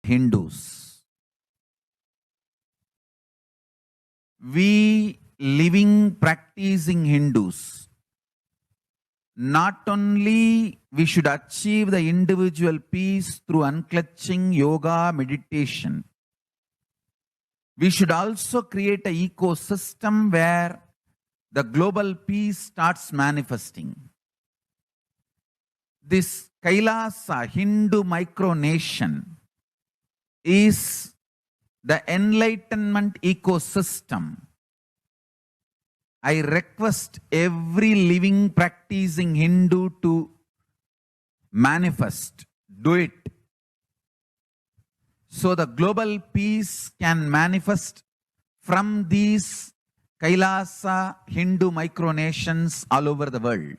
Hindus. We living, practicing Hindus, not only we should achieve the individual peace through unclutching yoga, meditation, we should also create an ecosystem where the global peace starts manifesting. This Kailasa Hindu micronation is the enlightenment ecosystem. I request every living, practicing Hindu to manifest, do it. So the global peace can manifest from these Kailasa Hindu micronations all over the world.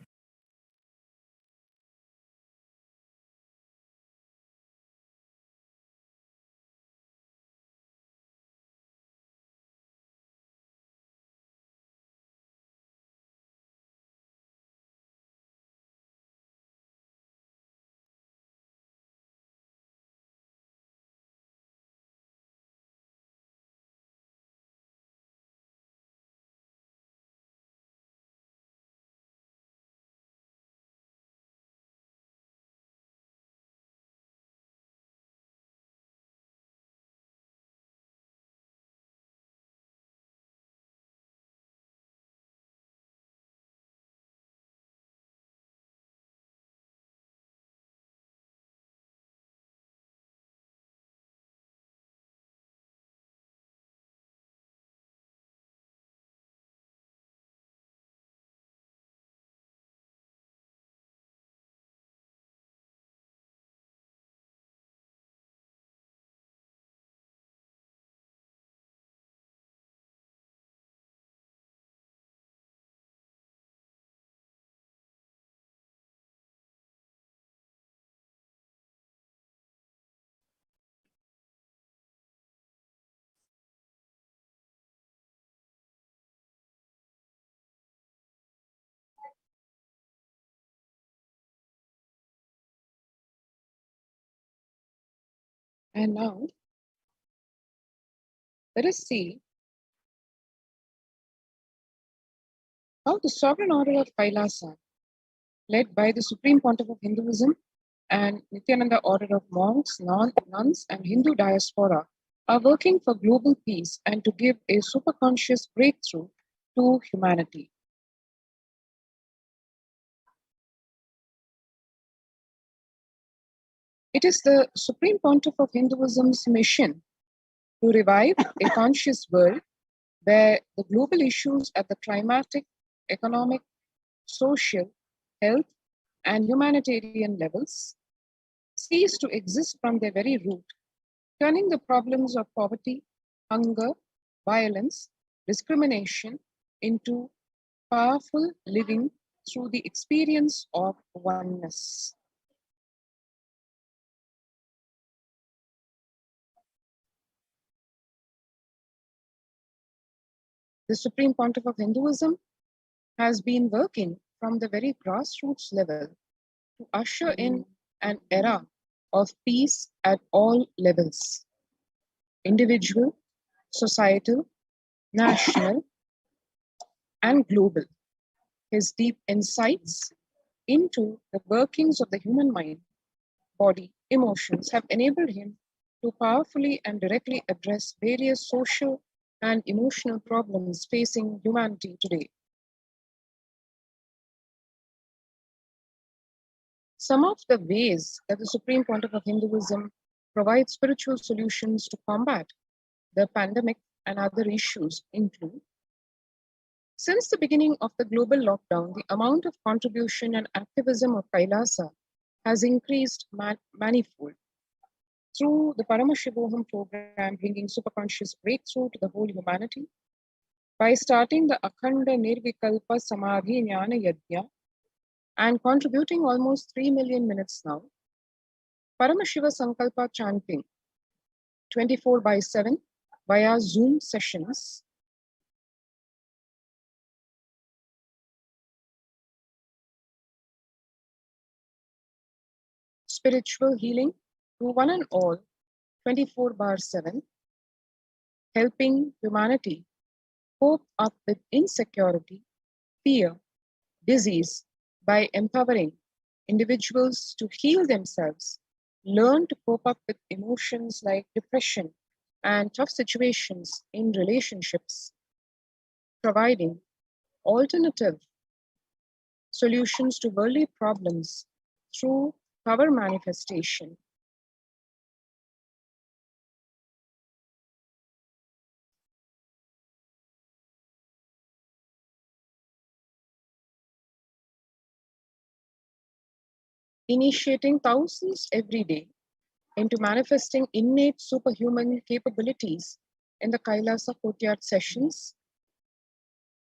And now, let us see how the sovereign order of Kailasa, led by the Supreme Pontiff of Hinduism and Nithyananda order of monks, nuns, and Hindu diaspora, are working for global peace and to give a superconscious breakthrough to humanity. It is the Supreme Pontiff of Hinduism's mission to revive a conscious world where the global issues at the climatic, economic, social, health, and humanitarian levels cease to exist from their very root, turning the problems of poverty, hunger, violence, discrimination into powerful living through the experience of oneness. The Supreme Pontiff of Hinduism has been working from the very grassroots level to usher in an era of peace at all levels: individual, societal, national, and global. His deep insights into the workings of the human mind, body, emotions have enabled him to powerfully and directly address various social and emotional problems facing humanity today. Some of the ways that the Supreme Pontiff of Hinduism provides spiritual solutions to combat the pandemic and other issues include: since the beginning of the global lockdown, the amount of contribution and activism of Kailasa has increased manifold. Through the Paramashivoham program, bringing superconscious breakthrough to the whole humanity, by starting the Akhanda Nirvikalpa Samadhi Jnana Yajna and contributing almost 3 million minutes now, Paramashiva Sankalpa chanting 24/7 via Zoom sessions, spiritual healing to one and all 24/7, helping humanity cope up with insecurity, fear, disease by empowering individuals to heal themselves, learn to cope up with emotions like depression and tough situations in relationships, providing alternative solutions to worldly problems through power manifestation. Initiating thousands every day into manifesting innate superhuman capabilities in the Kailasa Courtyard sessions,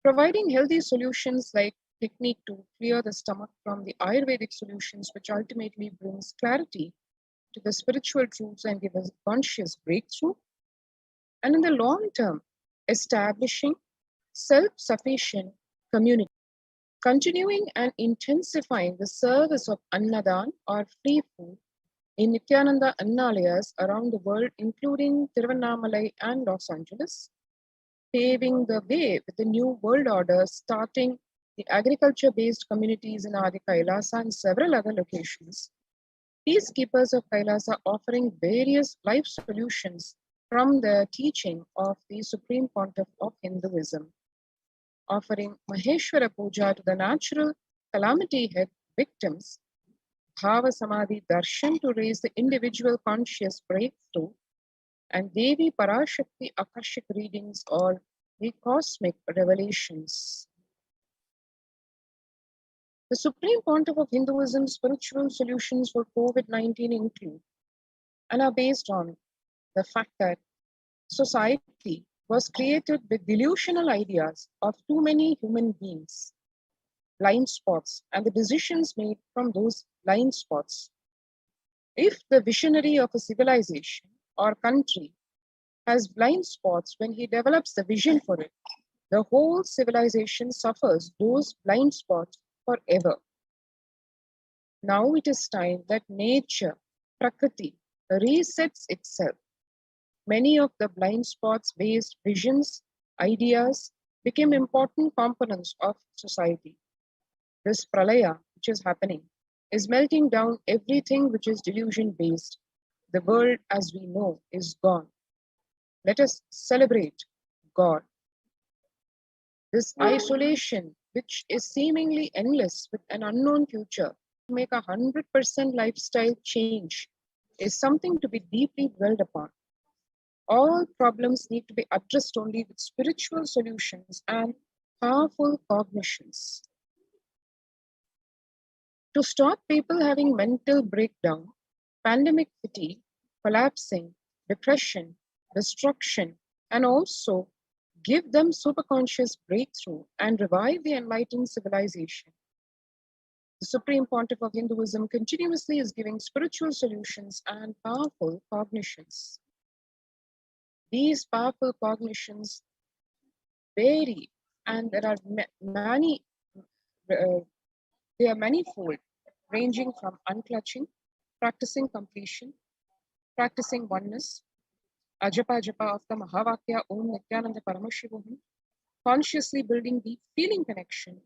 providing healthy solutions like technique to clear the stomach from the Ayurvedic solutions, which ultimately brings clarity to the spiritual truths and give us conscious breakthrough. And in the long term, establishing self-sufficient community, continuing and intensifying the service of Annadan or free food in Nithyananda Annalayas around the world, including Tiruvannamalai and Los Angeles, paving the way with the new world order, starting the agriculture-based communities in Adi Kailasa and several other locations. Peacekeepers of Kailasa offering various life solutions from the teaching of the Supreme Pontiff of Hinduism, offering Maheshwara Puja to the natural calamity head victims, Bhava Samadhi Darshan to raise the individual conscious breakthrough, and Devi Parashakti Akashic readings or the cosmic revelations. The Supreme Pontiff of Hinduism's spiritual solutions for COVID-19 include and are based on the fact that society was created with delusional ideas of too many human beings, blind spots, and the decisions made from those blind spots. If the visionary of a civilization or country has blind spots when he develops the vision for it, the whole civilization suffers those blind spots forever. Now it is time that nature, Prakriti, resets itself. Many of the blind spots based visions, ideas became important components of society. This pralaya, which is happening, is melting down everything which is delusion based. The world as we know is gone. Let us celebrate God. This isolation, which is seemingly endless with an unknown future, to make 100% lifestyle change is something to be deeply dwelled upon. All problems need to be addressed only with spiritual solutions and powerful cognitions. To stop people having mental breakdown, pandemic fatigue, collapsing, depression, destruction, and also give them superconscious breakthrough and revive the enlightened civilization. The Supreme Pontiff of Hinduism continuously is giving spiritual solutions and powerful cognitions. These powerful cognitions vary, and there are many. They are manifold, ranging from unclutching, practicing completion, practicing oneness, ajapa japa of the Mahavakya Om Nithyananda Paramashivoham, consciously building deep feeling connection,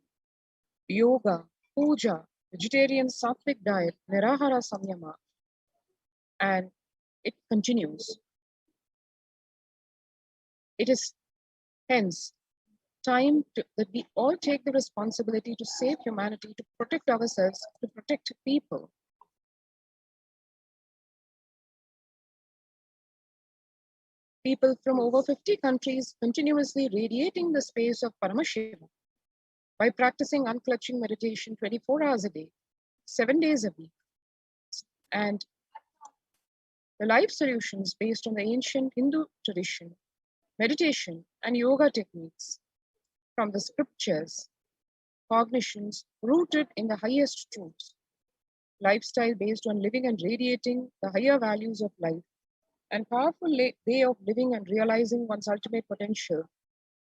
yoga, puja, vegetarian sattvic diet, nirahara samyama, and it continues. It is hence time that we all take the responsibility to save humanity, to protect ourselves, to protect people. People from over 50 countries continuously radiating the space of Paramashivoham by practicing unclutching meditation 24 hours a day, 7 days a week, and the life solutions based on the ancient Hindu tradition, meditation and yoga techniques from the scriptures, cognitions rooted in the highest truths, lifestyle based on living and radiating the higher values of life, and powerful way of living and realizing one's ultimate potential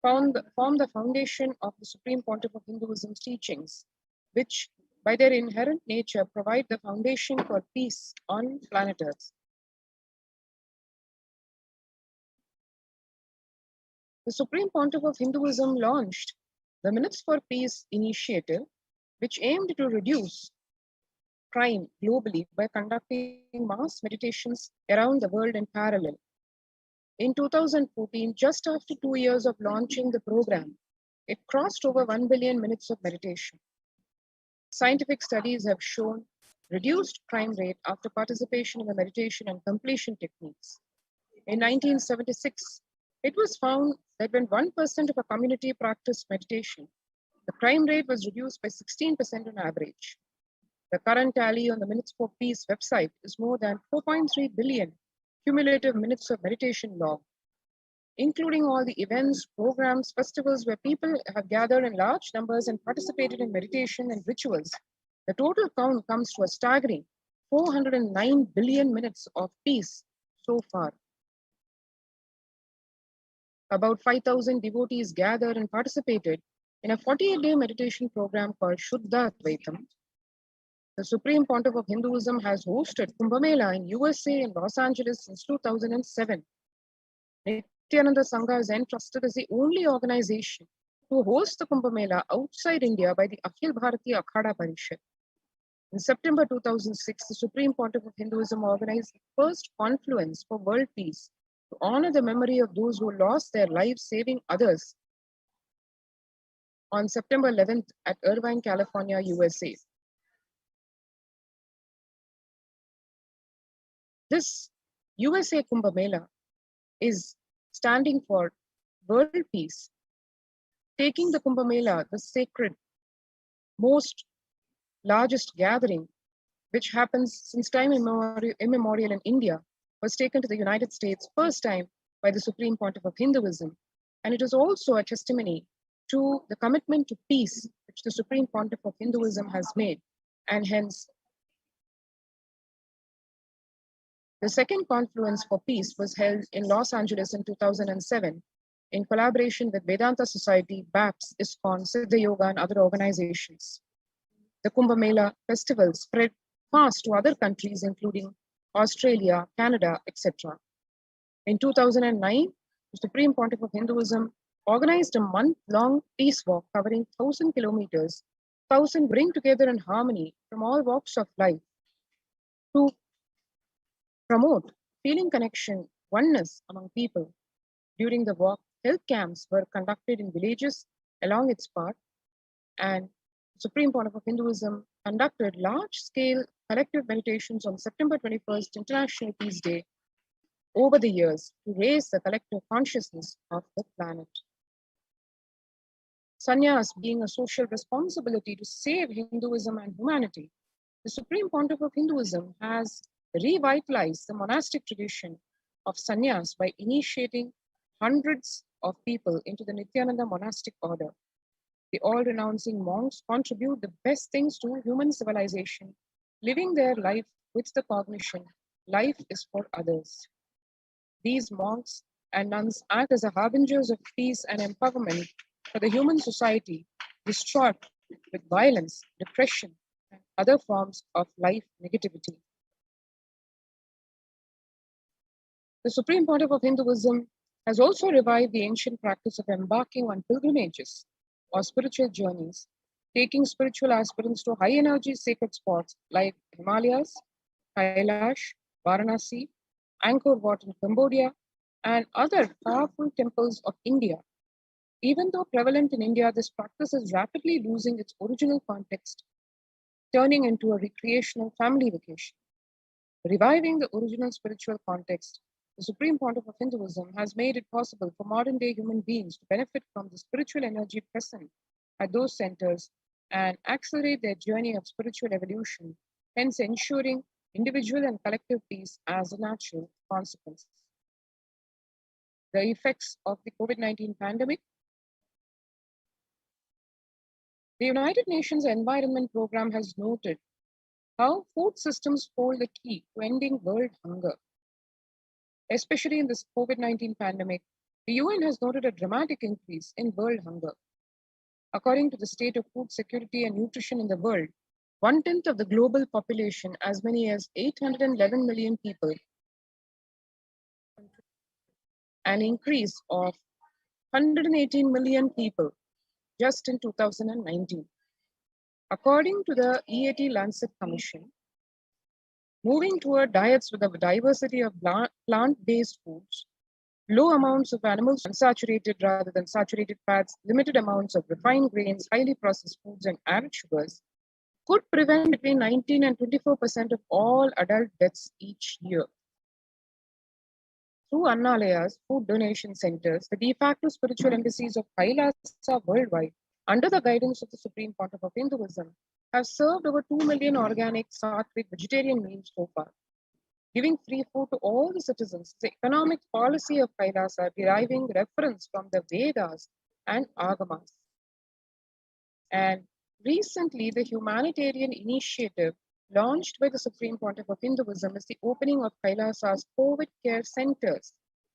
form the foundation of the Supreme Pontiff of Hinduism's teachings, which by their inherent nature provide the foundation for peace on planet Earth. the Supreme Pontiff of Hinduism launched the Minutes for Peace initiative, which aimed to reduce crime globally by conducting mass meditations around the world in parallel. In 2014, just after 2 years of launching the program, it crossed over 1 billion minutes of meditation. Scientific studies have shown reduced crime rate after participation in the meditation and completion techniques. In 1976, it was found that when 1% of a community practiced meditation, the crime rate was reduced by 16% on average. The current tally on the Minutes for Peace website is more than 4.3 billion cumulative minutes of meditation logged, including all the events, programs, festivals where people have gathered in large numbers and participated in meditation and rituals. The total count comes to a staggering 409 billion minutes of peace so far. About 5,000 devotees gathered and participated in a 48-day meditation program called Shuddha Advaitam. The Supreme Pontiff of Hinduism has hosted Kumbh Mela in USA and Los Angeles since 2007. Nithyananda Sangha is entrusted as the only organization to host the Kumbh Mela outside India by the Akhil Bharatiya Akhada Parishad. In September 2006, the Supreme Pontiff of Hinduism organized the first confluence for world peace to honor the memory of those who lost their lives saving others on September 11th at Irvine, California, USA. This USA Kumbh Mela is standing for world peace, taking the Kumbh Mela, the sacred, most largest gathering, which happens since time immemorial in India, was taken to the United States first time by the Supreme Pontiff of Hinduism. And it is also a testimony to the commitment to peace which the Supreme Pontiff of Hinduism has made. And hence, the second confluence for peace was held in Los Angeles in 2007 in collaboration with Vedanta Society, BAPS, ISKCON, Siddha Yoga, and other organizations. The Kumbh Mela festival spread fast to other countries, including Australia, Canada, etc. In 2009, the Supreme Pontiff of Hinduism organized a month-long peace walk covering 1,000 kilometers, 1,000 bring together in harmony from all walks of life to promote feeling connection, oneness among people. During the walk, health camps were conducted in villages along its path, and Supreme Pontiff of Hinduism conducted large-scale collective meditations on September 21st, International Peace Day, over the years to raise the collective consciousness of the planet. Sannyas being a social responsibility to save Hinduism and humanity, the Supreme Pontiff of Hinduism has revitalized the monastic tradition of sannyas by initiating hundreds of people into the Nithyananda monastic order. The all-renouncing monks contribute the best things to human civilization, living their life with the cognition, life is for others. These monks and nuns act as the harbingers of peace and empowerment for the human society distraught with violence, depression, and other forms of life negativity. The Supreme Pontiff of Hinduism has also revived the ancient practice of embarking on pilgrimages or spiritual journeys, taking spiritual aspirants to high-energy sacred spots like Himalayas, Kailash, Varanasi, Angkor Wat in Cambodia, and other powerful temples of India. Even though prevalent in India, this practice is rapidly losing its original context, turning into a recreational family vacation. Reviving the original spiritual context, the Supreme Pontiff of Hinduism has made it possible for modern-day human beings to benefit from the spiritual energy present at those centers and accelerate their journey of spiritual evolution, hence ensuring individual and collective peace as a natural consequence. The effects of the COVID-19 pandemic. The United Nations Environment Program has noted how food systems hold the key to ending world hunger. Especially in this COVID-19 pandemic, the UN has noted a dramatic increase in world hunger. According to the state of food security and nutrition in the world, 1/10 of the global population, as many as 811 million people, an increase of 118 million people just in 2019. According to the EAT Lancet Commission, moving toward diets with a diversity of plant-based foods, low amounts of animals, unsaturated rather than saturated fats, limited amounts of refined grains, highly processed foods, and added sugars could prevent between 19 and 24% of all adult deaths each year. Through Annalaya's food donation centers, the de facto spiritual embassies of Kailasa worldwide, under the guidance of the Supreme Pontiff of Hinduism, have served over 2 million organic, sattvic, vegetarian meals so far, giving free food to all the citizens. The economic policy of Kailasa deriving reference from the Vedas and Agamas. And recently, the humanitarian initiative launched by the Supreme Pontiff of Hinduism is the opening of Kailasa's COVID care centers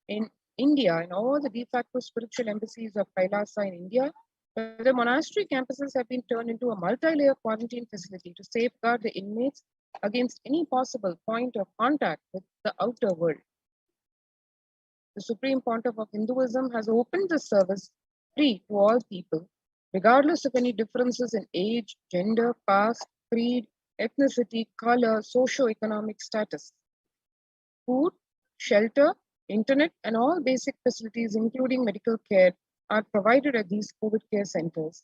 in India and all the de facto spiritual embassies of Kailasa in India. The monastery campuses have been turned into a multi-layer quarantine facility to safeguard the inmates against any possible point of contact with the outer world. The Supreme Pontiff of Hinduism has opened the service free to all people, regardless of any differences in age, gender, caste, creed, ethnicity, color, socio-economic status. Food, shelter, internet, and all basic facilities, including medical care, are provided at these COVID care centers,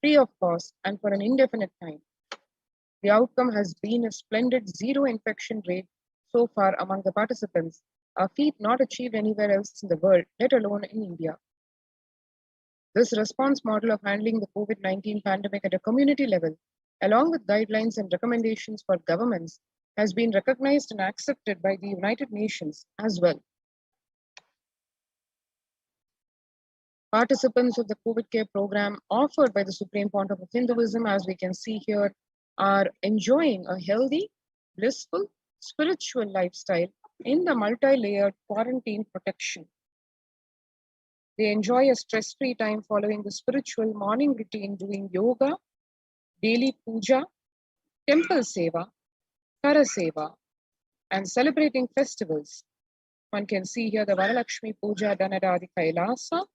free of cost and for an indefinite time. The outcome has been a splendid zero infection rate so far among the participants, a feat not achieved anywhere else in the world, let alone in India. This response model of handling the COVID-19 pandemic at a community level, along with guidelines and recommendations for governments, has been recognized and accepted by the United Nations as well. Participants of the COVID care program offered by the Supreme Pontiff of Hinduism, as we can see here, are enjoying a healthy, blissful, spiritual lifestyle in the multi-layered quarantine protection. They enjoy a stress-free time following the spiritual morning routine, doing yoga, daily puja, temple seva, kara seva, and celebrating festivals. One can see here the Varalakshmi Puja done at Adi Kailasa,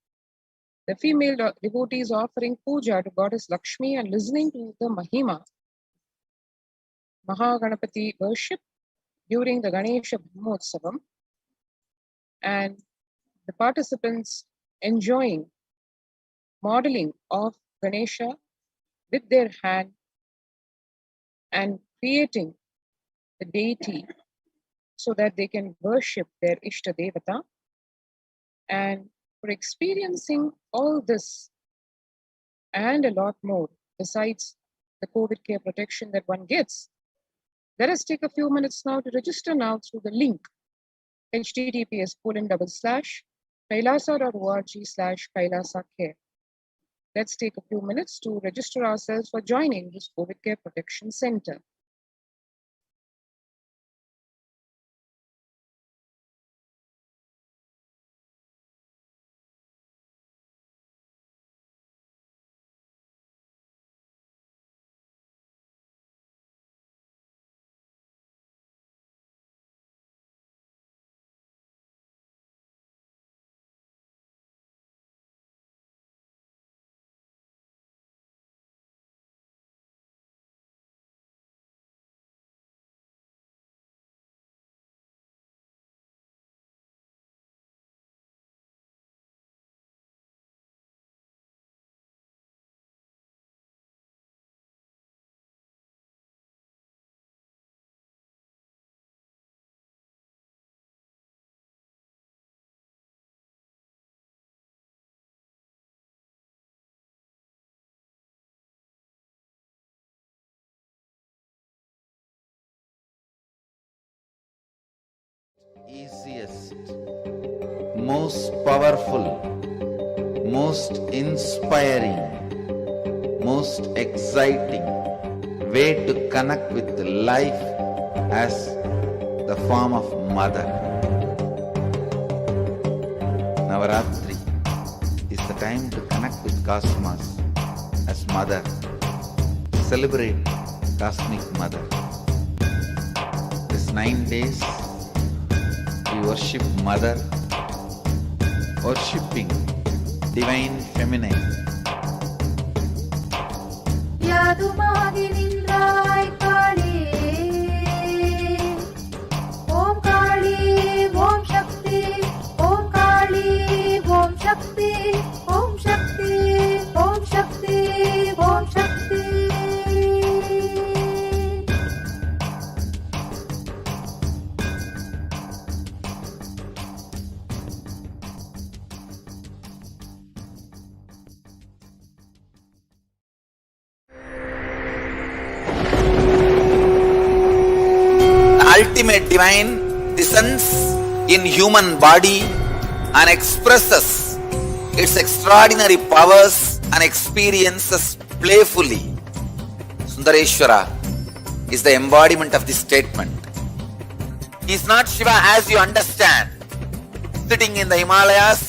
the female devotees offering puja to Goddess Lakshmi and listening to the Mahima, Mahaganapati worship during the Ganesha Brahmotsavam, and the participants enjoying modeling of Ganesha with their hand and creating the deity so that they can worship their Ishta Devata. And for experiencing all this and a lot more besides the COVID care protection that one gets, let us take a few minutes now to register now through the link https://kailasa.org/kailasacare. Let's take a few minutes to register ourselves for joining this COVID care protection center. Easiest, most powerful, most inspiring, most exciting way to connect with life as the form of mother. Navaratri is the time to connect with Cosmos as mother. Celebrate Cosmic Mother. This 9 days we worship Mother, worshipping divine feminine. யாதுமாகி நின்றாய் காளி, ஓம் காளி ஓம் சக்தி, ஓம் காளி ஓம் சக்தி, ஓம் சக்தி ஓம் சக்தி ஓம் சக்தி. Ultimate divine descends in human body and expresses its extraordinary powers and experiences playfully. Sundareshwara is the embodiment of this statement. He is not Shiva as you understand, sitting in the Himalayas,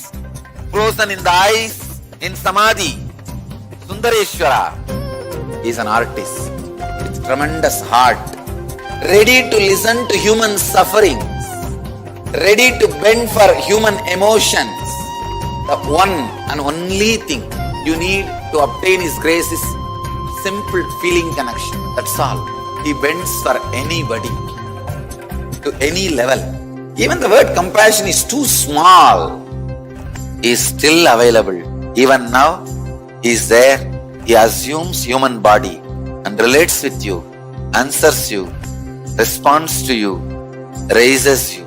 frozen in the ice, in Samadhi. Sundareshwara is an artist with tremendous heart, ready to listen to human sufferings, ready to bend for human emotions. The one and only thing you need to obtain His grace is simple feeling connection. That's all. He bends for anybody, to any level. Even the word compassion is too small. He is still available. Even now, He is there. He assumes human body and relates with you, answers you, responds to you, raises you.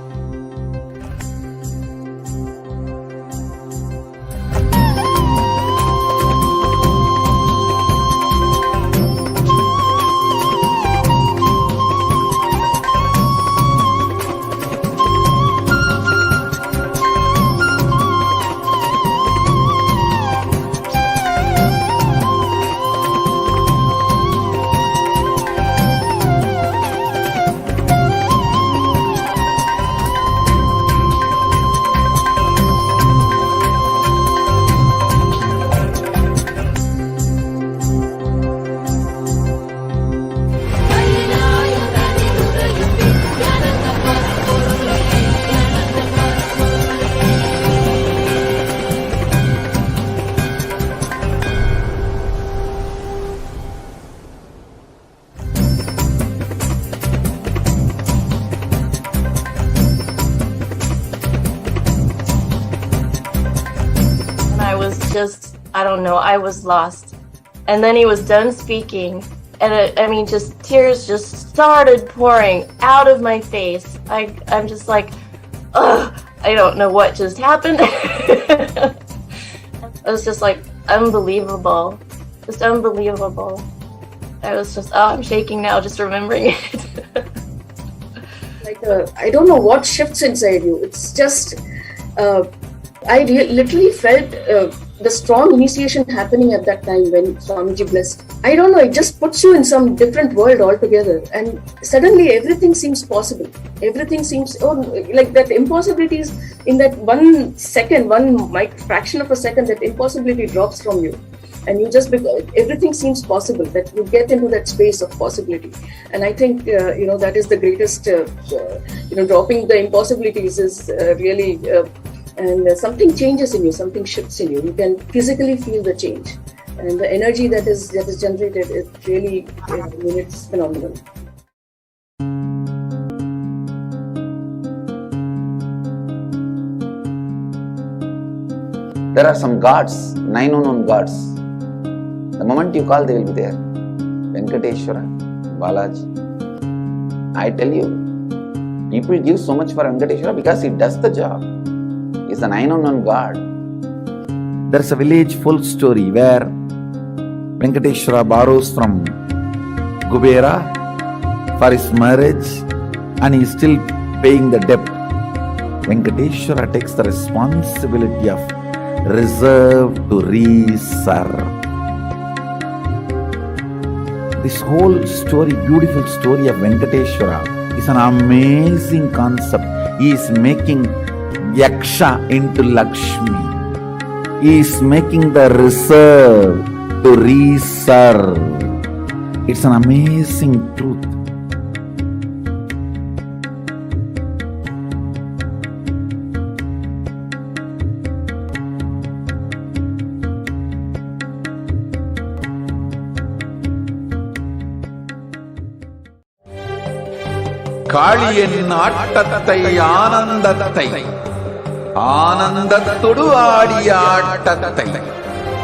I don't know, I was lost. And then he was done speaking, and just tears just started pouring out of my face. I'm just like, ugh, I don't know what just happened. It was just like unbelievable, just unbelievable. I was just, I'm shaking now just remembering it. I don't know what shifts inside you. It's just, I literally felt the strong initiation happening at that time when Swamiji blessed. I don't know, it just puts you in some different world altogether, and suddenly everything seems possible. Everything seems, like that impossibilities in that 1 second, fraction of a second, that impossibility drops from you. And you just, everything seems possible, that you get into that space of possibility. And I think, that is the greatest, dropping the impossibilities is really, and something changes in you, something shifts in you. You can physically feel the change. And the energy that is generated, it really, it's phenomenal. There are some gods, 9 unknown gods. The moment you call, they will be there. Venkateshwara, Balaji. I tell you, people give so much for Venkateshwara because he does the job. He is the 9 unknown god. There is a village full story where Venkateshwara borrows from Kubera for his marriage and he is still paying the debt. Venkateshwara takes the responsibility of reserve to reserve. This whole story, beautiful story of Venkateshwara is an amazing concept. He is making Yaksha into Lakshmi. He is making the reserve to reserve. It's an amazing truth. காளியின் ஆட்டத்தை ஆனந்தத்தை ஆனந்தத்தொடு ஆடிய ஆட்டத்தை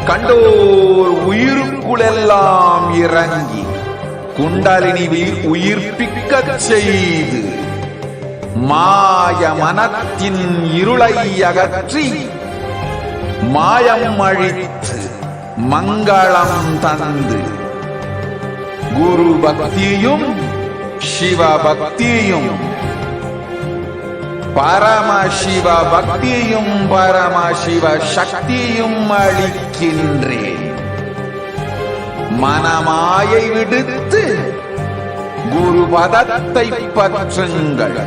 கண்டோர் உயிருக்குளெல்லாம் இறங்கி குண்டலினி உயிர்ப்பிக்கச் செய்து மாய மனத்தின் இருளை அகற்றி மாயம் அழித்து மங்களம் தந்து குரு பக்தியும் சிவ பக்தியும் பரமசிவ பக்தியும் பரமசிவ சக்தியும் அளிக்கின்றேன். மனமாயை விடுத்து குரு பதத்தை பற்றுங்கள்.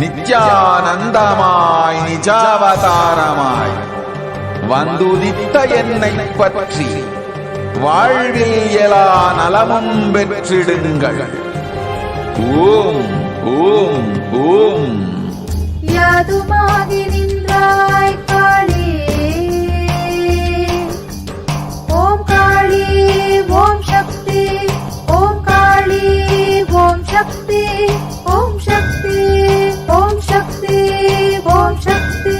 நித்யானந்தமாய் நிஜாவதாரமாய் வந்துதித்த என்னை பற்றி வாழ்வில் எல்லா நலமும் பெற்றிடுங்கள். ஓம் ஓம் ஓம். யாதுமாகி நின்றாய் காளி, ஓம் காளி ஓம் சக்தி, ஓம் காளி ஓம் சக்தி, ஓம் சக்தி ஓம் சக்தி ஓம் சக்தி.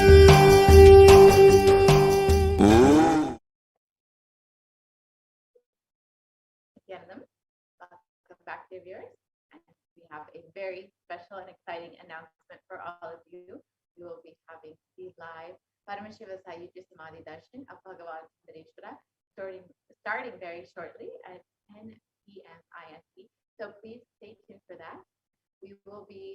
Welcome back, dear viewers. And we have a very special and exciting announcement for all of you. We will be having the live Paramashiva Sayuja Samadhi Darshan of Bhagavan Sundareshwara starting very shortly at 10 p.m. IST. So please stay tuned for that. We will be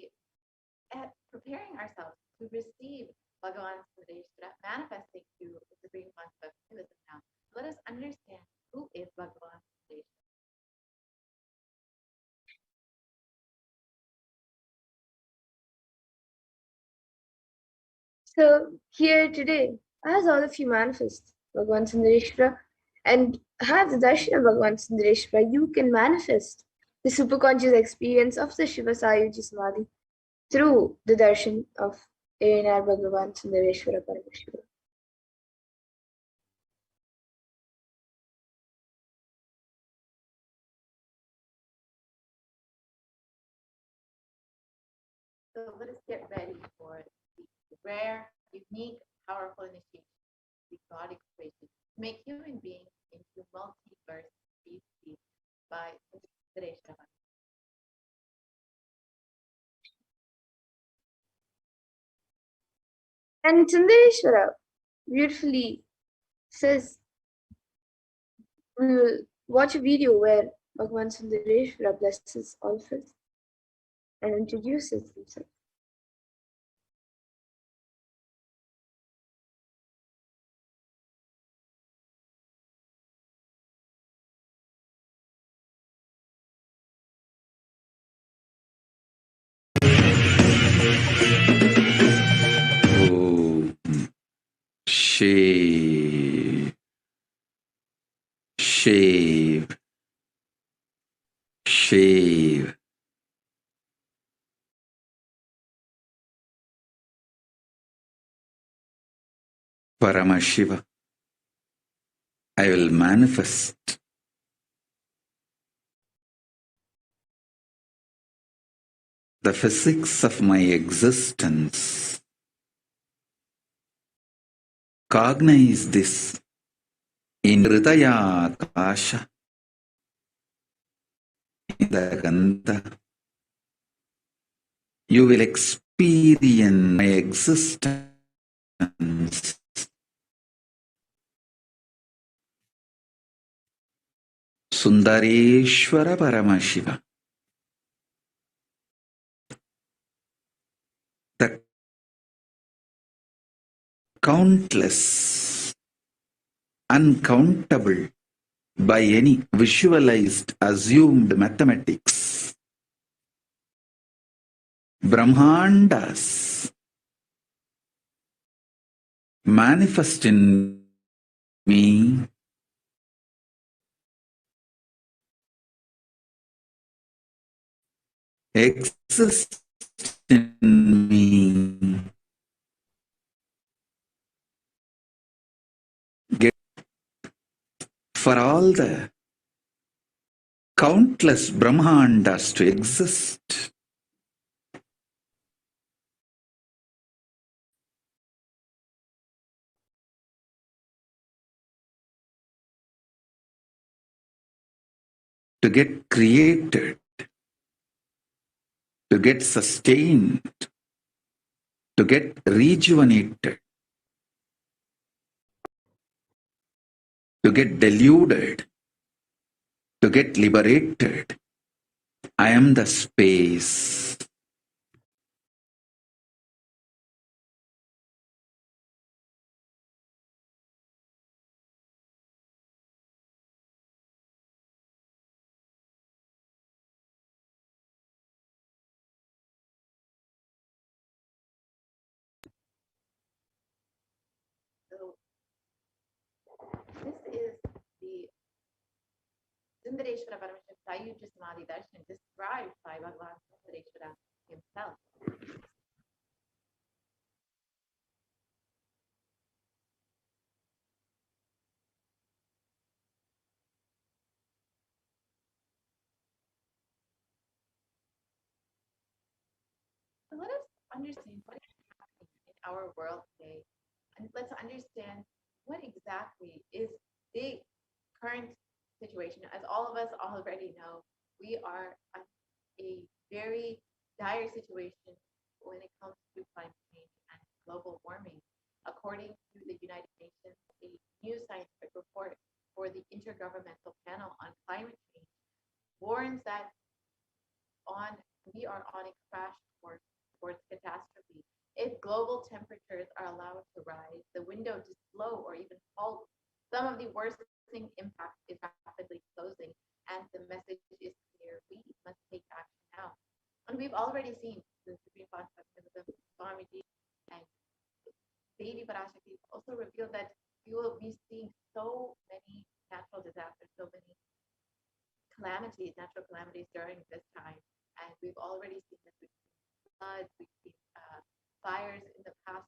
preparing ourselves to receive Bhagavan Sundareshwara, manifesting through the supreme concept of Hinduism now. Let us understand who is Bhagavan Sundareshwara. So here today, as all of you manifest Bhagavan Sundareshwara and have the darshan of Bhagavan Sundareshwara, you can manifest the superconscious experience of the Shiva Sayuji Samadhi through the darshan of ANR Bhagavan Sundareshwara Paramashivoham. So let us get ready for the rare, unique, powerful initiation, the God equation, to make human beings into multiverse species by Parashakti. And Sundareshwara beautifully says, we will watch a video where Bhagavan Sundareshwara blesses all of us and introduces himself. Shave, shave, shave. Paramashiva, I will manifest the physics of my existence. Cognize this in Hridaya Akasha, in the Gandha. You will experience my existence. Sundareshwara Paramashiva. The countless, uncountable by any visualized, assumed mathematics, Brahmandas manifest in me exist in me for all the countless Brahmandas to exist to get created, to get sustained, to get rejuvenated, to get deluded, to get liberated. I am the space. So this is the Sundareshwara Paramashiv Sayuja Samadhi Darshan described by Bhagavan Sundareshwara himself. So let us understand what is happening in our world today, and let's understand what exactly is the current situation. As all of us already know, we are in a very dire situation when it comes to climate change and global warming. According to the United Nations, a new scientific report for the Intergovernmental Panel on Climate Change warns that we are on a crash course towards catastrophe. If global temperatures are allowed to rise, the window to slow or even halt some of the worsening impacts is rapidly closing, and the message is clear: we must take action now. And we've already seen the Supreme Concept of Swamiji and Devi Parashakti also revealed that we will be seeing so many natural disasters, so many calamities, natural calamities during this time. And we've already seen this with floods, we've seen fires in the past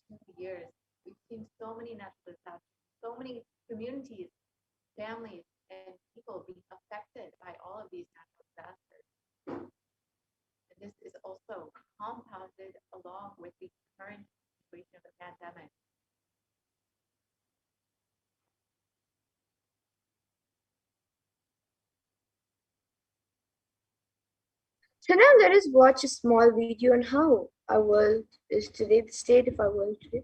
2 years. We've seen so many natural disasters, so many communities, families, and people being affected by all of these natural disasters. And this is also compounded along with the current situation of the pandemic. So now let us watch a small video on how our world is today, the state of our world today.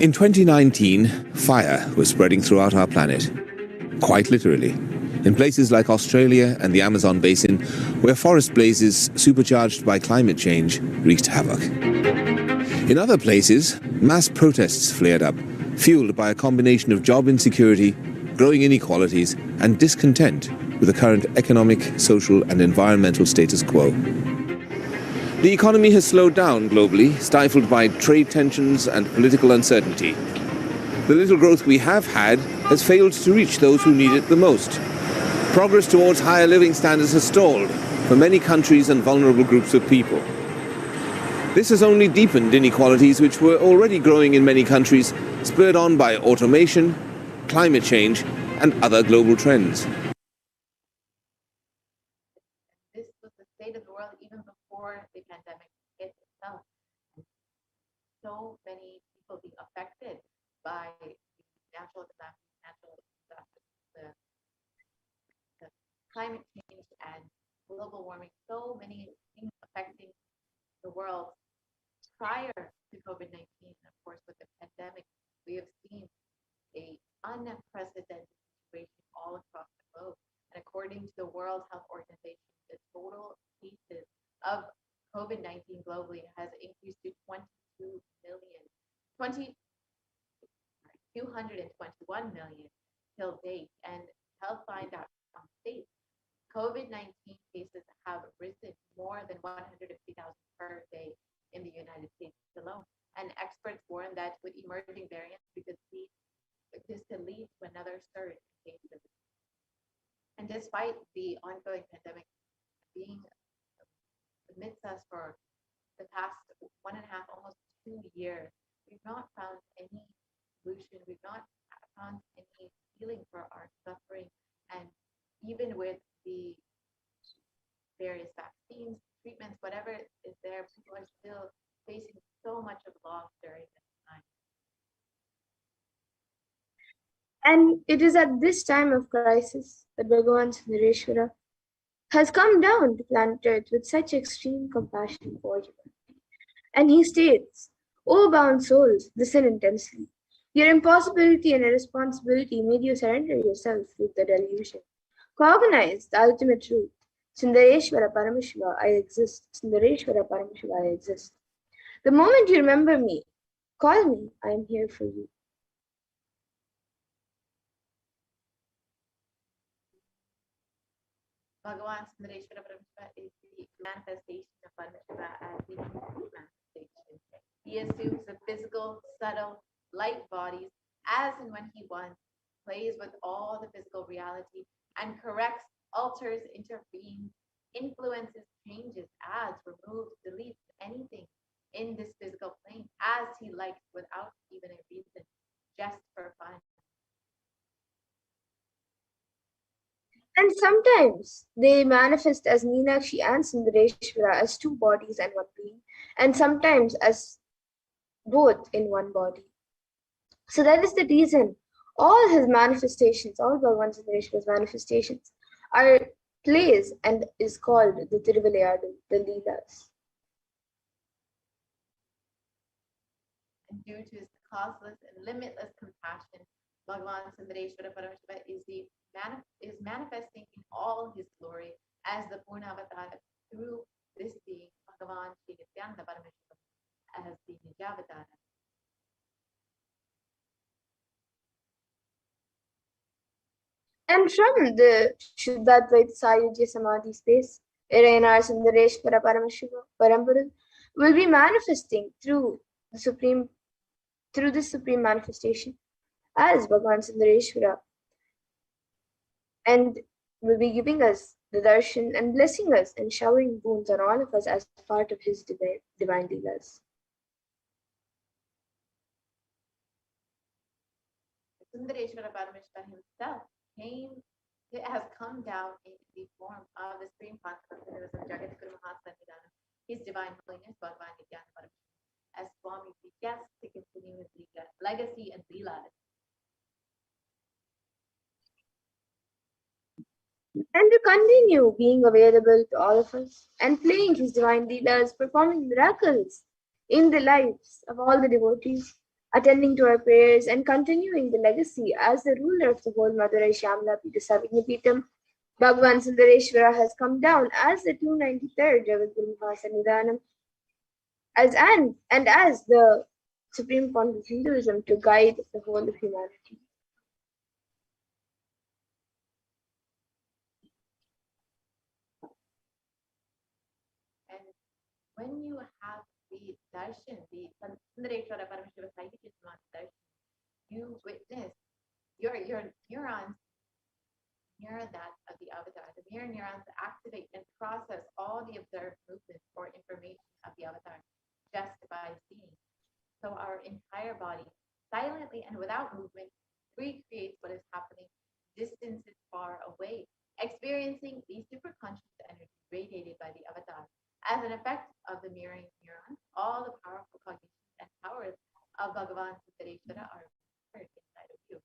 In 2019, fire was spreading throughout our planet, quite literally, in places like Australia and the Amazon basin, where forest blazes supercharged by climate change wreaked havoc. In other places, mass protests flared up, fueled by a combination of job insecurity, growing inequalities, and discontent with the current economic, social, and environmental status quo. The economy has slowed down globally, stifled by trade tensions and political uncertainty. The little growth we have had has failed to reach those who need it the most. Progress towards higher living standards has stalled for many countries and vulnerable groups of people. This has only deepened inequalities which were already growing in many countries, spurred on by automation, climate change, and other global trends. This was the state of the world even before the pandemic hit itself. So many people being affected by natural disasters, the climate change and global warming, so many things affecting the world. Prior to COVID-19, of course, with the pandemic, we have seen an unprecedented situation all across the globe. And according to the World Health Organization, the total cases of COVID-19 globally has increased to 221 million till date. And Healthline.com states COVID-19 cases have risen more than 150,000 per day in the United States alone. And experts warn that with emerging variants, this could lead to another surge in cases. And despite the ongoing pandemic being amidst us for the past 1.5, almost 2 years, we've not found any solution. We've not found any healing for our suffering. And even with the And it is at this time of crisis that Bhagavan Sundareshwara has come down to planet Earth with such extreme compassion for humanity. And he states, O bound souls, listen intensely. Your impossibility and irresponsibility made you surrender yourself to the delusion. Cognize the ultimate truth. Sundareshwara Paramashiva, I exist. Sundareshwara Paramashiva, I exist. The moment you remember me, call me, I am here for you. Bhagavan Sundareshwara Paramashiva is the manifestation of Paramashiva as the complete manifestation. He assumes the physical, subtle, light bodies as and when he wants, plays with all the physical reality, and corrects, alters, intervenes, influences, changes, adds, removes, deletes anything in this physical plane as he likes without even a reason, just for fun. And sometimes they manifest as Meenakshi and Sundareshwara as two bodies and one being, and sometimes as both in one body. So that is the reason all his manifestations, all Bhagavan Sundareshwara's manifestations, are plays and is called the Tiruvilayadu, the Leelas. And due to his causeless and limitless compassion, Bhagavan Sundareshwara Paramashiva is manifesting in all his glory as the Purna Avatar through this being, Bhagavan Shri Nithyananda Paramashivam, as the Nijavatara. And from the Shuddhadvaita Sayujya Samadhi space, Irayanar Sundareshwara Parampura will be manifesting through this supreme manifestation as Bhagavan Sundareshwara, and will be giving us the darshan and blessing us and showering boons on all of us as part of his divine leelas. Sundareshwara Paramashiva himself has come down in the form of the Supreme Concept of Jagat Guru Mahasannidhanam, His Divine Holiness Bhagavan Nithyananda Paramashivam, as Swami begets to continue his legacy and leelas. And to continue being available to all of us and playing his divine leelas, performing miracles in the lives of all the devotees, attending to our prayers and continuing the legacy as the ruler of the whole Madurai Shyamala Pita Savignapitam, Bhagavan Sundareshwara has come down as the 293rd Jagadguru Mahasannidhanam as the supreme point of Hinduism to guide the whole of humanity. And when you have the darshan, the Sundareshwara Paramashiva Sayujya Samadhi darshan, you witness your neurons mirror that of the avatar. The mirror neurons activate and process all the observed movements or information of the avatar just by seeing. So our entire body, silently and without movement, recreates what is happening distances far away, experiencing the superconscious energy radiated by the avatar. As an effect of the mirroring neurons, all the powerful cognitions and powers of Bhagavan Sundareshwara are heard inside of you.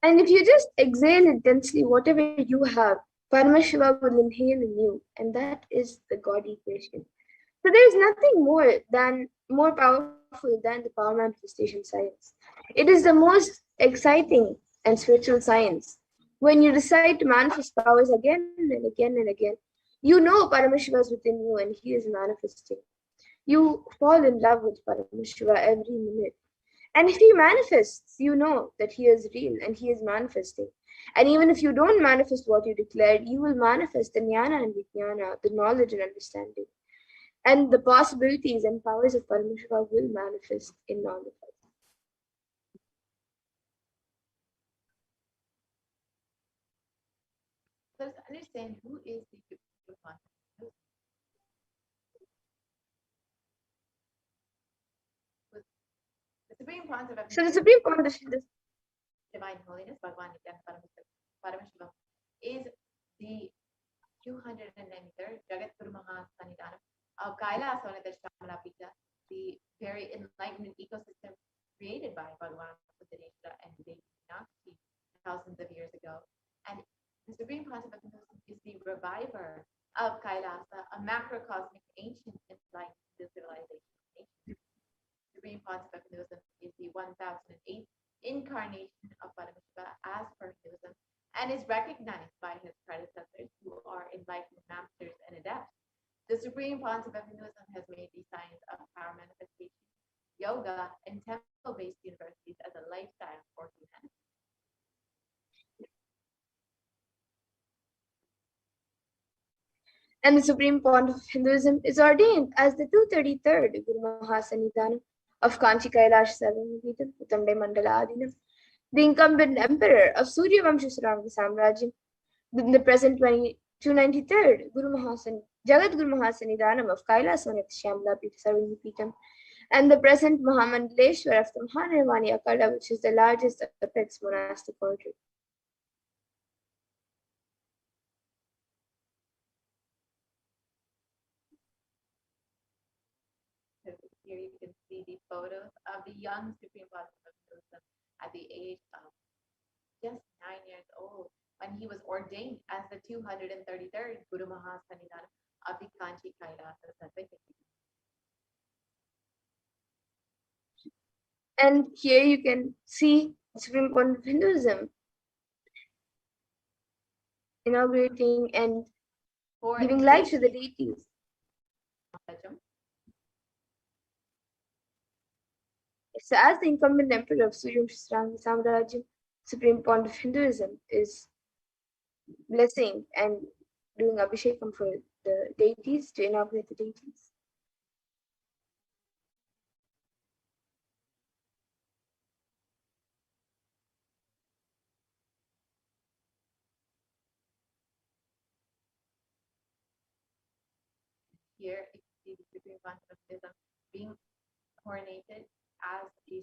And if you just exhale intensely whatever you have, Paramashiva will inhale in you, and that is the God equation. So there is nothing more powerful than the power manifestation science. It is the most exciting and spiritual science. When you decide to manifest powers again and again and again, you know Paramashiva is within you and he is manifesting. You fall in love with Paramashiva every minute. And if he manifests, you know that he is real and he is manifesting. And even if you don't manifest what you declared, you will manifest the jnana and vijnana, the knowledge and understanding. And the possibilities and powers of Paramashiva will manifest in all of us. Let us understand who is the Supreme Consciousness. The Supreme Concept of So the Supreme Consciousness, Divine Holiness, Bhagavan Nithyananda Paramashivam, is the 293rd Jagat Guru Mahasannidhanam of Kailasa Shyamala Pita, the very very enlightenment ecosystem created by Bhagavan Buddha and Devi Meenakshi thousands of years ago. And the Supreme Concept of Hinduism is the reviver of Kailasa, a macrocosmic ancient enlightened civilization nation. The Supreme Concept of Hinduism is the 1008th incarnation of Paramashiva as per Hinduism and is recognized by his predecessors who are enlightened masters and adepts. The Supreme Concept of Hinduism has made the science of power manifestation, yoga, and temple-based universities as a lifestyle for humanity. And the Supreme Pontiff of Hinduism is ordained as the 233rd Guru Mahasanidhanam of Kanchi Kailash Sarvamapita Uttamde Mandala Adinam, the incumbent emperor of Surya Vamsha Suranga Samrajyam, the present 293rd Jagat Guru Mahasanidhanam of Kailasanat Shyamala Pita Sarvamapita, and the present Mahamandaleshwar of the Mahanirvani Akada, which is the largest apex monastic order. Here you can see the photos of the young Supreme Pontiff of Hinduism at the age of just 9 years old when he was ordained as the 233rd Guru Mahasanidhanam of the Kanchi Kailasa Sarvamapita. And here you can see Supreme Pontiff of Hinduism inaugurating and giving life to the deities. So, as the incumbent emperor of Surya Vamsha Samrajyam, Supreme Pontiff of Hinduism is blessing and doing abhishekam for the deities to inaugurate the deities. Here you can see the Supreme Pontiff of Hinduism being coronated as the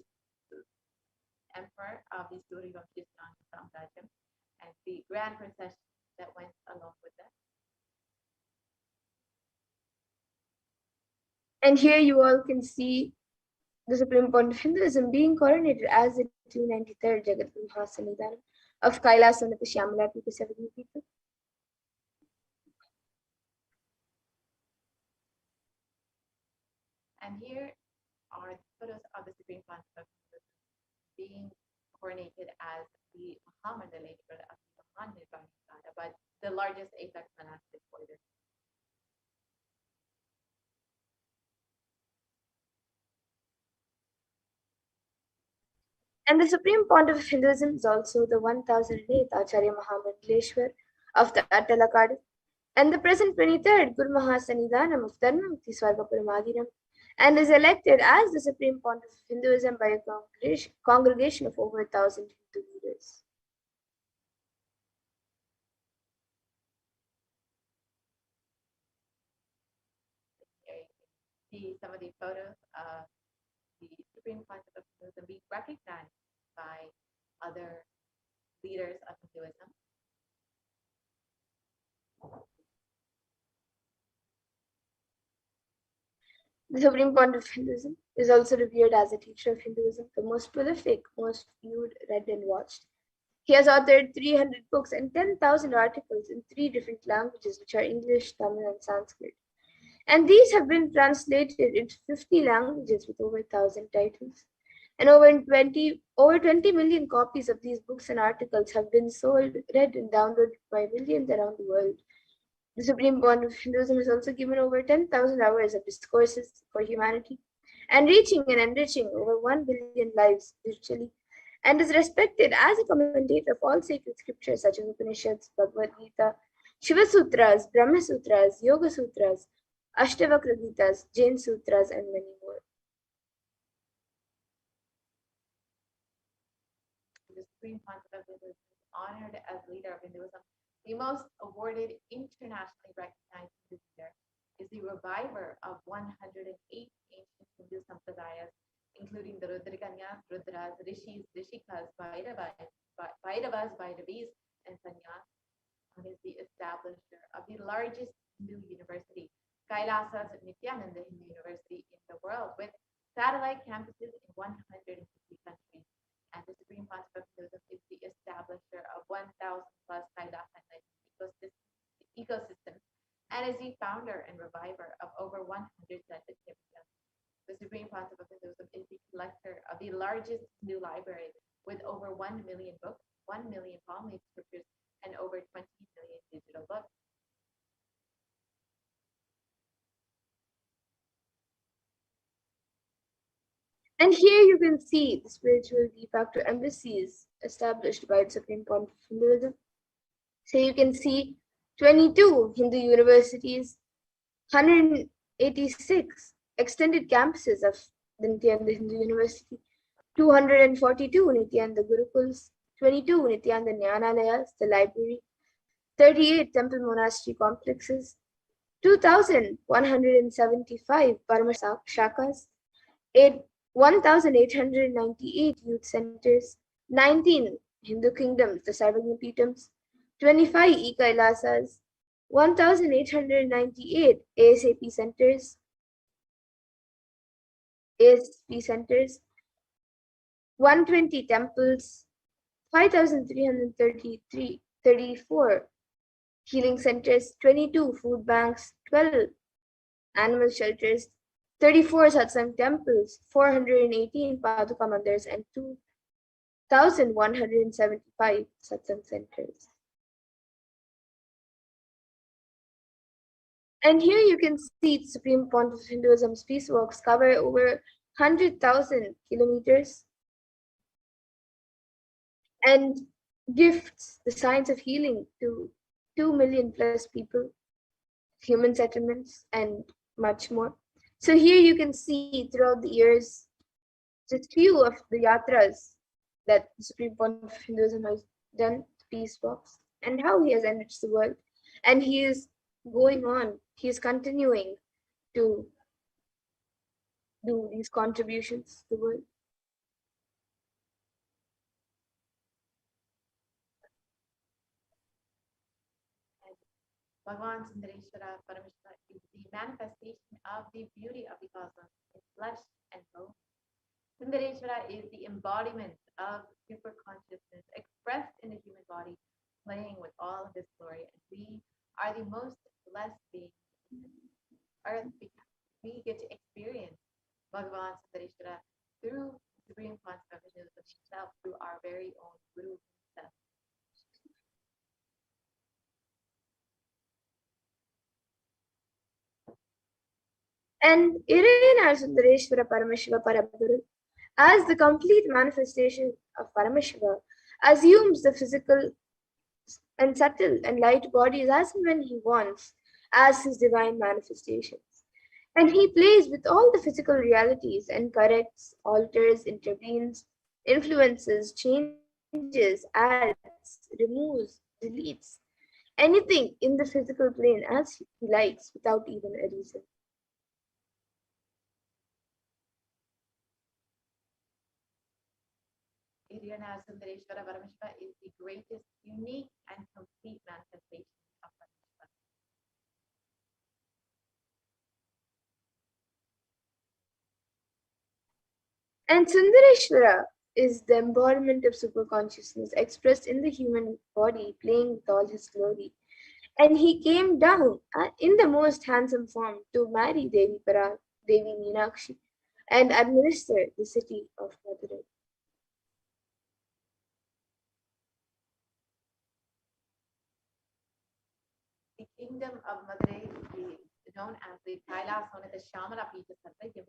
emperor of the Surya Vamsha Samrajyam and the grand procession that went along with that. And here you all can see the Supreme Pontiff of Hinduism being coronated as the 293rd Jagat Guru Mahasanidhanam of Kailasanat Shyamala Pita Sarvamapita. And here are the photos of the Supreme Pontiff of Hinduism being coronated as the Mahamandaleshwar of the Mahanirvani Akada, but the largest apex monastic order. And the Supreme Pontiff of Hinduism is also the 1008th Acharya Mahamandaleshwar of the Atala Akada, and the present 23rd Guru Mahasanidhanam of Dharmamukti Swargapuram and is elected as the Supreme Pontiff of Hinduism by a congregation of over 1,000 Hindu leaders. Here you can see some of the photos of the Supreme Pontiff of Hinduism being recognized by other leaders of Hinduism. The Supreme Pontiff of Hinduism is also revered as a teacher of Hinduism, the most prolific, most viewed, read, and watched. He has authored 300 books and 10,000 articles in 3 different languages, which are English, Tamil, and Sanskrit. And these have been translated into 50 languages with over 1,000 titles. And over 20 million copies of these books and articles have been sold, read, and downloaded by millions around the world. The Supreme Pontiff of Hinduism has also given over 10,000 hours of discourses for humanity and reaching and enriching over 1 billion lives virtually, and is respected as a commentator of all sacred scriptures such as Upanishads, Bhagavad Gita, Shiva Sutras, Brahma Sutras, Yoga Sutras, Ashtavakra Gitas, Jain Sutras, and many more. The Supreme Pontiff of Hinduism is honored as leader of Hinduism. The most awarded, internationally recognized leader is the reviver of 108 ancient Hindu sampradayas, including the Rudrakanyas, Rudras, Rishis, Rishikas, Bhairavas, Bhairavis, and Sanyas, and is the establisher of the largest Hindu university, Kailasa's Nithyananda Hindu University in the world, with satellite campuses in 150 countries. And the Supreme Pontiff of Hinduism is the establisher of 1,000 plus Kailasan ecosystems and is the founder and reviver of over 100 scented temples. The Supreme Pontiff of Hinduism is the collector of the largest Hindu library with over 1 million books, 1 million palm leaf scriptures, and over 20 million digital books. And here you can see the spiritual de facto embassies established by the Supreme Pontiff of Hinduism. So you can see 22 Hindu universities, 186 extended campuses of the Nithyananda Hindu University, 242 Nithyananda Gurukuls, 22 Nithyananda Jnanalayas, the library, 38 temple monastery complexes, 2,175 Paramashakas, 1,898 youth centers, 19 Hindu kingdoms, the Sarvagna-Peetams, 25 e-Kailasas, 1,898 ASP centers, 120 temples, 5,334 healing centers, 22 food banks, 12 animal shelters, 34 satsang temples, 418 paduka mandirs, and 2,175 satsang centers. And here you can see the Supreme Pontiff of Hinduism's peace walks cover over 100,000 kilometers and gifts the science of healing to 2 million plus people, human settlements, and much more. So here you can see throughout the years just few of the yatras that the Supreme Pontiff of Hinduism has done, peace walks, and how he has enriched the world. And he is going on, he is continuing to do these contributions to the world. Bhagavan Sundareshwara Parameshwara is the manifestation of the beauty of the cosmos in flesh and bone. Sundareshwara is the embodiment of super consciousness expressed in the human body, playing with all of his glory. And we are the most blessed beings on earth because we get to experience Bhagavan Sundareshwara through the Supreme Pontiff of Hinduism himself, through our very own Guru himself. And Irena Sundareshwara Paramashiva Parabhuru, as the complete manifestation of Paramashiva, assumes the physical and subtle and light bodies as and when he wants, as his divine manifestations. And he plays with all the physical realities and corrects, alters, intervenes, influences, changes, adds, removes, deletes anything in the physical plane as he likes without even a reason. Irena Sundareshwara Parameshwara is the greatest, unique, and complete manifestation of Parameshwara. And Sundareshwara is the embodiment of superconsciousness expressed in the human body, playing with all his glory. And he came down in the most handsome form to marry Devi Meenakshi, and administer the city of Madurai. The kingdom of Madurai is known as the Kailasona, the Shamala Pita Sattva, is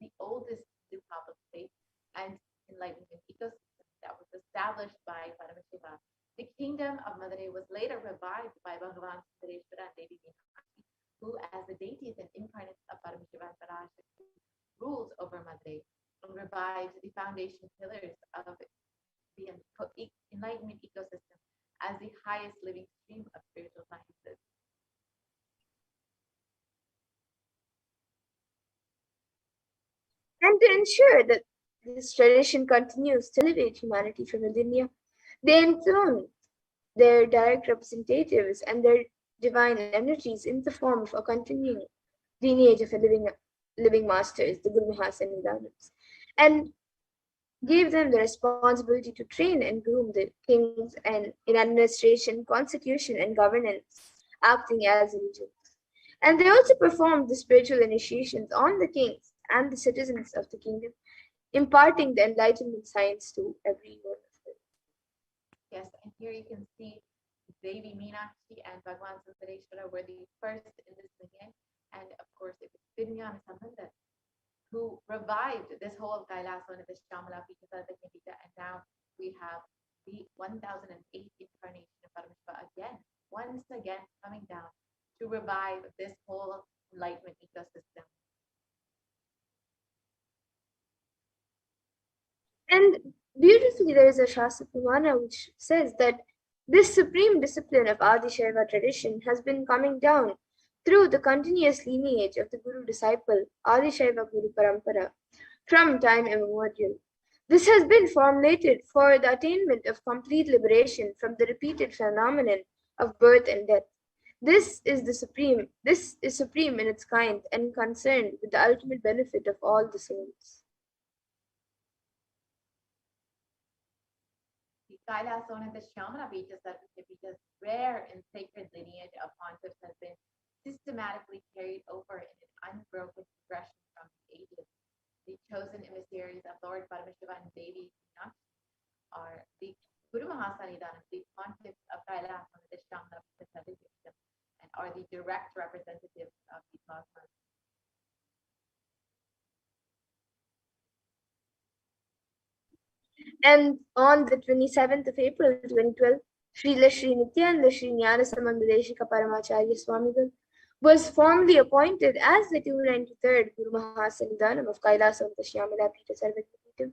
the oldest Hindu state and enlightenment ecosystem that was established by Paramashiva. The kingdom of Madurai was later revived by Bhagavan Sundareshwara and Devi Meenakshi, who, as the deities and incarnates of Paramashiva and Parashakti, rules over Madurai and revives the foundation pillars of the enlightenment ecosystem as the highest living stream of spiritual sciences. And to ensure that this tradition continues to elevate humanity from within, they enthrone their direct representatives and their divine energies in the form of a continuing lineage of a living living masters, the Guru Mahasannidhanams, and gave them the responsibility to train and groom the kings and in administration, constitution, and governance, acting as regents. And they also performed the spiritual initiations on the kings and the citizens of the kingdom, imparting the enlightenment science to every one of them. Yes, and here you can see Devi Meenakshi and Bhagwan Sundareshwara were the first in this lineage. And of course, it was Tirunjana Sambandar who revived this whole Kailasa and the Shamala Pita Sarvajna, and now we have the 1008th incarnation of Paramashiva once again coming down to revive this whole enlightenment ecosystem. And beautifully, there is a Shastra Pramana which says that this supreme discipline of Adi Shaiva tradition has been coming down through the continuous lineage of the Guru disciple Adi Shaiva Guru Parampara from time immemorial. This has been formulated for the attainment of complete liberation from the repeated phenomenon of birth and death. This is supreme in its kind and concerned with the ultimate benefit of all the souls. The Kailasa and the Shamala Pita Sarvajna, rare and sacred lineage of pontiffs, has been systematically carried over in an unbroken progression from the ages. The chosen emissaries of Lord Paramashiva and Devi Meenakshi are the Guru Mahasannidhanam, the pontiffs of Kailasa and the Shamala Pita Sarvajna, and are the direct representatives of the cosmos. And on the 27th of April 2012, Srila Sri Nithyananda Paramashivam Swamigal was formally appointed as the 293rd Guru Mahasannidhanam of Kailasa and the Shyamala Pita Sarvajna,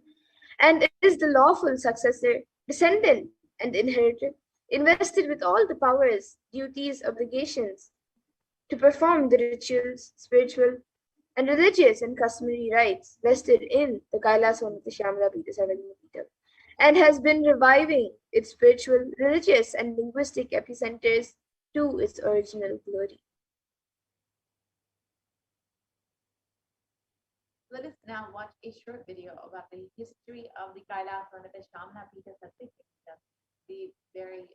and is the lawful successor, descendant, and inheritor, invested with all the powers, duties, obligations to perform the rituals, spiritual, and religious and customary rites vested in the Kailasa and the Shyamala Pita Sarvajna, and has been reviving its spiritual, religious, and linguistic epicenters to its original glory. Let us now watch a short video about the history of the Kailasa and the Shamana Pita Sarvajna, the very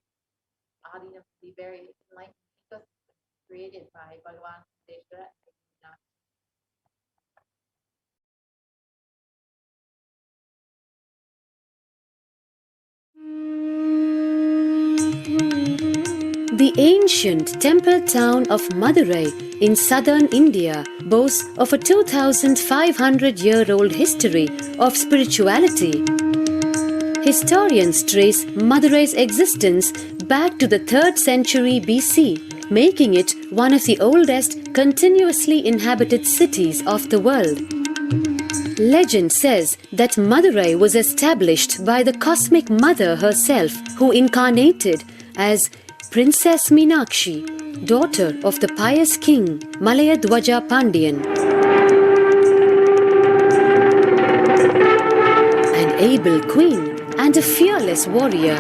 Adina, the very enlightened ecosystem created by Bhagwan Sundareshwara and The ancient temple town of Madurai in southern India boasts of a 2,500-year-old history of spirituality. Historians trace Madurai's existence back to the 3rd century BC, making it one of the oldest continuously inhabited cities of the world. Legend says that Madurai was established by the cosmic mother herself, who incarnated as Princess Meenakshi, daughter of the pious king Malayadwaja Pandian. An able queen and a fearless warrior,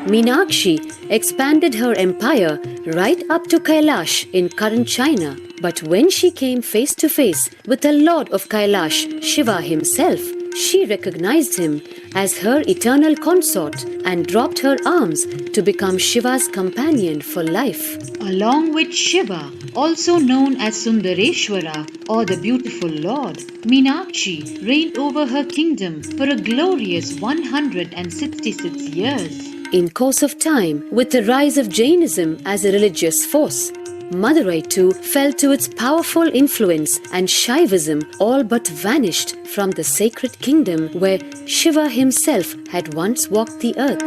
Meenakshi expanded her empire right up to Kailash in current China. But when she came face to face with the Lord of Kailash, Shiva himself, she recognized him as her eternal consort and dropped her arms to become Shiva's companion for life. Along with Shiva, also known as Sundareshwara or the beautiful Lord, Meenakshi reigned over her kingdom for a glorious 166 years. In course of time, with the rise of Jainism as a religious force, Madurai too fell to its powerful influence, and Shaivism all but vanished from the sacred kingdom where Shiva himself had once walked the earth.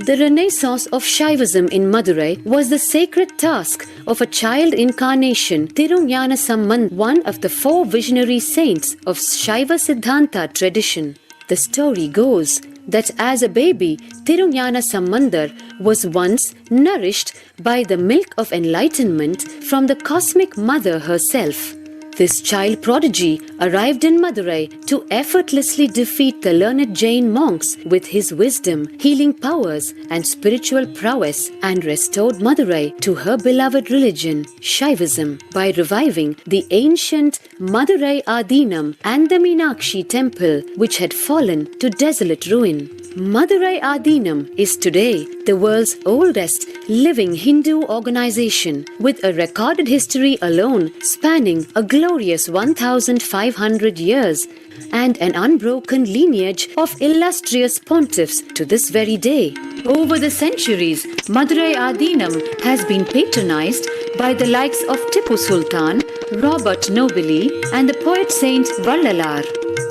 The renaissance of Shaivism in Madurai was the sacred task of a child incarnation, Tirunjana Sambandar, one of the 4 visionary saints of Shaiva Siddhanta tradition. The story goes that as a baby, Tirunjana Sambandar was once nourished by the milk of enlightenment from the cosmic mother herself. This child prodigy arrived in Madurai to effortlessly defeat the learned Jain monks with his wisdom, healing powers, and spiritual prowess, and restored Madurai to her beloved religion, Shaivism, by reviving the ancient Madurai Adinam and the Meenakshi temple, which had fallen to desolate ruin. Madurai Adinam is today the world's oldest living Hindu organization, with a recorded history alone spanning a glorious 1,500 years and an unbroken lineage of illustrious pontiffs to this very day. Over the centuries, Madurai Adinam has been patronized by the likes of Tipu Sultan, Robert Nobili, and the poet saint Vallalar.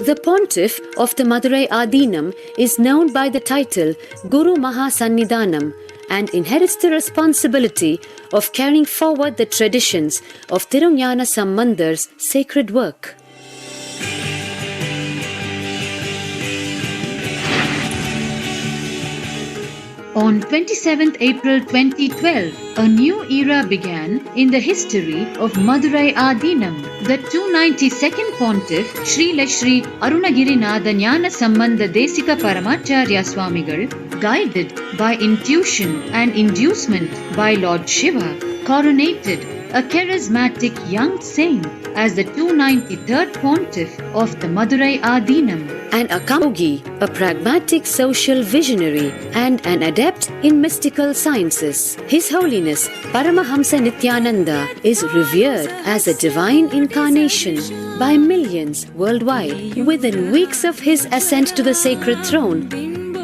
The pontiff of the Madurai Adinam is known by the title Guru Mahasannidhanam and inherits the responsibility of carrying forward the traditions of Tirunjana Sambandar's sacred work. On 27th April 2012, a new era began in the history of Madurai Adinam. The 292nd Pontiff, Srila Sri Arunagirinatha Jnana Sambandha Desika Paramacharya Swamigal, guided by intuition and inducement by Lord Shiva, coronated a charismatic young saint as the 293rd Pontiff of the Madurai Adinam. An Akamogi, a pragmatic social visionary and an adept in mystical sciences. His Holiness Paramahamsa Nithyananda is revered as a divine incarnation by millions worldwide. Within weeks of his ascent to the sacred throne,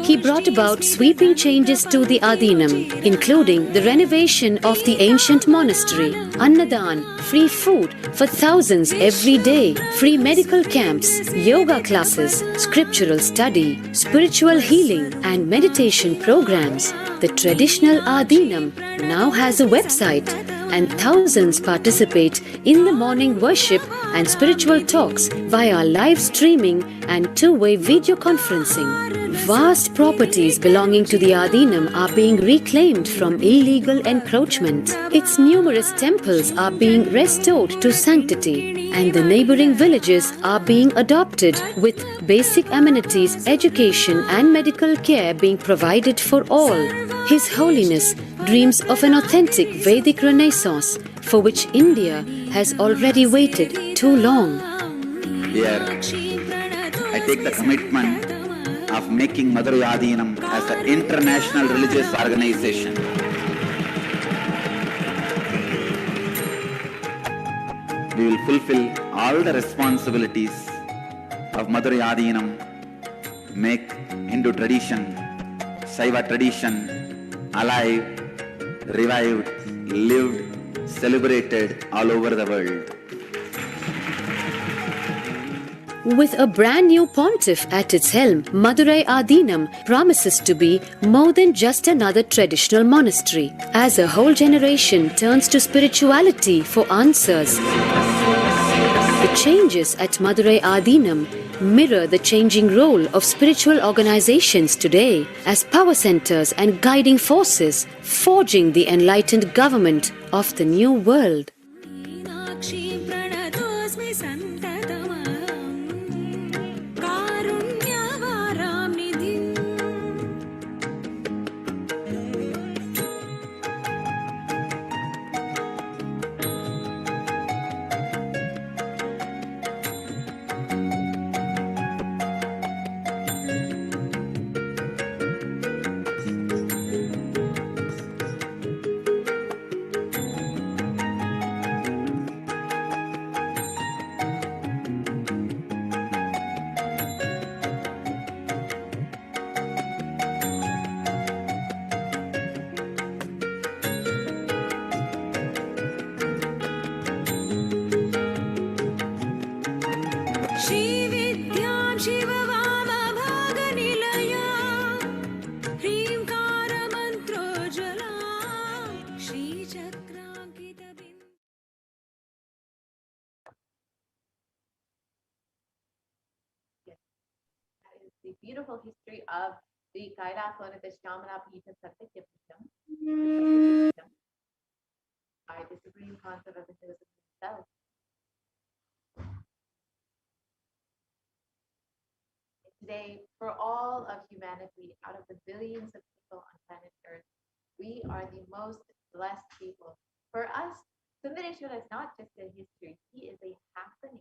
he brought about sweeping changes to the Adinam, including the renovation of the ancient monastery, Annadan, free food for thousands every day, free medical camps, yoga classes, scriptural study, spiritual healing, and meditation programs. The traditional Adinam now has a website, and thousands participate in the morning worship and spiritual talks via live streaming and two-way video conferencing. Vast properties belonging to the Adinam are being reclaimed from illegal encroachment. Its numerous temples are being restored to sanctity, and the neighboring villages are being adopted with basic amenities, education, and medical care being provided for all. His Holiness dreams of an authentic Vedic Renaissance for which India has already waited too long. Here, I take the commitment of making Madurai Adinam as an international religious organization. We will fulfill all the responsibilities of Madurai Adinam, make Hindu tradition, Saiva tradition alive, revived, lived, celebrated all over the world. With a brand new pontiff at its helm, Madurai Adinam promises to be more than just another traditional monastery. As a whole generation turns to spirituality for answers, the changes at Madurai Adinam mirror the changing role of spiritual organizations today as power centers and guiding forces, forging the enlightened government of the new world. The beautiful history of the Kailasonatha Shamana Pita Satyapitham by the Supreme Concept of the Hinduism himself. Today, for all of humanity, out of the billions of people on planet Earth, we are the most blessed people. For us Sundareshwara is not just a history, he is a happening.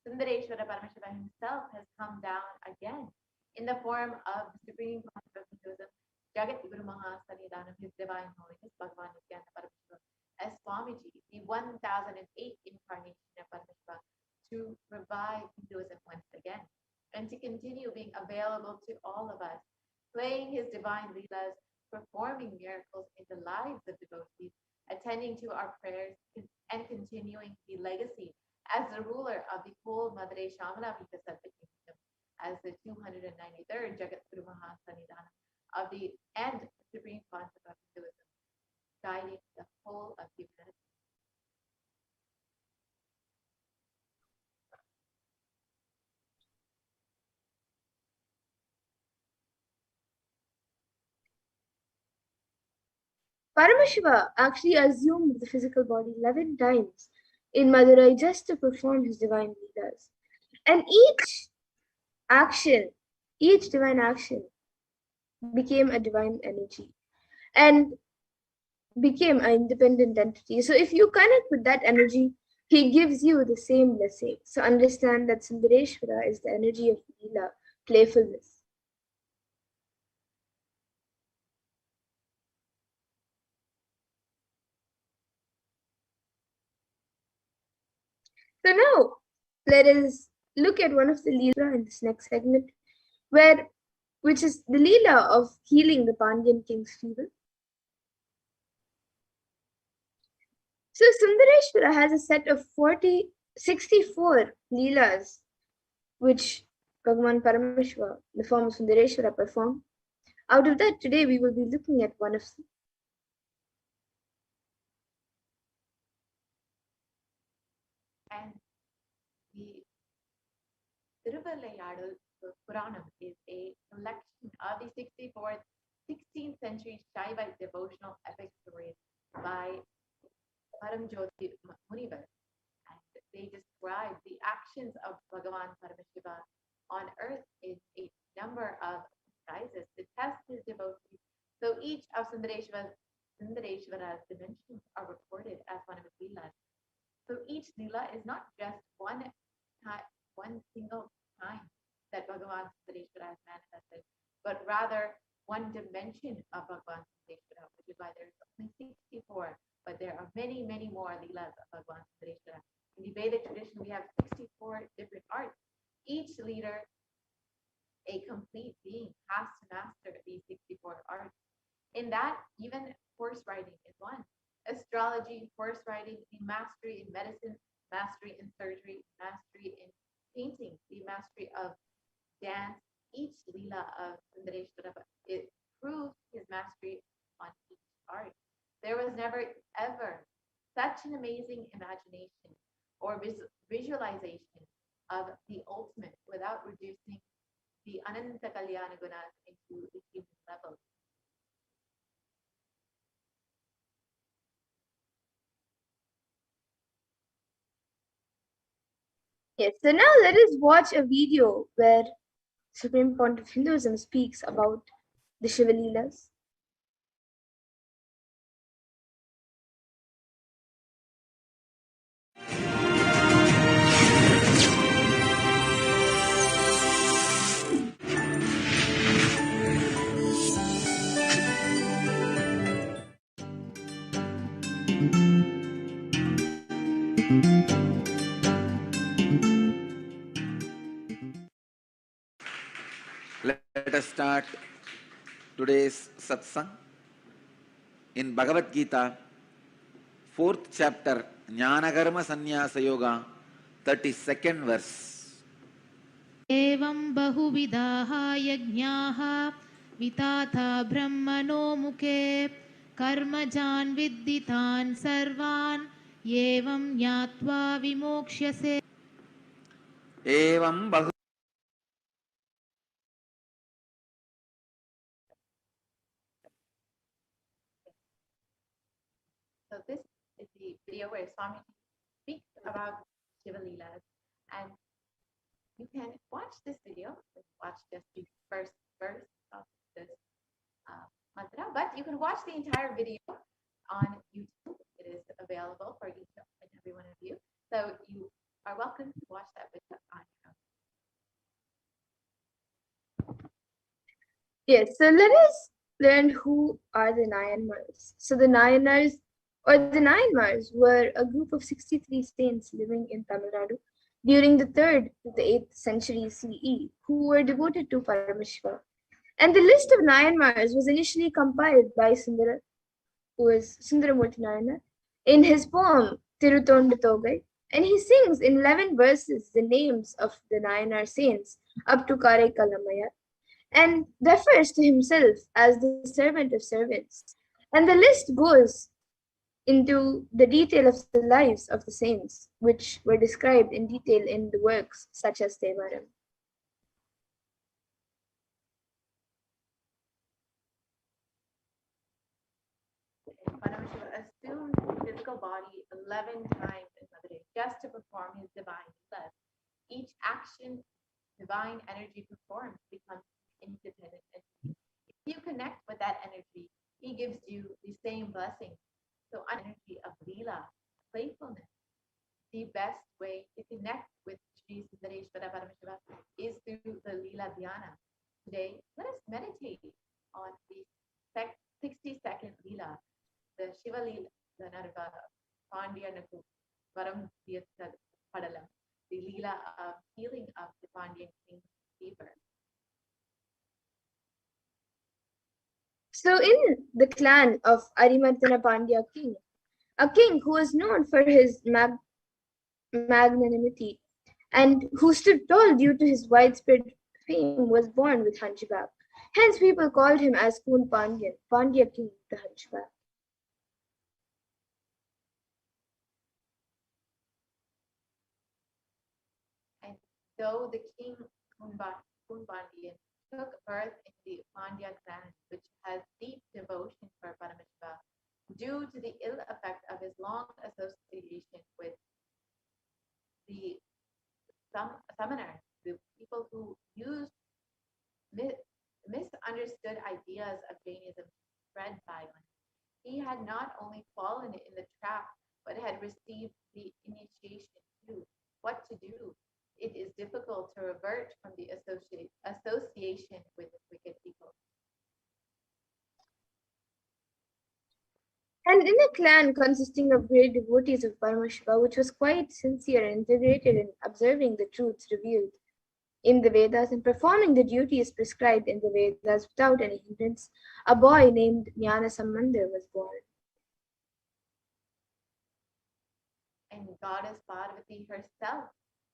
Sundareshwara Paramashiva himself has come down again in the form of the Supreme Concept of Hinduism, Jagat Guru Mahasanidanam, His Divine Holiness, Bhagavan Nithyananda Paramashivam, as Swamiji, the 1008th incarnation of Paramashiva, to revive Hinduism once again and to continue being available to all of us, playing his divine leelas, performing miracles in the lives of devotees, attending to our prayers, and continuing the legacy as the ruler of the whole Madre Shamala Vitasatya Kingdom, as the 293rd Jagat Guru Mahasanidanam of the and Supreme Concept of Hinduism, guiding the whole of humanity. Paramashiva actually assumed the physical body 11 times in Madurai just to perform his divine leelas. And each divine action became a divine energy and became an independent entity. So if you connect with that energy, he gives you the same blessing. So understand that Sundareshwara is the energy of Leela, playfulness. So now let us look at one of the Leela in this next segment, which is the Leela of healing the Pandyan king's fever. So Sundareshwara has a set of 64 Leelas, which Bhagavan Paramashiva, the form of Sundareshwara, performed. Out of that, today we will be looking at one of them. And the Tiruvallayadu Puranam is a collection of the 16th century Shaiva devotional epic stories by Paramjyoti Munivar. And they describe the actions of Bhagavan Paramashiva on earth in a number of guises to test his devotees. So each of Sundareshwara's dimensions are recorded as one of his leelas. So each leela is not just one single time that Bhagavan Sundareshwara has manifested, but rather one dimension of Bhagavan Sundareshwara, which is why there's only 64, but there are many, many more leelas of Bhagavan Sundareshwara. In the Vedic tradition, we have 64 different arts. Each leader, a complete being, has to master these 64 arts. In that, even horse riding is one. Astrology, horse riding, the mastery in medicine, mastery in surgery, mastery in painting, the mastery of dance. Each leela of Sundareshwara, it proves his mastery on each art. There was never ever such an amazing imagination or visualization of the ultimate without reducing the Ananta Kalyana Gunas into the human level. Yes, so now let us watch a video where Supreme Pontiff of Hinduism speaks about the Shiva Leelas. Let us start today's satsang in Bhagavad Gita, 4th chapter, Jnanakarma Sannyasa Yoga, 32nd verse. एवं बहुविधाः यज्ञाः विताथा ब्रह्मणो मुखे कर्मजान् विद्धितान् सर्वान् एवं ज्ञात्वा विमोक्ष्यसे Evam Bahu. So this is the video where Swami speaks about Shiva Leelas, and you can watch this video, watch just the first verse of this mantra, but you can watch the entire video on YouTube. It is available for each and every one of you. So you are welcome to watch that video on your own. Yes, so let us learn who are the Nayanmars. So the Nayanars or the Nayanmars were a group of 63 saints living in Tamil Nadu during the 3rd to the 8th century CE who were devoted to Paramashiva. And the list of Nayanmars was initially compiled by Sundara, who is Sundaramurti Nayanar, in his poem Tirutonda Togai, and he sings in 11 verses the names of the Nayanar saints up to Karekalamayar and refers to himself as the servant of servants. And the list goes into the detail of the lives of the saints, which were described in detail in the works such as Devaram. Paramashiva assumed physical body 11 times in Madurai just to perform his divine love. Each action divine energy performs becomes independent entity. If you connect with that energy, he gives you the same blessing. So energy of Leela, playfulness. The best way to connect with Sri Sundareshwara Paramashiva is through the Leela Dhyana. Today, let us meditate on the 60-second Leela, the Shiva Leela, the Narva, Pandiyanaku, Varam Padalam, the Leela of healing of the Pandyan king's fever. So, in the clan of Arimartana Pandya king, a king who was known for his magnanimity and who stood tall due to his widespread fame, was born with hunchback. Hence, people called him as Kun Pandyan, Pandya king, the hunchback. And though the king Kunbandian took birth in the Pandya clan, which has deep devotion for Paramashiva, due to the ill effect of his long association with the summoners, the people who used misunderstood ideas of Jainism spread violence. He had not only fallen in the trap, but had received the initiation too. What to do? It is difficult to revert from the association with wicked people. And in a clan consisting of great devotees of Paramashiva, which was quite sincere and integrated in observing the truths revealed in the Vedas and performing the duties prescribed in the Vedas without any hindrance, a boy named Jnana Sambandha was born. And goddess Parvati herself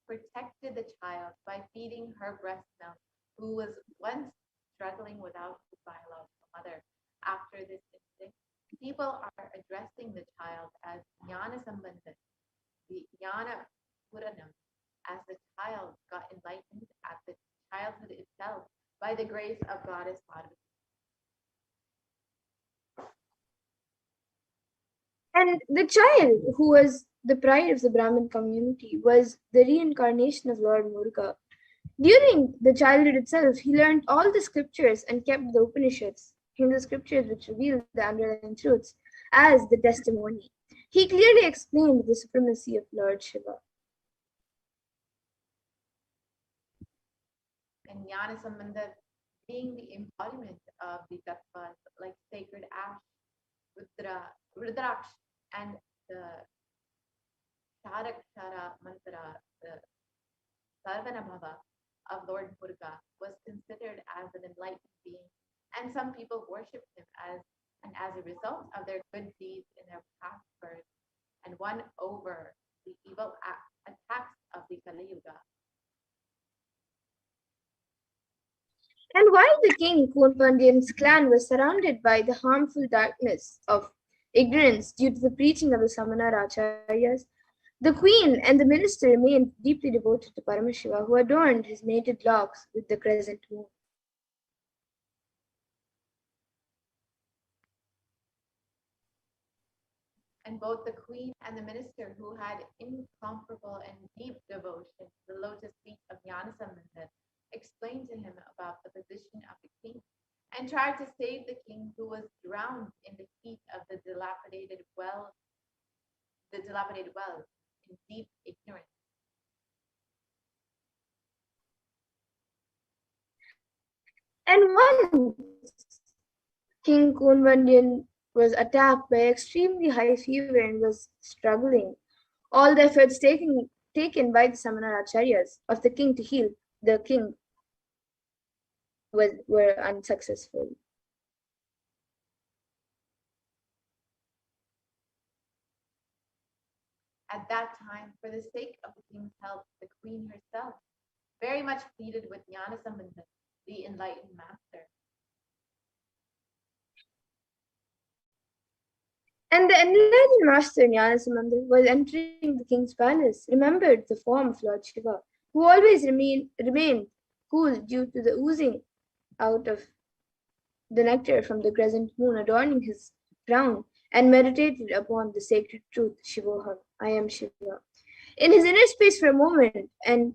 protected the child by feeding her breast milk, who was once struggling without his biological mother. After this incident, people are addressing the child as Jnana Sambandha, the Jnana Puranam, as the child got enlightened at the childhood itself by the grace of goddess Parvati. And the child, who was the pride of the Brahmin community, was the reincarnation of Lord Muruga. During the childhood itself, he learned all the scriptures and kept the Upanishads, Hindu scriptures which revealed the underlying truths, as the testimony. He clearly explained the supremacy of Lord Shiva. And Jnana Sambandha being the embodiment of the tattvas like sacred ash, Rudraksh, and the Sharakshara mantra, the Sarvana Bhava of Lord Muruga, was considered as an enlightened being, and some people worshipped him as a result of their good deeds in their past births and won over the evil attacks of the Kali Yuga. And while the king Kunpandian's clan was surrounded by the harmful darkness of ignorance due to the preaching of the Samana Acharyas, the queen and the minister remained deeply devoted to Paramashiva, who adorned his native locks with the crescent moon. And both the queen and the minister, who had incomparable and deep devotion to the lotus feet of Jnana Sambandha, explained to him about the position of the king and tried to save the king, who was drowned in the heat of the dilapidated well studied well in deep ignorance. And once King Kunvandian was attacked by extremely high fever and was struggling. All the efforts taken by the Samana Acharyas of the king to heal the king were unsuccessful. At that time, for the sake of the king's health, the queen herself very much pleaded with Jnanasambandha, the enlightened master. And the enlightened master Jnanasamandar was entering the king's palace, remembered the form of Lord Shiva, who always remained cool due to the oozing out of the nectar from the crescent moon adorning his crown, and meditated upon the sacred truth, Shivoham, I am Shiva, in his inner space for a moment, and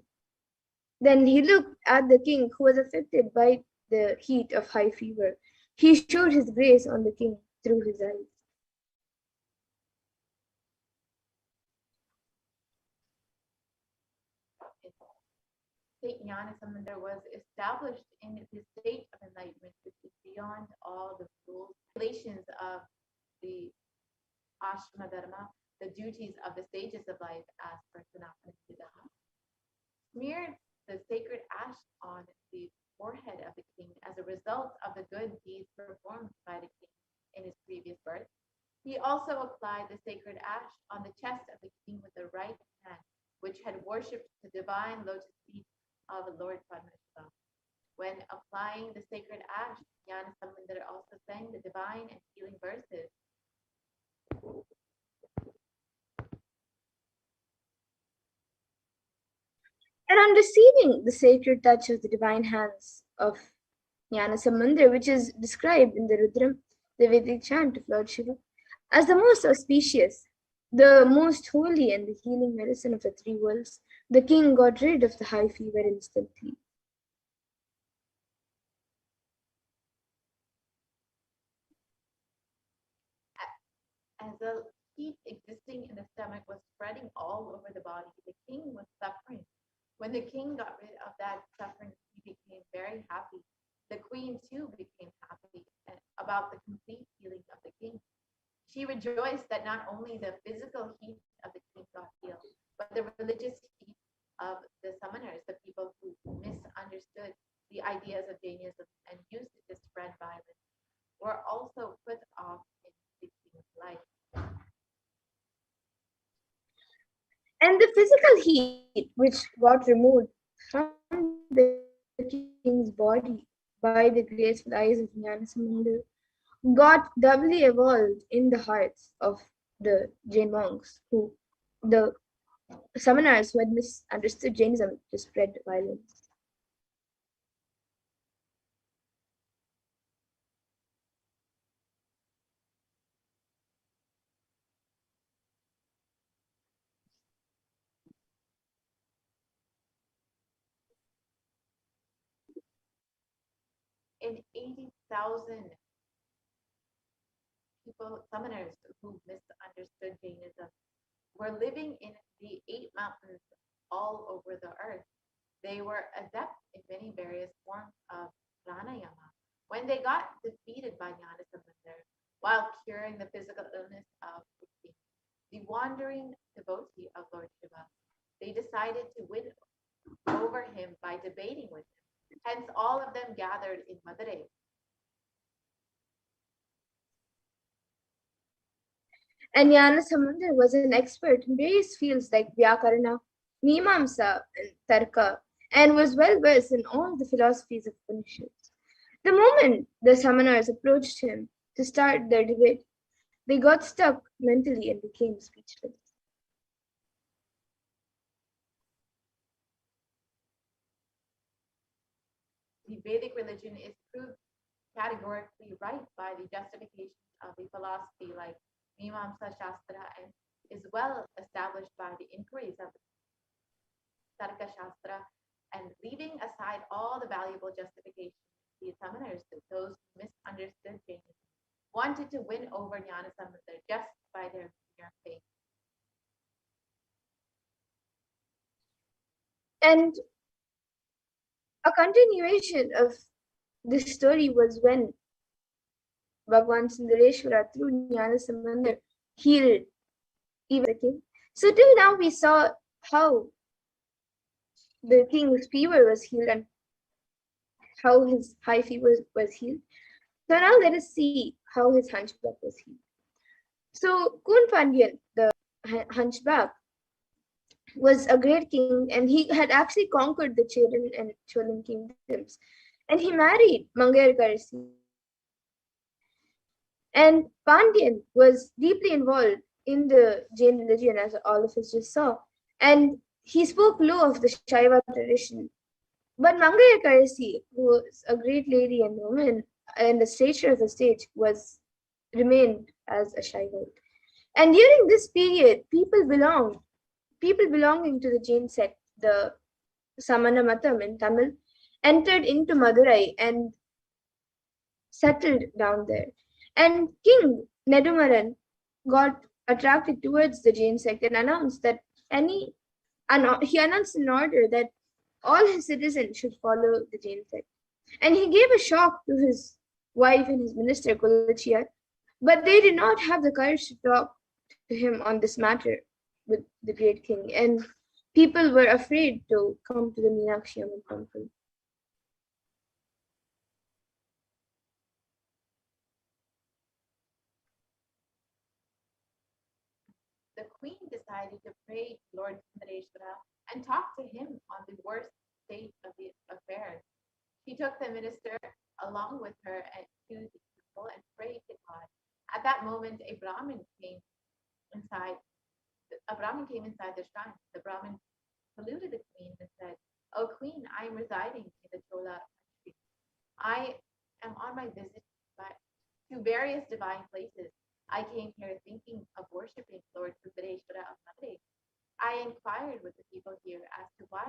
then he looked at the king who was affected by the heat of high fever. He showed his grace on the king through his eyes. Saint Jnanasambandar was established in the state of enlightenment, which is beyond all the rules, regulations of the ashrama dharma, the duties of the stages of life as per Sanatana Siddha. Smeared the sacred ash on the forehead of the king as a result of the good deeds performed by the king in his previous birth. He also applied the sacred ash on the chest of the king with the right hand, which had worshipped the divine lotus feet of Lord Parashakti. When applying the sacred ash, Jnanasambandar also sang the divine and healing verses. And on receiving the sacred touch of the divine hands of Jnanasamandar, which is described in the Rudram, the Vedic chant of Lord Shiva, as the most auspicious, the most holy, and the healing medicine of the three worlds, the king got rid of the high fever instantly. As the heat existing in the stomach was spreading all over the body, the king was suffering. When the king got rid of that suffering, he became very happy. The queen too became happy about the complete healing of the king. She rejoiced that not only the physical heat of the king got healed, but the religious heat of the summoners, the people who misunderstood the ideas of Jainism and used it to spread violence, were also put off in the king's life. And the physical heat which got removed from the king's body by the graceful eyes of Jnanasamandar got doubly evolved in the hearts of the Jain monks, the samanas who had misunderstood Jainism to spread violence. In 80,000 people, summoners who misunderstood Jainism, were living in the 8 mountains all over the earth. They were adept in many various forms of pranayama. When they got defeated by Jnanasambandar while curing the physical illness of the king, the wandering devotee of Lord Shiva, they decided to win over him by debating with him. Hence, all of them gathered in Madurai. And Jnanasamandar was an expert in various fields like Vyakarana, Mimamsa, and Tarka, and was well versed in all the philosophies of Upanishads. The moment the summoners approached him to start their debate, they got stuck mentally and became speechless. The Vedic religion is proved categorically right by the justifications of the philosophy like Mimamsa Shastra, and is well established by the inquiries of Tarka Shastra, and leaving aside all the valuable justifications, the summoners, those who misunderstood Jainism, wanted to win over Jnanasambandar just by their mere faith. And a continuation of this story was when Bhagwan Sundareshwara through Jnana Sambandha healed even the king. So till now we saw how the king's fever was healed and how his high fever was healed. So now let us see how his hunchback was healed. So Kun Pandyan, the hunchback, was a great king, and he had actually conquered the Cheran and Cholan kingdoms. And he married Mangayakarsi. And Pandyan was deeply involved in the Jain religion, as all of us just saw. And he spoke low of the Shaiva tradition. But Mangayakarsi, who was a great lady and woman, and the stature of the stage remained as a Shaivite. And during this period, people belonging to the Jain sect, the Samana Matam in Tamil, entered into Madurai and settled down there. And King Nedumaran got attracted towards the Jain sect and announced that he announced an order that all his citizens should follow the Jain sect. And he gave a shock to his wife and his minister Kulachiyar, but they did not have the courage to talk to him on this matter with the great king, and people were afraid to come to the Meenakshi Amman temple. The queen decided to pray to Lord Sundareshwara and talk to him on the worst state of the affairs. She took the minister along with her to the temple and prayed to God. At that moment, a Brahmin came inside the shrine. The Brahmin saluted the queen and said, "O queen, I am residing in the Chola country. I am on my visit to various divine places. I came here thinking of worshipping Lord Sundareshwara of Madurai. I inquired with the people here as to why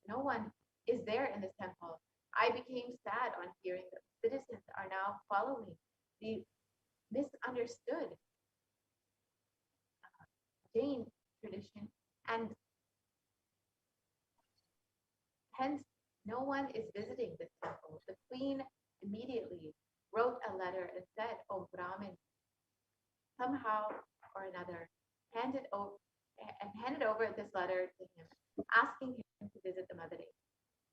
no one is there in this temple. I became sad on hearing that citizens are now following the misunderstood Jain tradition, and hence no one is visiting this temple." The queen immediately wrote a letter and said, "O Brahmin, somehow or another, handed over this letter to him, asking him to visit the Madurai."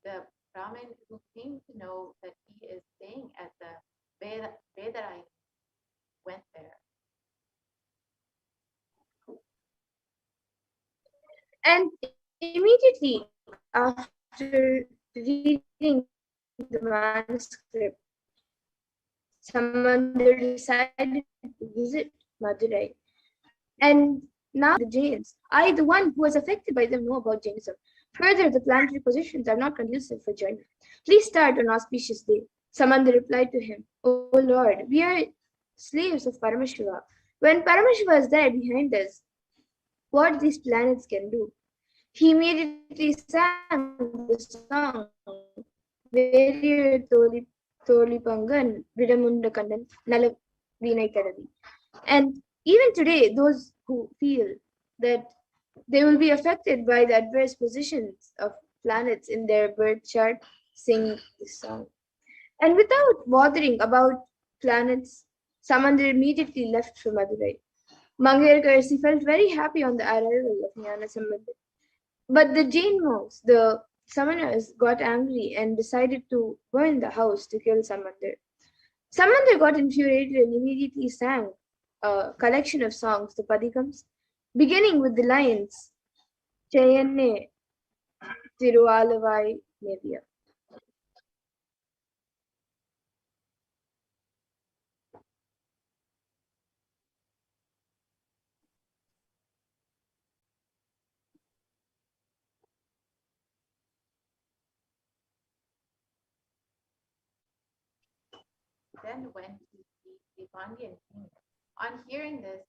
The Brahmin, who came to know that he is staying at the Vedarai, went there. And immediately after reading the manuscript, Samandar decided to visit Madurai. And now the Jains, I, the one who was affected by them, know about Jainism. Further, the planetary positions are not conducive for journey. Please start on auspicious day. Samandar replied to him, "O Lord, we are slaves of Paramashiva. When Paramashiva is there behind us, what these planets can do?" He immediately sang the song, "Varier Toli Pangan, Vidamunda Kandan, Nala Vinay Kadavi." And even today, those who feel that they will be affected by the adverse positions of planets in their birth chart sing this song. And without bothering about planets, Samandar immediately left for Madurai. Mangayakarsi felt very happy on the arrival of Jnana Sambandha. But the Jain monks, the summoners, got angry and decided to burn the house to kill Samandar. Samandar got infuriated and immediately sang a collection of songs, the Padikams, beginning with the lines, "Chayenne Tiruvalavai Nevya." Then went to the Pandyan king. On hearing this,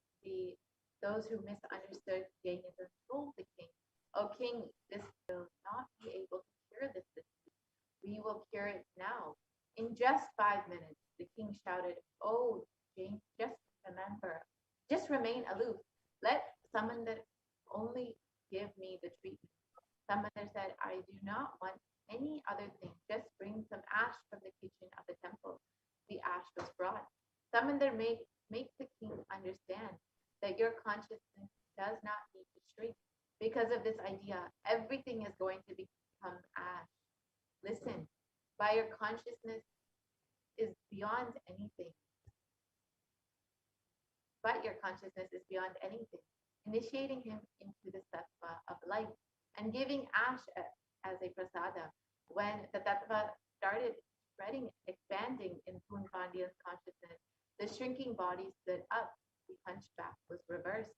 those who misunderstood Jainism told the king, "O king, this will not be able to cure this disease. We will cure it now." In just 5 minutes, the king shouted, "Oh, Jain, just remain aloof. Let Samandar only give me the treatment." Samandar any other thing. Just bring some ash from the kitchen of the temple. The ash was brought. Samandar makes the king understand that your consciousness does not need to shrink. Because of this idea, everything is going to become ash. Listen, by your consciousness is beyond anything. But your consciousness is beyond anything. Initiating him into the tattva of life and giving ash as a prasada. When the tattva started spreading, expanding in Poon Pandya's consciousness, the shrinking body stood up, the hunchback was reversed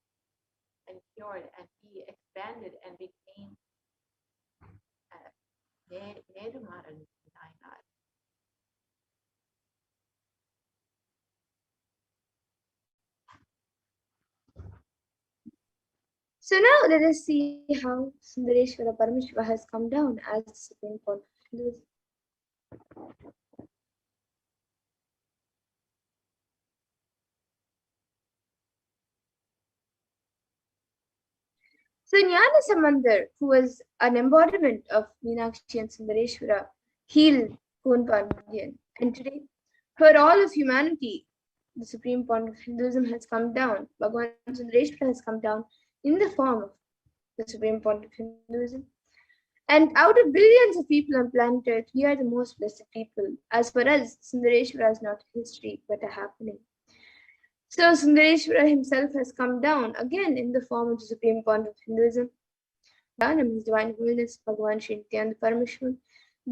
and cured, and he expanded and became Nedumaran Nainar. So now let us see how Sundareshwara Paramashiva has come down as the Supreme Court of Hinduism. So Jnana Samandar, who was an embodiment of Meenakshi and Sundareshwara, healed Poon Pandyan. And today, for all of humanity, the Supreme Point of Hinduism has come down. Bhagavan Sundareshwara has come down in the form of the Supreme Point of Hinduism. And out of billions of people on planet Earth, we are the most blessed people. As for us, Sundareshwara is not a history, but a happening. So Sundareshwara himself has come down again in the form of the Supreme Point of Hinduism, His Divine Holiness, Bhagavan Sri Nithyananda Paramashivam,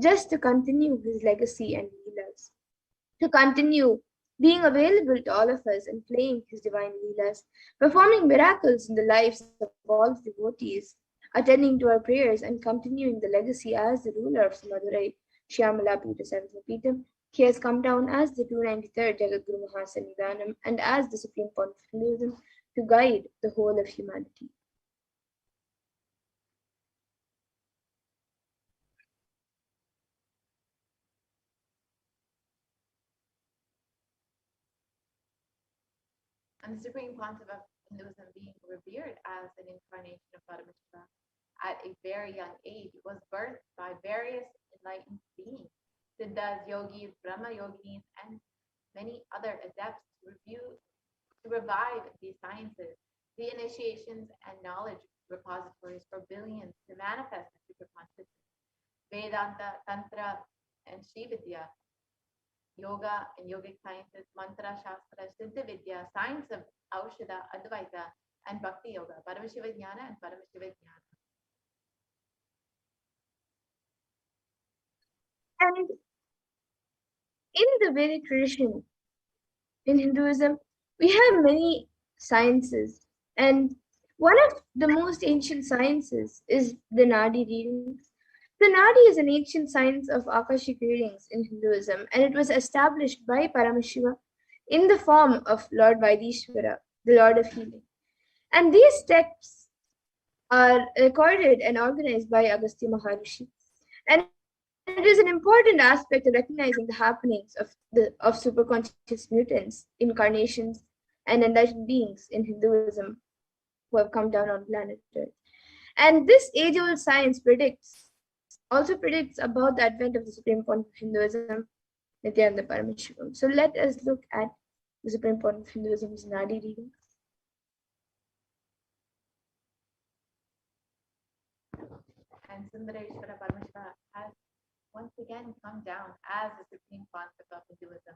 just to continue his legacy and leelas, to continue being available to all of us and playing his divine leelas, performing miracles in the lives of all the devotees, attending to our prayers and continuing the legacy as the ruler of Madurai, Shyamala Pita Sarvapeetam. He has come down as the 293rd Jagadguru Mahasannidhanam and as the Supreme Point of Hinduism to guide the whole of humanity. And the Supreme Pontiff of Hinduism being revered as an incarnation of Paramashiva at a very young age was birthed by various enlightened beings, Siddhas, yogis, Brahma yogis, and many other adepts to revive these sciences, the initiations and knowledge repositories for billions to manifest the super consciousness. Vedanta, Tantra, and Sri Vidya, yoga and yogic sciences, mantra, shastra, siddha vidya, science of Aushadha, Advaita, and Bhakti Yoga, Paramashiva Jnana and Paramashiva Jnana. And in the Vedic tradition, in Hinduism, we have many sciences. And one of the most ancient sciences is the Nadi readings. The Nadi is an ancient science of Akashic readings in Hinduism, and it was established by Paramashiva in the form of Lord Vaidishvara, the Lord of Healing. And these texts are recorded and organized by Agastya Maharishi. And it is an important aspect of recognizing the happenings of superconscious mutants, incarnations, and enlightened beings in Hinduism who have come down on planet Earth. And this age-old science also predicts about the advent of the Supreme Point of Hinduism, Nithyananda Paramashivam. So let us look at the Supreme Point of Hinduism's Nadi reading. And Sundareshwara Paramashiva has once again come down as the Supreme Pontiff of Hinduism,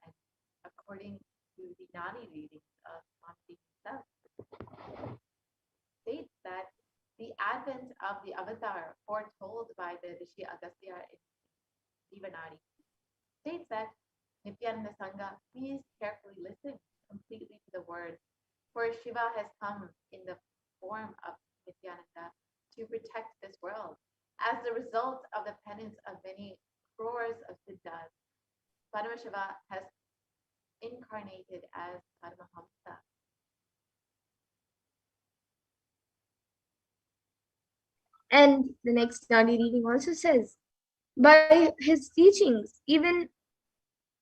and according to the Nadi readings of Swamiji himself, states that the advent of the avatar foretold by the Rishi Agastya in Jivanadi states that Nithyananda Sangha, please carefully listen completely to the words, for Shiva has come in the form of Nithyananda to protect this world. As the result of the penance of many crores of Siddhas, Paramashiva has incarnated as Paramahamsa. And the next Nadi reading also says, by his teachings, even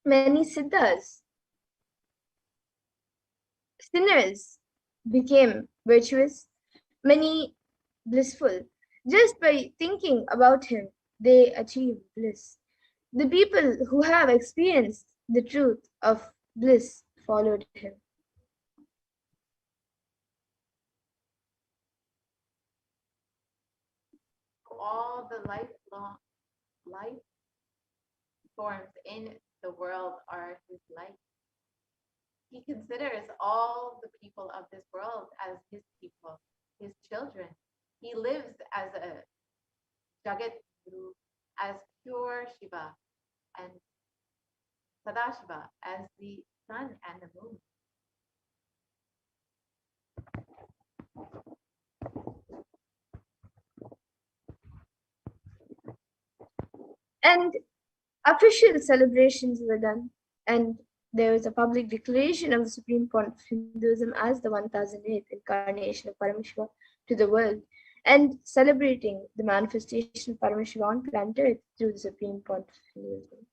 many Siddhas, sinners, became virtuous, many blissful. Just by thinking about him, they achieve bliss. The people who have experienced the truth of bliss followed him. All the life forms in the world are his light. He considers all the people of this world as his people, his children. He lives as a Jagat Guru, as pure Shiva, and Sadashiva as the sun and the moon. And official celebrations were done, and there was a public declaration of the Supreme Point of Hinduism as the 1008th incarnation of Paramashiva to the world, and celebrating the manifestation of Paramashiva on planet Earth through the Supreme Point of Hinduism.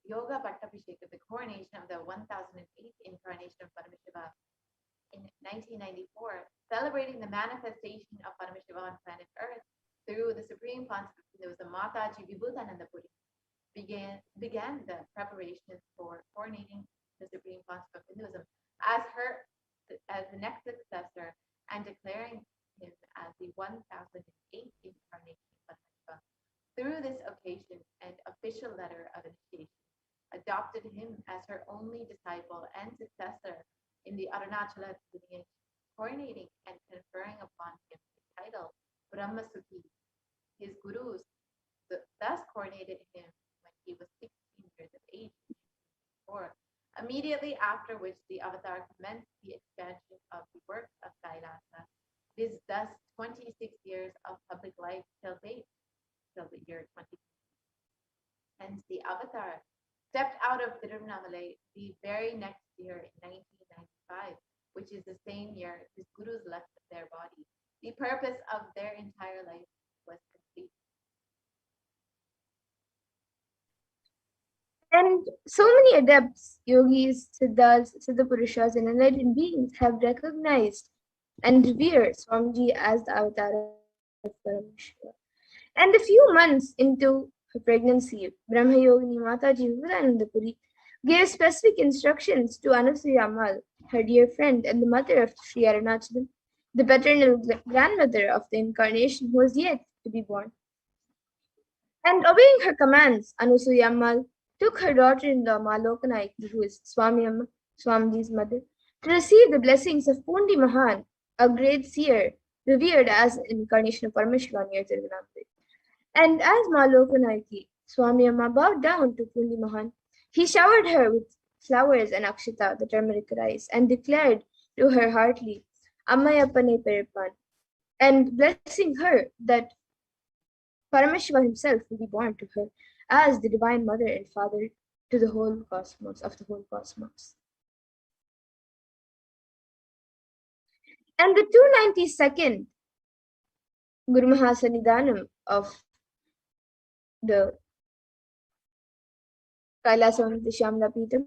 Yoga Pattabhisheka, the coronation of the 1008th incarnation of Paramashiva in 1994, celebrating the manifestation of Paramashiva on planet Earth through the Supreme Pontiff of Hinduism, Mataji Vibhutananda Puri, began the preparations for coronating the Supreme Pontiff of Hinduism as the next successor and declaring him as the 1008th incarnation of Paramashiva. Through this occasion and official letter of initiation, adopted him as her only disciple and successor in the Arunachala lineage, coronating and conferring upon him the title Brahmasukhi. His gurus thus coronated him when he was 16 years of age, immediately after which the avatar commenced the expansion of the works of Kailasa. It is thus 26 years of public life till date, till the year 2020. Hence, the avatar stepped out of Tiruvannamalai the very next year in 1995, which is the same year his gurus left their body. The purpose of their entire life was complete. And so many adepts, yogis, siddhas, siddhapurushas, and enlightened beings have recognized and revered Swamiji as the avatar of Paramashiva. And a few months into her pregnancy, Brahma Yogini Mataji Vibhutananda Puri gave specific instructions to Anasuya Ammal, her dear friend and the mother of Sri Arunachalam, the paternal grandmother of the incarnation who was yet to be born. And obeying her commands, Anasuya Ammal took her daughter-in-law Malokanayaki, who is Swami Amma, Swamiji's mother, to receive the blessings of Pundi Mahan, a great seer revered as an incarnation of Paramashiva near Tiruvannamalai. And as Malokanayaki, Swami Amma bowed down to Pundi Mahan, he showered her with flowers and akshita, the turmeric rice, and declared to her heartily, Ammayapane Peripan, and blessing her that Paramashiva himself will be born to her as the divine mother and father to the whole cosmos, of the whole cosmos. And the 292nd Guru Mahasannidhanam of the Kailasam Nithyananda Paramashivam,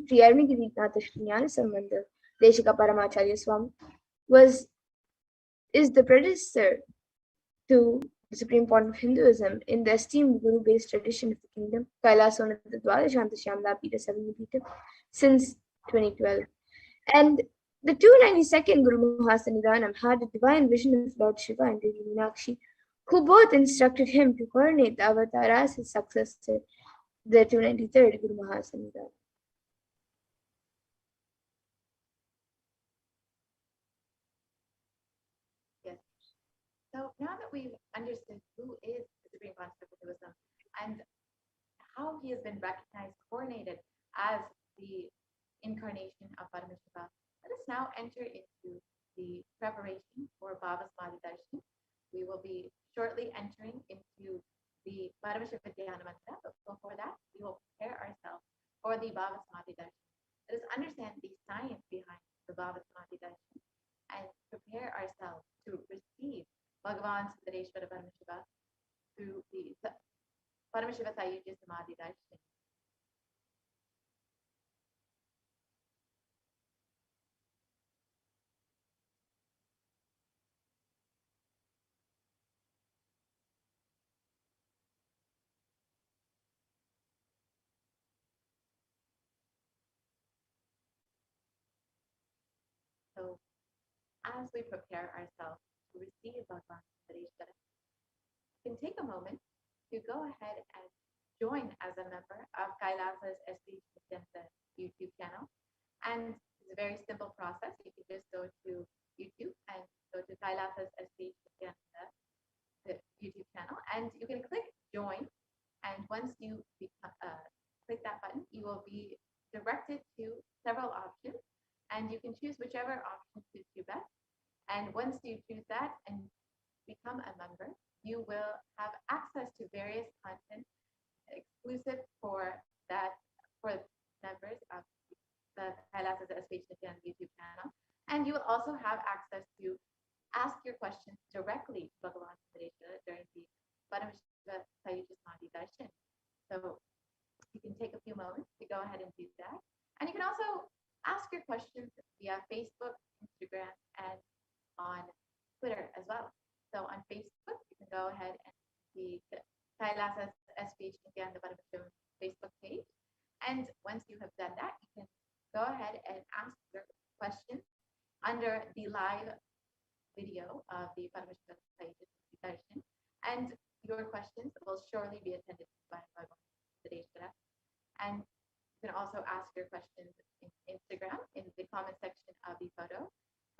Sri Arunagiri Shri Jnana Sambandha Deshika Paramacharya Swami is the predecessor to the Supreme Point of Hinduism in the esteemed Guru-based tradition of the kingdom, Kailasam Nithyananda Paramashivam, since 2012. And the 292nd Guru Mahasannidhanam had a divine vision of Lord Shiva and Devi Meenakshi, who both instructed him to coronate the avatar as his successor, the 293rd Guru Mahasannidhanam. Yes. So now that we've understood who is the Supreme Pontiff of Hinduism and how he has been recognized, coronated as the incarnation of Paramashiva, let us now enter into the preparation for Bhava Samadhi Darshan. We will be shortly entering into the Paramashiva Dhyana Mantra, but before that, we will prepare ourselves for the Bhava Samadhi Darshan. Let us understand the science behind the Bhava Samadhi Darshan and prepare ourselves to receive Bhagavan Sundareshwara Paramashiva through the Paramashiva Sayujya Samadhi Darshan. as we prepare ourselves to receive Bhagavan Sareshwara, you can take a moment to go ahead and join as a member of Kailasa's HDH Nithyananda YouTube channel. And it's a very simple process. You can just go to YouTube and go to Kailasa's HDH Nithyananda YouTube channel, and you can click join. And once you click that button, you will be directed to several options, and you can choose whichever option suits you best. And once you choose that and become a member, you will have access to various content exclusive for members of the Kailasa's HDH Nithyananda YouTube channel. And you will also have access to ask your questions directly to Bhagavan Sareshwara during the Paramashiva Sayujasmati Darshan. So you can take a few moments to go ahead and do that. And you can also ask your questions via Facebook, Instagram, and on Twitter as well. So on Facebook, you can go ahead and see Kailasa's HDH Nithyananda Paramashivam Facebook page. And once you have done that, you can go ahead and ask your questions under the live video of the Paramashiva Sayujasmati Darshan. And your questions will surely be attended to by Bhagavan Sareshwara. And you can also ask your questions in Instagram in the comment section of the photo.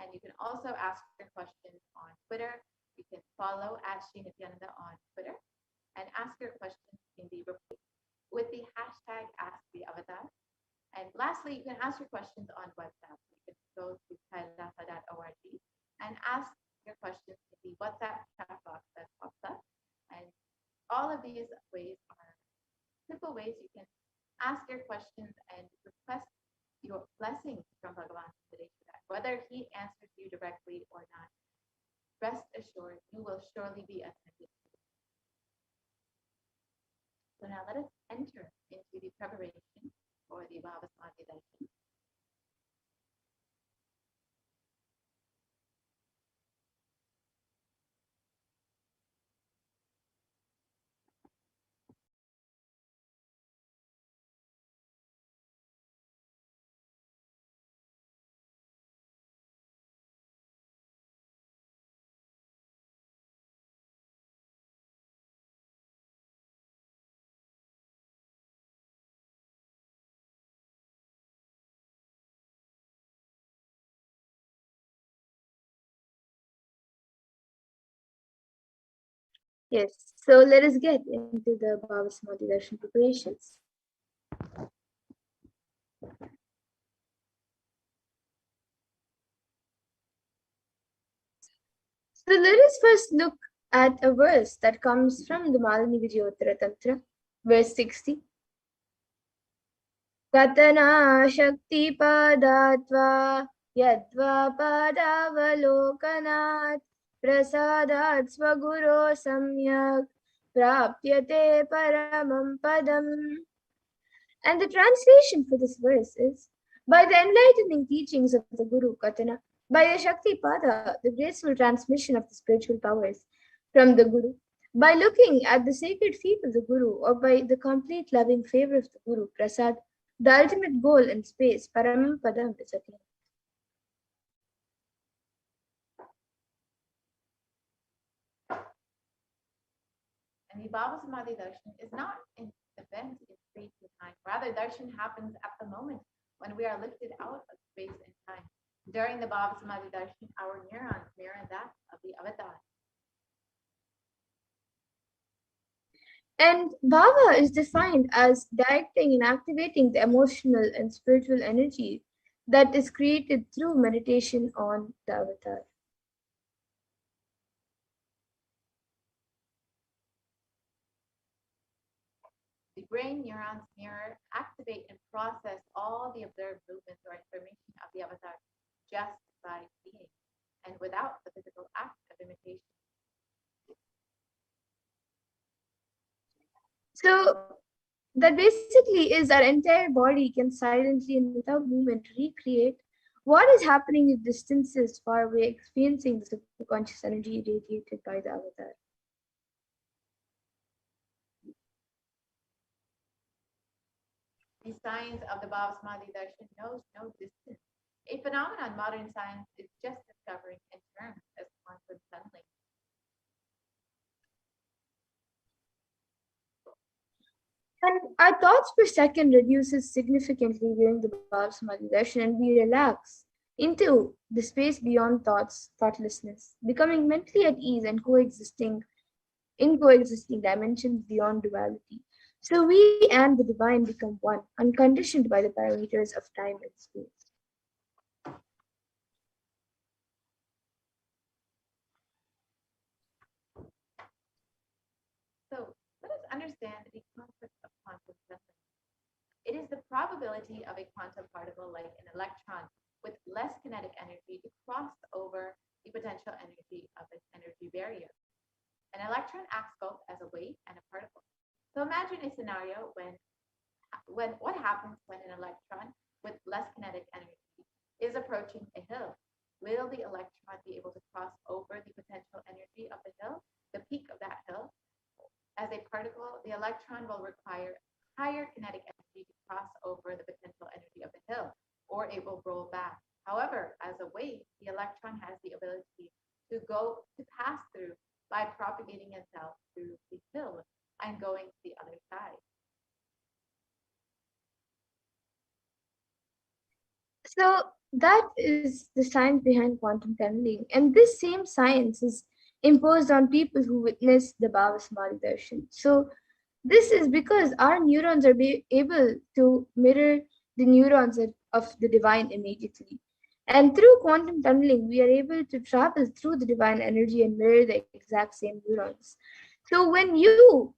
And you can also ask your questions on Twitter. You can follow @Shri Nithyananda on Twitter and ask your questions in the report with the hashtag #AskTheAvatar. And lastly, you can ask your questions on WhatsApp. You can go to kailasa.org and ask your questions in the WhatsApp chat box that pops up. And all of these ways are simple ways you can ask your questions and request your blessings from Bhagavan Sareshwara. Whether he answers you directly or not, rest assured you will surely be attended to. So now let us enter into the preparation for the Bhavasmati Darshan. Yes, so let us get into the Bhavasmati Darshan preparations. So let us first look at a verse that comes from the Malini Vijayotara Tantra, verse 60. Katana Shakti Padatva Yadva Padavalokanat Prasadat Svaguro Samyak Prapyate Paramam Padam. And the translation for this verse is, by the enlightening teachings of the Guru Katana, by the Shakti Pada, the graceful transmission of the spiritual powers from the Guru, by looking at the sacred feet of the Guru, or by the complete loving favor of the Guru, Prasad, the ultimate goal in space, Paramam Padam, is attained. And the Bhavasmati Darshan is not an event in space and time. Rather, darshan happens at the moment when we are lifted out of space and time. During the Bhavasmati Darshan, our neurons mirror that of the avatar. And Bhava is defined as directing and activating the emotional and spiritual energy that is created through meditation on the avatar. The brain neurons mirror, activate, and process all the observed movements or information of the avatar just by seeing and without the physical act of imitation. So that basically is our entire body can silently and without movement recreate what is happening at distances far away, experiencing the subconscious energy radiated by the avatar. The science of the Bhavasmati Darshan knows no distance. a phenomenon modern science is just discovering in terms as quantum tunneling. And our thoughts per second reduces significantly during the Bhava Samadhi darshan, and we relax into the space beyond thoughts, thoughtlessness, becoming mentally at ease and coexisting in coexisting dimensions beyond duality. So we and the divine become one, unconditioned by the parameters of time and space. So let us understand the concept of quantum tunneling. It is the probability of a quantum particle like an electron with less kinetic energy to cross over the potential energy of an energy barrier. An electron acts both as a wave and a particle. So imagine a scenario when what happens when an electron with less kinetic energy is approaching a hill. Will the electron be able to cross over the potential energy of the hill, the peak of that hill? As a particle, the electron will require higher kinetic energy to cross over the potential energy of the hill, or it will roll back. However, as a wave, the electron has the ability to pass through by propagating itself through the hill and going to the other side. So that is the science behind quantum tunneling. And this same science is imposed on people who witness the Bhava Samadhi darshan. So this is because our neurons are able to mirror the neurons of the divine immediately. And through quantum tunneling, we are able to travel through the divine energy and mirror the exact same neurons. So when you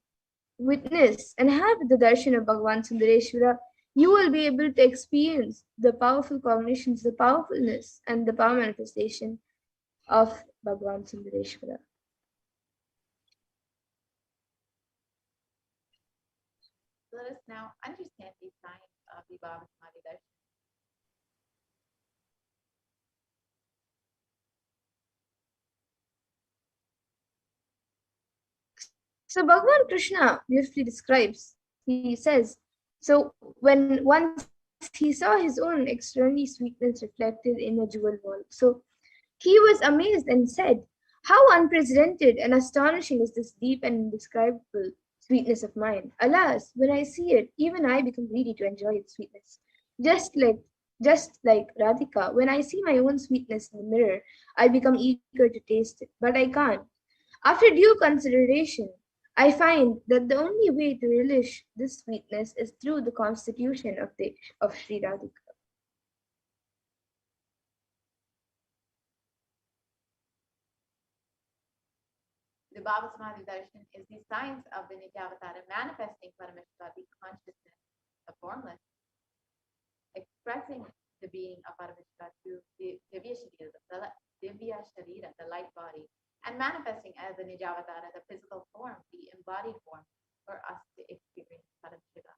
witness and have the darshan of Bhagavan Sundareshwara, you will be able to experience the powerful cognitions, the powerfulness, and the power manifestation of Bhagavan Sundareshwara. Let us now understand the science of the Bhava Samadhi darshan. So Bhagavan Krishna beautifully describes, he says, so when once he saw his own extraordinary sweetness reflected in a jewel ball, so he was amazed and said, how unprecedented and astonishing is this deep and indescribable sweetness of mine. Alas, when I see it, even I become greedy to enjoy its sweetness. Just like Radhika, when I see my own sweetness in the mirror, I become eager to taste it, but I can't. After due consideration, I find that the only way to relish this sweetness is through the constitution of Sri Radhika. The Bhava Samadhi darshan is the science of the Nityavatara manifesting Paramashiva, the consciousness, the formless, expressing the being of Paramashiva through the Divya Sharira, the light body, and manifesting as the Nijavatara, the physical form, the embodied form, for us to experience Paramashiva.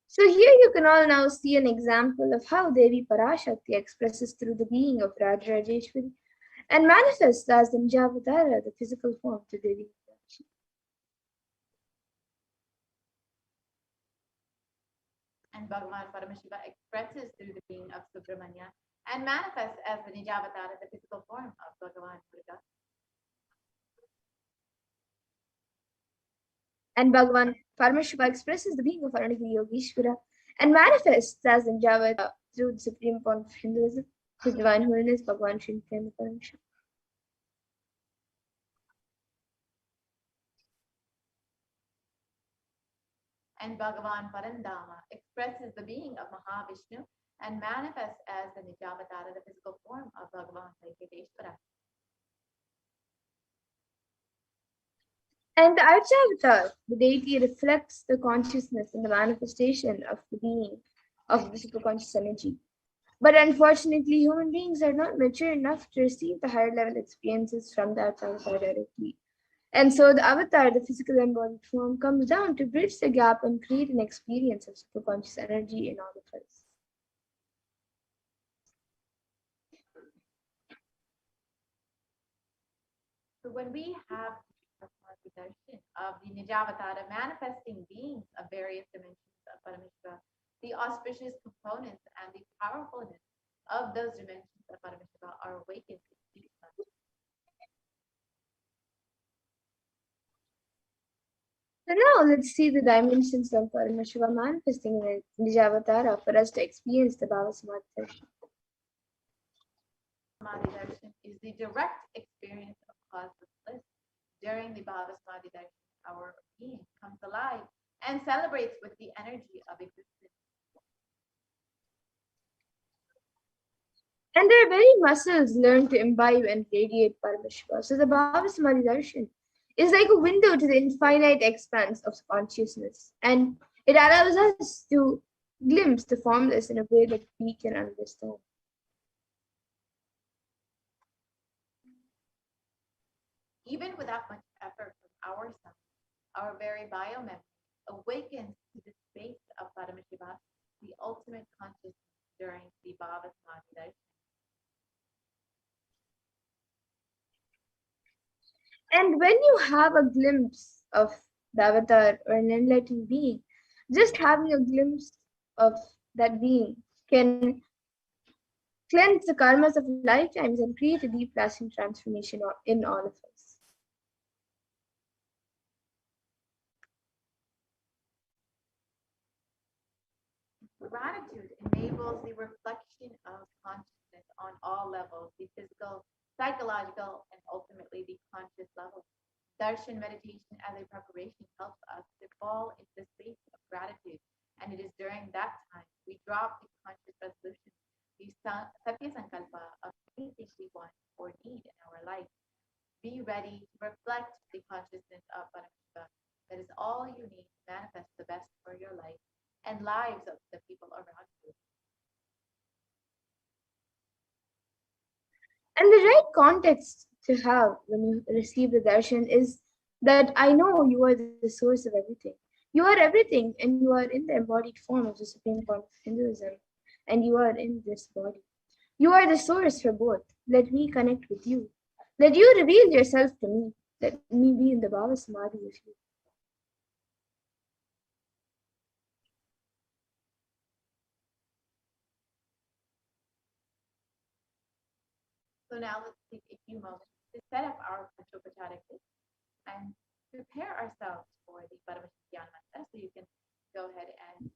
So here you can all now see an example of how Devi Parashakti expresses through the being of Rajarajeshwari and manifests as the Nijavatara, the physical form to Devi. And Bhagavan Paramashiva expresses through the being of Subramanya and manifests as the Nijavatara, the physical form of Bhagavan Durga. And Bhagavan Paramashiva expresses the being of Aranagiri Yogeshwara and manifests as the Nijavatara through the supreme form of Hinduism, His Divine Holiness, Bhagavan Sri Nithyananda Paramashivam. And Bhagavan Parandama expresses the being of Mahavishnu and manifests as the Nijavatara, the physical form of Bhagavan Venkateshwara. And the Archavatar, the deity, reflects the consciousness and the manifestation of the being of the superconscious energy. But unfortunately, human beings are not mature enough to receive the higher level experiences from the Archavatar directly. And so the avatar, the physical embodied form, comes down to bridge the gap and create an experience of superconscious energy in all of us. So when we have Bhagavati Darshan of the Nijavatara manifesting beings of various dimensions of Paramashiva, the auspicious components and the powerfulness of those dimensions of Paramashiva are awakened in each one. So now let's see the dimensions of Paramashiva manifesting in Nijavatara for us to experience the Bhava Samadhi Darshan. Samadhi Darshan is the direct experience of causeless bliss. During the Bhava Samadhi Darshan, our being comes alive and celebrates with the energy of existence. And their very muscles learn to imbibe and radiate Paramashiva. So the Bhava Samadhi Darshan is like a window to the infinite expanse of consciousness. And it allows us to glimpse the formless in a way that we can understand. Even without much effort from our side, our very biomemory awakens to the space of Paramashiva, the ultimate consciousness during the Bhava Samadhi Darshan. And when you have a glimpse of the avatar or an enlightened being, just having a glimpse of that being can cleanse the karmas of lifetimes and create a deep lasting transformation in all of us. Gratitude enables the reflection of consciousness on all levels, the physical, psychological, and ultimately the conscious level. Darshan meditation as a preparation helps us to fall into the space of gratitude, and it is during that time we drop the conscious resolution, the Satya Sankalpa of anything we want or need in our life. Be ready to reflect the consciousness of Paramashiva. That is all you need to manifest the best for your life and lives of the people around you. And the right context to have when you receive the darshan is that I know you are the source of everything. You are everything, and you are in the embodied form of the supreme form of Hinduism, and you are in this body. You are the source for both. Let me connect with you. Let you reveal yourself to me. Let me be in the Bhava Samadhi with you. So now let's take a few moments to set up our Panchopacharic list and prepare ourselves for the Paramashivoham mantra. So you can go ahead and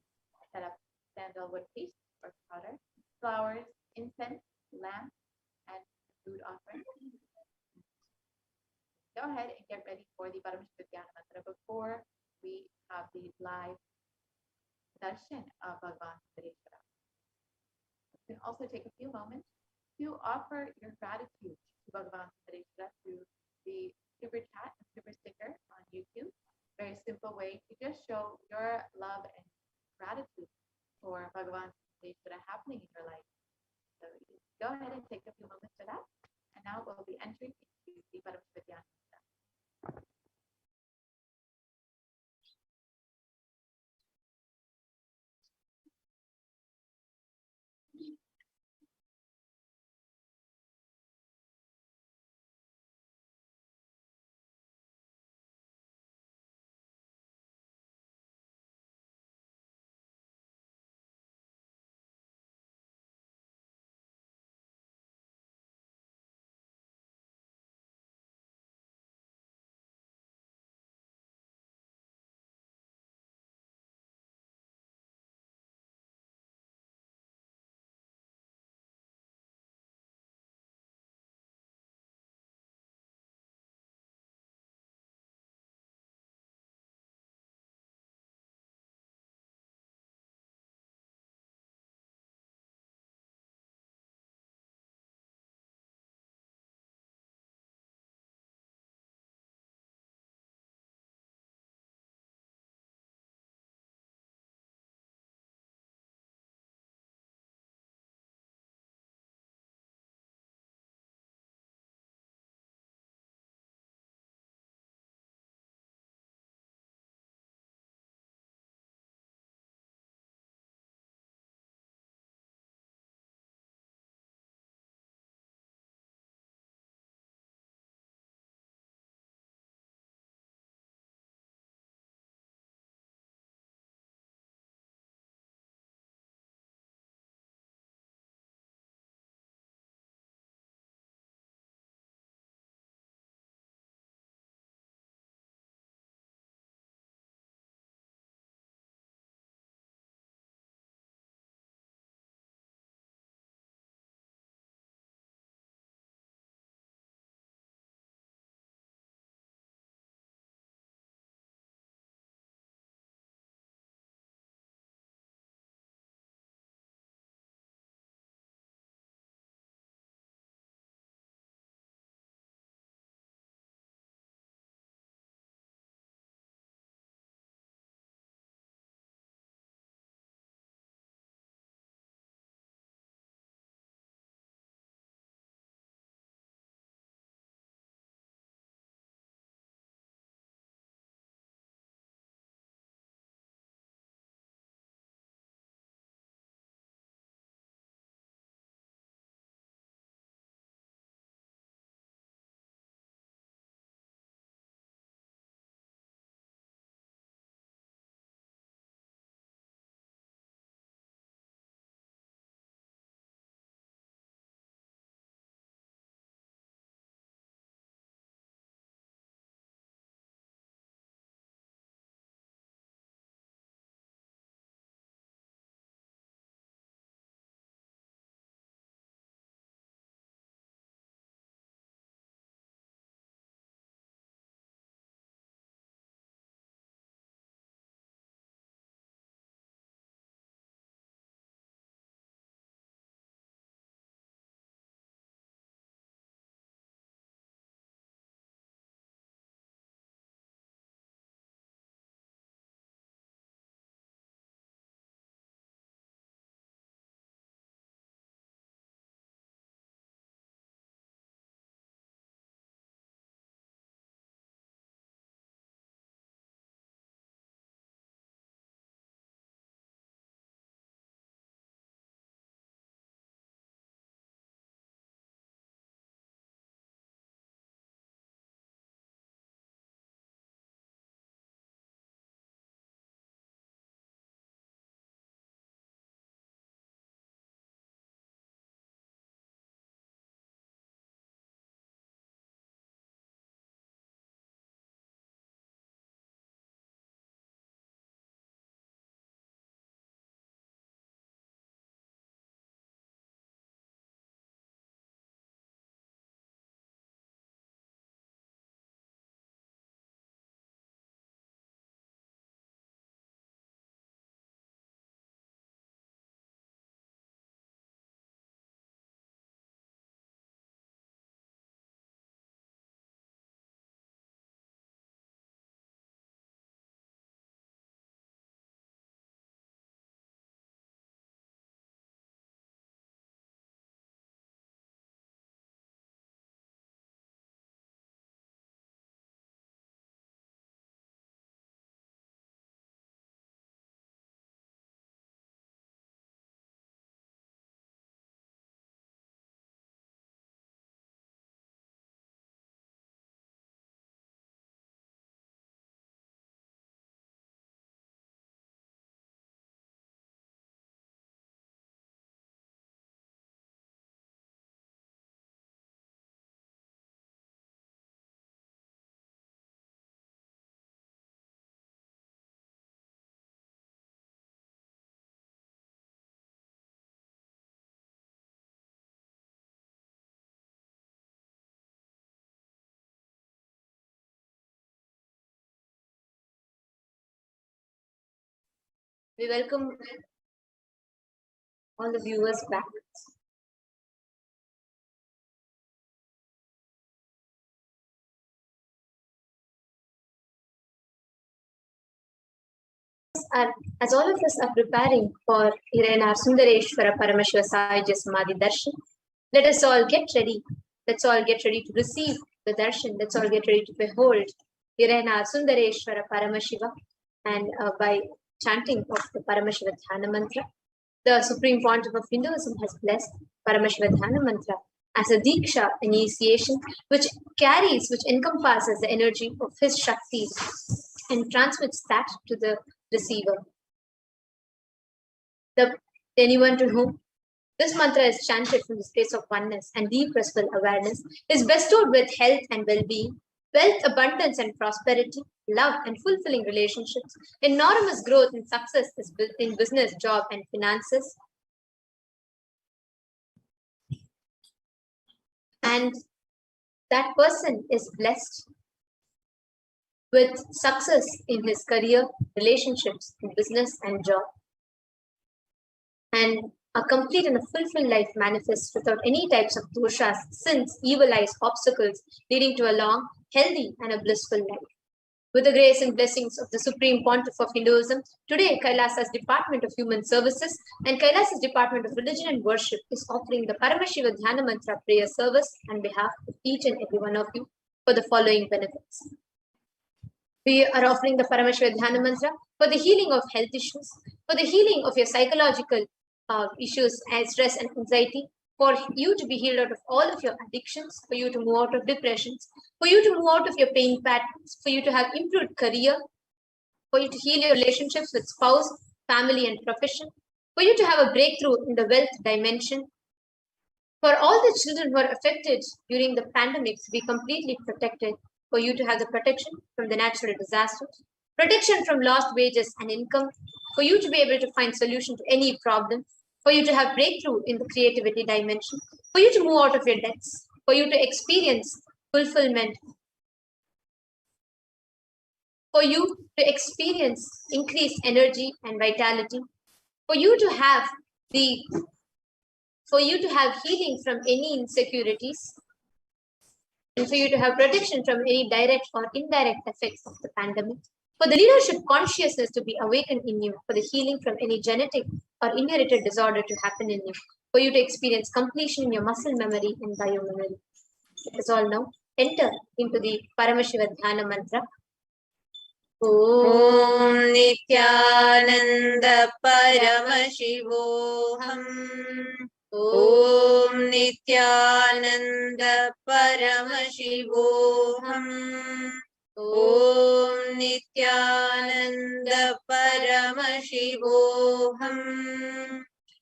set up sandalwood paste or powder, flowers, incense, lamp, and food offering. Go ahead and get ready for the Paramashivoham mantra before we have the live darshan of Bhagavan Sudareshwara. You can also take a few moments to offer your gratitude to Bhagavan Sudareshwara through the super chat and super sticker on YouTube. Very simple way to just show your love and gratitude for Bhagavan Sudareshwara happening in your life. So go ahead and take a few moments for that. And now we'll be entering into the Paramashivoham. We welcome all the viewers back. As all of us are preparing for Irena Sundareshwara Paramashiva Sahaja Samadhi Darshan, let us all get ready. Let's all get ready to receive the darshan. Let's all get ready to behold Irena Sundareshwara Paramashiva. And by chanting of the Paramashiva Dhyana Mantra, the Supreme Pontiff of Hinduism has blessed Paramashiva Dhyana Mantra as a Diksha initiation, which encompasses the energy of his Shaktis and transmits that to the receiver. Anyone to whom this mantra is chanted from the space of oneness and deep restful awareness is bestowed with health and well-being, wealth, abundance and prosperity, love and fulfilling relationships, enormous growth and success in business, job and finances. And that person is blessed with success in his career, relationships, in business and job. And a complete and a fulfilled life manifests without any types of doshas, sins, evil eyes, obstacles, leading to a long, healthy and a blissful life. With the grace and blessings of the Supreme Pontiff of Hinduism, today Kailasa's Department of Human Services and Kailasa's Department of Religion and Worship is offering the Paramashiva Dhyana Mantra prayer service on behalf of each and every one of you for the following benefits. We are offering the Paramashiva Dhyana Mantra for the healing of health issues, for the healing of your psychological issues and stress and anxiety, for you to be healed out of all of your addictions, for you to move out of depressions, for you to move out of your pain patterns, for you to have improved career, for you to heal your relationships with spouse, family and profession, for you to have a breakthrough in the wealth dimension, for all the children who are affected during the pandemic to be completely protected, for you to have the protection from the natural disasters, protection from lost wages and income, for you to be able to find solution to any problem, for you to have breakthrough in the creativity dimension, for you to move out of your debts, for you to experience fulfillment, for you to experience increased energy and vitality, for you to have healing from any insecurities, and for you to have protection from any direct or indirect effects of the pandemic, for the leadership consciousness to be awakened in you, for the healing from any genetic or inherited disorder to happen in you, for you to experience completion in your muscle memory and biomemory. Let us all now enter into the Paramashiva Dhyana Mantra. Om Nithyananda Paramashivoham. Om Nithyananda Paramashivoham. Om Nithyananda Paramashivoham.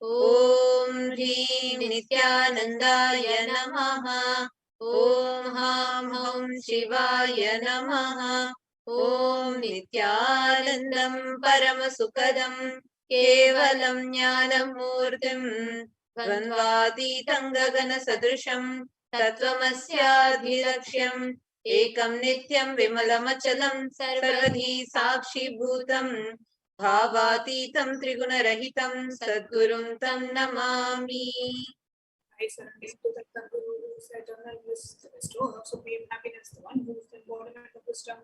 Om Hrim Nithyanandaya Namaha. Om Ham Hum Shivaya Namaha. Om Nithyanandam Paramasukadam Kevalam Jnanamurtim Dvandvatitam Gagana Sadrisham Tattvamasyaadhirakshyam Ekam Nityam Vimalamachalam Sarvadhi Sakshi Bhutam Bhavatitam Trigunarahitam Sadgurum Tam Namami. I surrender to the Guru, whose eternal bliss, the restorer of supreme happiness, the one who is the embodiment of wisdom,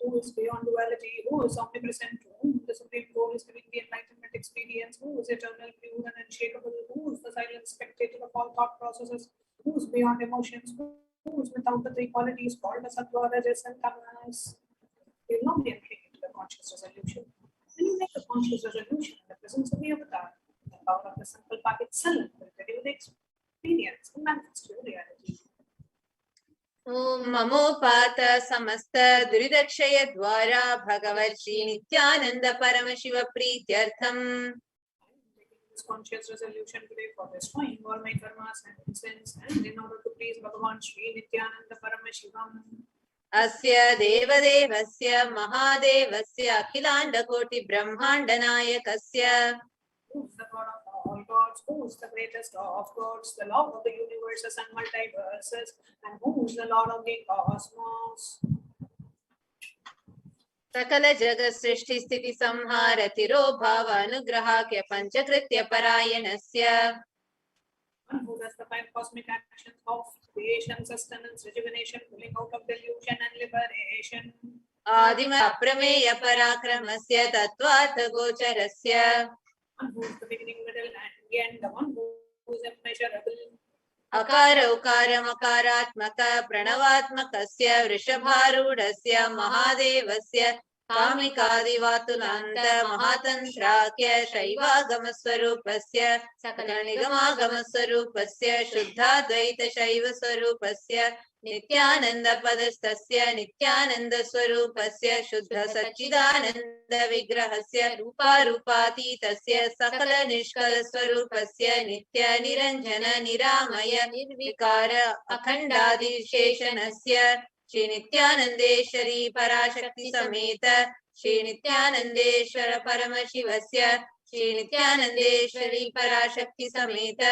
who is beyond duality, who is omnipresent, to whom the supreme goal is giving the enlightenment experience, who is eternal, pure and unshakable, who is the silent spectator of all thought processes, who is beyond emotions, who is without the three qualities called as Sattva, Rajas and Tamas. You will not be entering into the conscious resolution. When you make a conscious resolution in the presence of the avatar, the power of the Sankalpa itself will reveal the experience and manifest your reality. Om Mamopata Samasta Duridakshaya Dwara Bhagavat Shri Nithyananda Paramashiva Prityartham. This conscious resolution today for destroying all my karmas and sins, and in order to please Bhagavan Shri Nithyananda Paramashivam. Asya Devadevasya Mahadevasya Akhilanda Koti Brahmanda Nayakasya. Who is the God of all gods? Who is the greatest of gods? The Lord of the universes and multiverses, and who is the Lord of the cosmos? सकल जगत सृष्टि स्थिति संहार तिरोभाव अनुग्रहाख्य पंचकृत्य परायणस्य one who does the five cosmic actions of creation, sustenance, rejuvenation, pulling out of delusion and liberation. आदिम अप्रमेय पराक्रमस्य तत्त्वार्थ गोचरस्य One who is the beginning, middle, and end, the one who is immeasurable. अकार उकार मकारात्मक प्रणवात्मकस्य वृषभारूढस्य महादेवस्य कामिकादिवातुलान्त महातन्त्राख्य शैवागम स्वरूपस्य सकल निगमागम स्वरूपस्य शुद्धाद्वैत शैव स्वरूपस्य नित्यानंद पदस्थस्य नित्यानंद स्वरूपस्य शुद्ध सच्चिदानंद विग्रहस्य रूपारूपातीतस्य सकल निष्कल स्वरूपस्य नित्य निरंजन निरामय निर्विकार अखंडादिशेषणस्य श्री नित्यानंदेश्वरी पराशक्ति समेत श्री नित्यानंदेश्वर परमशिवस्य श्री नित्यानंदेश्वरी पराशक्ति समेत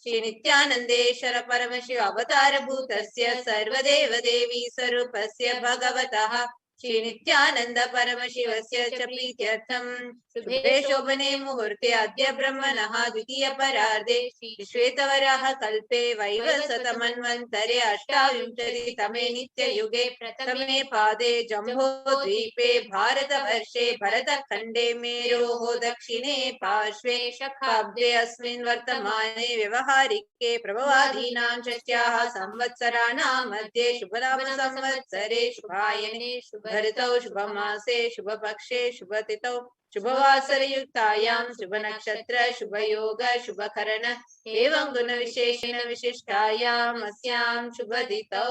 श्री नित्यानंदेश्वर परमशिव अवतार भूतस्य सर्वदेव देवी स्वरूपस्य भगवतः श्री नित्यानंद परमशिवस्य च प्रीत्यर्थं शुभे शोभने मुहूर्ते अद्य ब्रह्मणः द्वितीय परार्धे श्री श्वेतवराह कल्पे वैवस्वतमन्वन्तरे अष्टाविंशतितमे नित्ययुगे प्रथमे पादे जम्बोद्वीपे भारतवर्षे भरतखण्डे मेरोः दक्षिणे पार्श्वे शकाब्दे अस्मिन् वर्तमाने व्यवहारिके प्रभवादीनां षष्ट्याः संवत्सराणां मध्ये शुभलाभ संवत्सरे शुभायने शुभऋतौ शुभमासे शुभपक्षे शुभतिथौ शुभवासरयुक्तायां शुभनक्षत्र शुभयोग शुभकरण एवं गुणविशेषेण विशिष्टायाम् अस्यां शुभतिथौ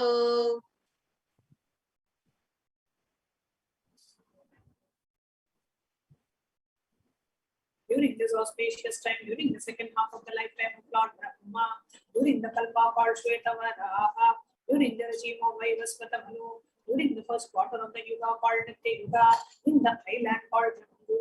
During this auspicious time, during the second half of the lifetime of Lord Brahma, during the Kalpa called Shvetavaraha, during the regime of Vaivasvatamalu, during the first quarter of the Yuga called Nitya Yuga, in the highland called Jambu,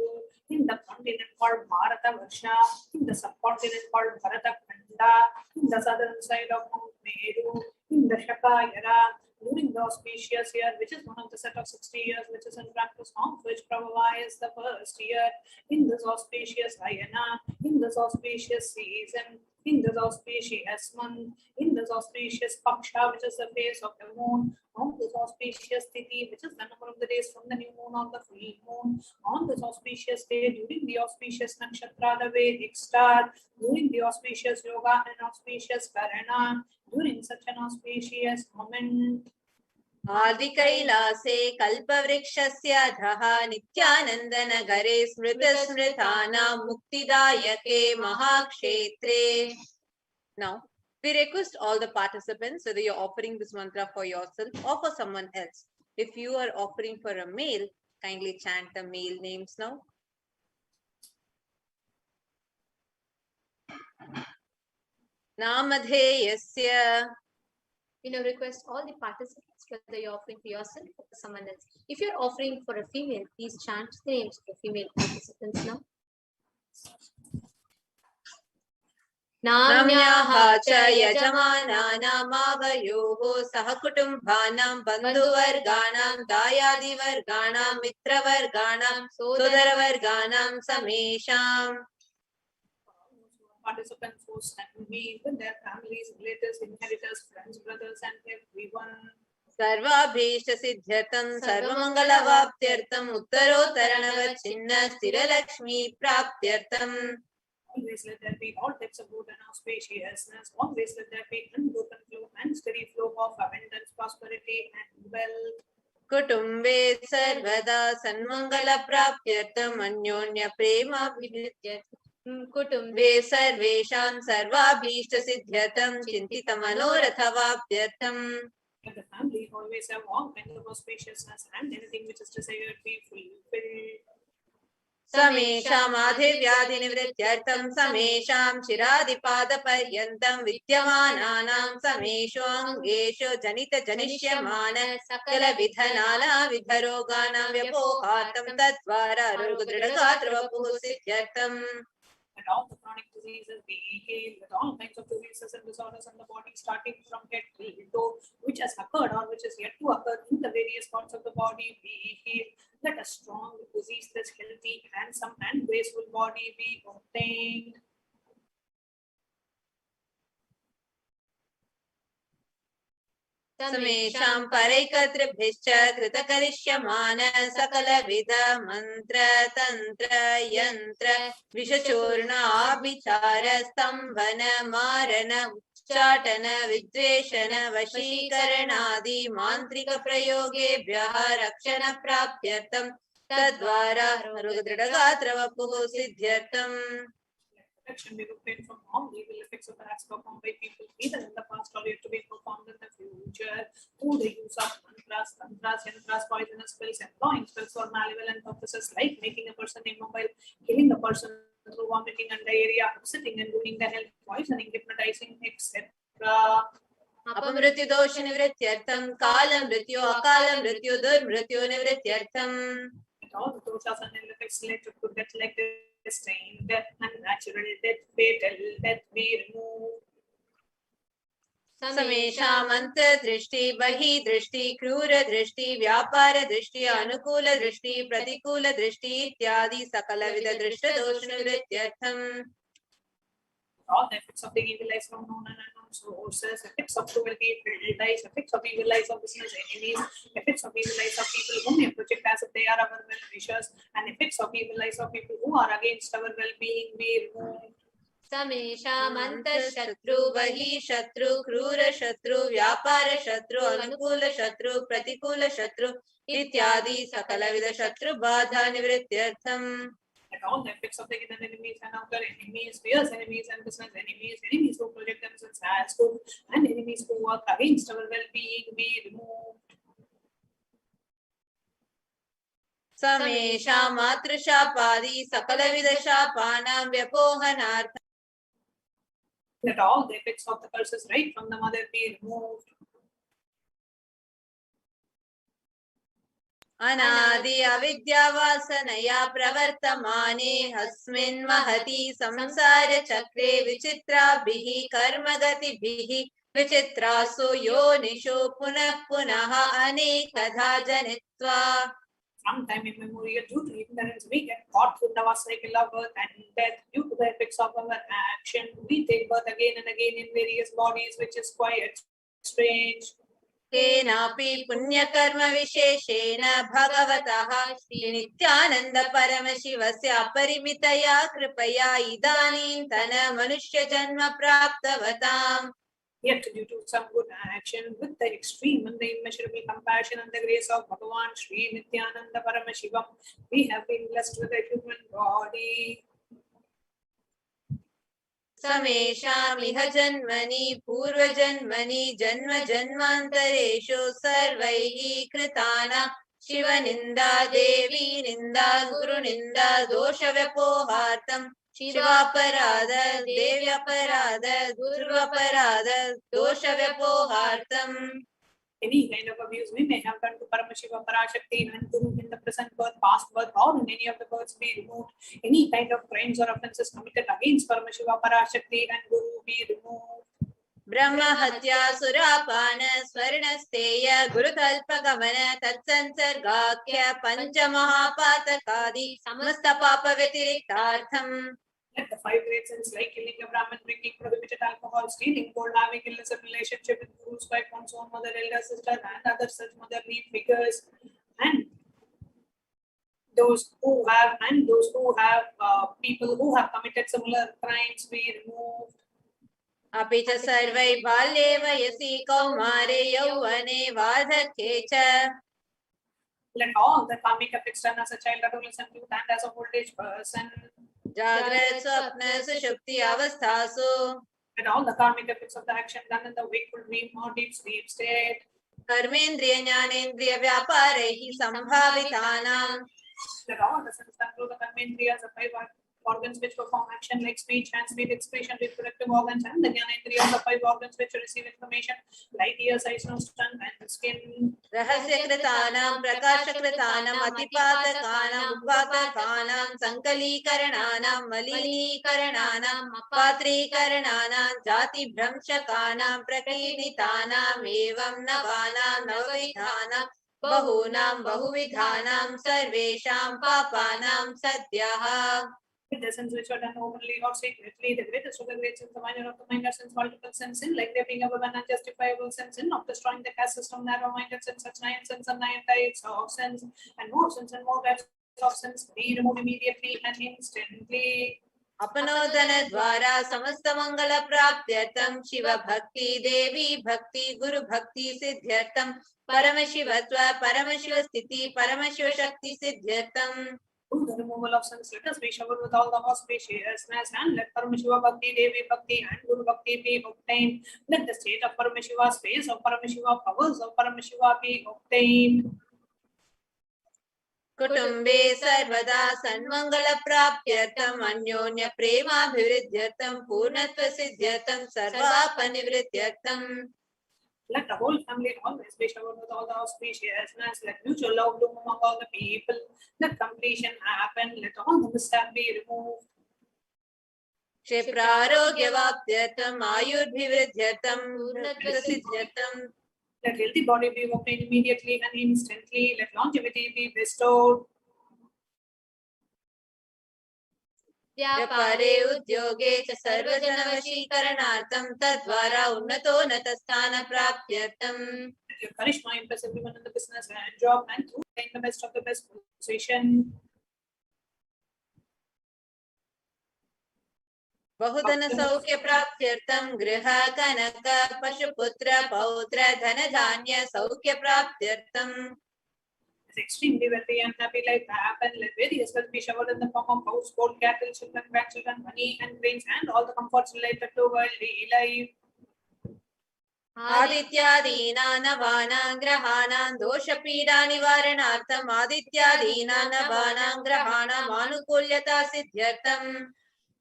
in the continent called Bharata Varsha, in the subcontinent called Bharata Khanda, in the southern side of Mount Meru, in the Shakayara, during the auspicious year, which is one of the set of 60 years, which is in practice of which Prabhava is the first year, in this auspicious Ayana, in this auspicious season, in this auspicious month, in this auspicious Paksha, which is the face of the moon, on this auspicious Tithi, which is the number of the days from the new moon or the full moon, on this auspicious day, during the auspicious Nakshatra, the Vedic star, during the auspicious Yoga and auspicious Karana, during such an auspicious moment. आदिकैलासे कल्पवृक्षस्य अधः नित्यानन्दनगरे स्मृतस्मृतानां मुक्तिदायके महाक्षेत्रे. Now, we request all the participants, whether you're offering this mantra for yourself or for someone else. If you are offering for a male, kindly chant the male names now. Namadheyasya. Request all the participants, whether you're offering for yourself or for someone else. If you're offering for a female, please chant the names of the female participants now. Namyaha cha yajamanaanamavayoho sahakutumbhanam bandhuvarganam dayadivarganam mitravarganam sodaravarganam samesham. Participants who stand me with their families, relatives, inheritors, friends, brothers, and everyone. सर्वाभीष्ट सिद्ध्यर्थं सर्वमंगलवाप्त्यर्थं उत्तरोत्तरणवच्छिन्न स्थिरलक्ष्मी प्राप्त्यर्थं. Always let there be all types of good and auspiciousness. Always let there be unbroken flow and steady flow of abundance, prosperity, and wealth. कुटुम्बे सर्वदा सन्मंगलप्राप्त्यर्थं अन्योन्य प्रेमाभिवृद्ध्यर्थं. कुटुम्बे सर्वेषां सर्वाभीष्ट सिद्ध्यर्थं चिन्तितमनोरथवाप्त्यर्थं. Let the family always have all kinds of auspiciousness and anything which is desired be fulfilled. समेषामाधिर्व्याधिनिवृत्त्यर्थं समेषां शिरादिपादपर्यन्तं विद्यमानानां समेषु अङ्गेषु जनितजनिष्यमान सकलविधनानाविधरोगाणां व्यपोहार्थं तद्वारा रोगदृढगात्रवपुः सिद्ध्यर्थम्. Let all the chronic diseases be healed. Let all kinds of diseases and disorders in the body, starting from head till toe, which has occurred or which is yet to occur in the various parts of the body, be healed. Let a strong, diseaseless, healthy, handsome, and graceful body be obtained. समेषां परैकतृभिश्च कृतकरिष्यमान सकलविध मन्त्र तन्त्र यन्त्र विषचूर्णाभिचार स्तम्भन मारन उच्चाटन विद्वेषण वशीकरणादि मान्त्रिक प्रयोगेभ्यः रक्षण प्राप्त्यर्थं तद्वारा दृढगात्र वपुः सिद्ध्यर्थम्. Protection be obtained from all evil effects of acts performed by people either in the past or yet to be performed in the future through the use of mantras, tantras, yantras, poisonous spells, employing spells for malevolent purposes like making a person immobile, killing a person through vomiting and diarrhea, upsetting and ruining the health, poisoning, hypnotizing, etc. अपमृत्यु दोष निवृत्त्यर्थं काल मृत्यु अकाल मृत्यु दुर्मृत्यु निवृत्त्यर्थं. All the doshas and ill effects related to death like destined death, unnatural death, fatal death be removed. समेषाम् अन्तर्दृष्टि बहिर्दृष्टि क्रूर दृष्टि व्यापार दृष्टि अनुकूल दृष्टि प्रतिकूल दृष्टि इत्यादि सकलविध दृष्ट दोष निवृत्त्यर्थम्. All the effects of the evil eyes from known and unknown sources, effects of cruelty, evil eyes, effects of evil eyes of business enemies, effects of evil eyes of people whom we project as if they are our well-wishers, and effects of evil eyes of people who are against our well-being be removed. समेषाम् अन्तःशत्रु बहिःशत्रु क्रूर शत्रु व्यापार शत्रु अनुकूल शत्रु प्रतिकूल शत्रु इत्यादि सकलविध शत्रु बाधा निवृत्त्यर्थम्. At all the effects of the hidden enemies and outer enemies, fierce enemies and business enemies, enemies who project themselves as good, and enemies who work against our well-being be removed. समेषाम् मातृशापादि सकलविध शापानां व्यपोहनार्थम्. Let all the effects of the curses right from the mother be removed. अनादि अविद्यावासनया प्रवर्तमाने अस्मिन् महति संसार चक्रे विचित्राभिः कर्मगतिभिः विचित्रासु योनिषु पुनः पुनः अनेकधा जनित्वा. Sometime immemorial, due to ignorance, we get caught in the vast cycle of birth and death. Due to the effects of our action, we take birth again and again in various bodies, which is quite strange. केनापि पुण्यकर्म विशेषेण भगवतः श्री नित्यानंद परमशिवस्य अपरिमितया कृपया इदानीन्तन मनुष्य जन्म प्राप्तवताम्. Yet, due to some good action, with the extreme and the immeasurable compassion and the grace of Bhagavan Shri Nithyananda Paramashivam, we have been blessed with a human body. समेषामिह जन्मनि पूर्वजन्मनि जन्म जन्मान्तरेषु सर्वैः कृतानां शिवनिन्दा देवी निन्दा गुरुनिन्दा दोषव्यपोहार्थं शिवापराध देव्यापराध गुरुवपराध दोषव्यपोहार्थम्. Any kind of abuse we may have done to Paramashiva, Parashakti, and Guru in the present birth, past birth, or in any of the births be removed. Any kind of crimes or offences committed against Paramashiva, Parashakti, and Guru be removed. ब्रह्म हत्या सुरापान स्वर्णस्तेय गुरुकल्पगमन तत्संसर्गाख्य पंचमहापातकादि समस्त पाप व्यतिरिक्तार्थम्. Let the five great sins like killing a Brahmin, drinking prohibited alcohol, stealing gold, having illicit relationship with Guru's wife, one's own mother, elder sister, and other such motherly figures, and those who have people who have committed similar crimes be removed. अपि च सर्वै बाल्ये वयसि कौमारे यौवने वार्धक्ये च. Let all the karmic effects done as a child, adolescent, youth, and as a old age person. जाग्रत स्वप्न सुषुप्ति अवस्थासु. Let all the karmic effects of the action done in the wakeful dream or deep sleep state. कर्मेन्द्रिय ज्ञानेन्द्रिय व्यापारैः संभावितानां. Let all the sins done through the karmendriyas, the five organs which perform action like speech, hand, speech, expression, reproductive organs, and the Gyanendriyas, the 5 organs which receive information like ears, eyes, nose, tongue, and skin. Rahasyakratanam, Prakashakratanam, Atipatakanam, Udvatakanam, Sankalikarananam, Malini-karananam, Patrikarananam, Jati Bhramshakanam, Prakinitanam, Evam Navanam, Navavidhanam, Bahunam, Bahuvidhanam, Sarvesham, Papanam, Sadhyaha. The sins which are done openly or secretly, the greatest of the great sins, the minor of the minor sins, multiple sins in, like there being above an unjustifiable sins in, of destroying the caste system, narrow-minded sins, such 9 sins and 9 types of sins, and more sins and more types of sins, be removed immediately and instantly. Apanodana dwara samasta mangala praptyartam Shiva bhakti, Devi bhakti, Guru bhakti siddhyartam Paramashivatva, Paramashiva sthiti, Paramashiva shakti siddhyartam. Through the removal of sins, let us be showered with all the auspiciousness, and let Paramashiva Bhakti, Devi Bhakti, and Guru Bhakti be obtained. Let the state of Paramashiva, space of Paramashiva, powers of Paramashiva be obtained. Kutumbe sarvada sanmangala praptyartam Anyonya prema bhivridyartam Purnatva siddhyartam Sarvapanivridyartam. Let the whole family always be showered with all the auspiciousness. Let mutual love bloom among all the people. Let completion happen. Let all the mishap be removed. Ksheprarogya-vaptyartam Ayurdhivridyartam Purnatva siddhyartam. Let healthy body be obtained immediately and instantly. Let longevity be bestowed. Vyapare udyoge cha sarvajanavashikaranartam Tadvara unnatonatastana praptyartam. Let your charisma impress everyone in the business and job, and through getting the best of the best position. Bahudana saukya praptyartam Griha kanaka Pashuputra Pautra Dhanadhanya saukya praptyartam. It's extremely wealthy and happy life happen. Let various wealth be showered in the form of house, gold, cattle, children, grandchildren, money, and grains, and all the comforts related to worldly life. Adityadina navana grahana dosha pida nivaranartham Adityadina navana grahana manukulyata siddhyartam.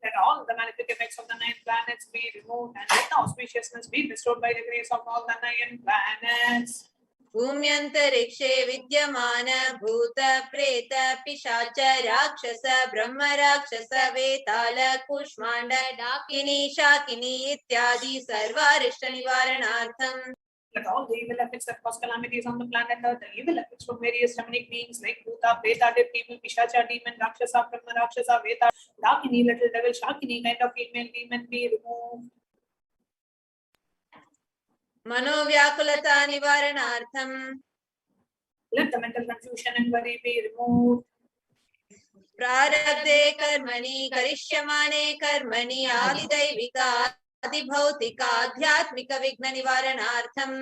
Let all the malefic effects of the 9 planets be removed, and let the auspiciousness be bestowed by the grace of all the 9 planets. Bhumyantarikshe vidyamana bhuta preta pishacha rakshasa brahma rakshasa vetala kushmanda dakini shakini ityadi sarvarishta nivaranartham. Let all the evil effects that cause calamities on the planet Earth, the evil effects from various demonic beings like Bhuta, Preta, dead people, Pishacha, demon, Rakshasa, Brahma, Rakshasa, Veta, Dakini, little devil, Shakini, kind of female demon be removed. Manovyakulata nivaranartham. Let the mental confusion and worry be removed. Prarabdhe karmani karishyamane karmani adidaivika adibhautika adhyatmika vigna nivaranartham.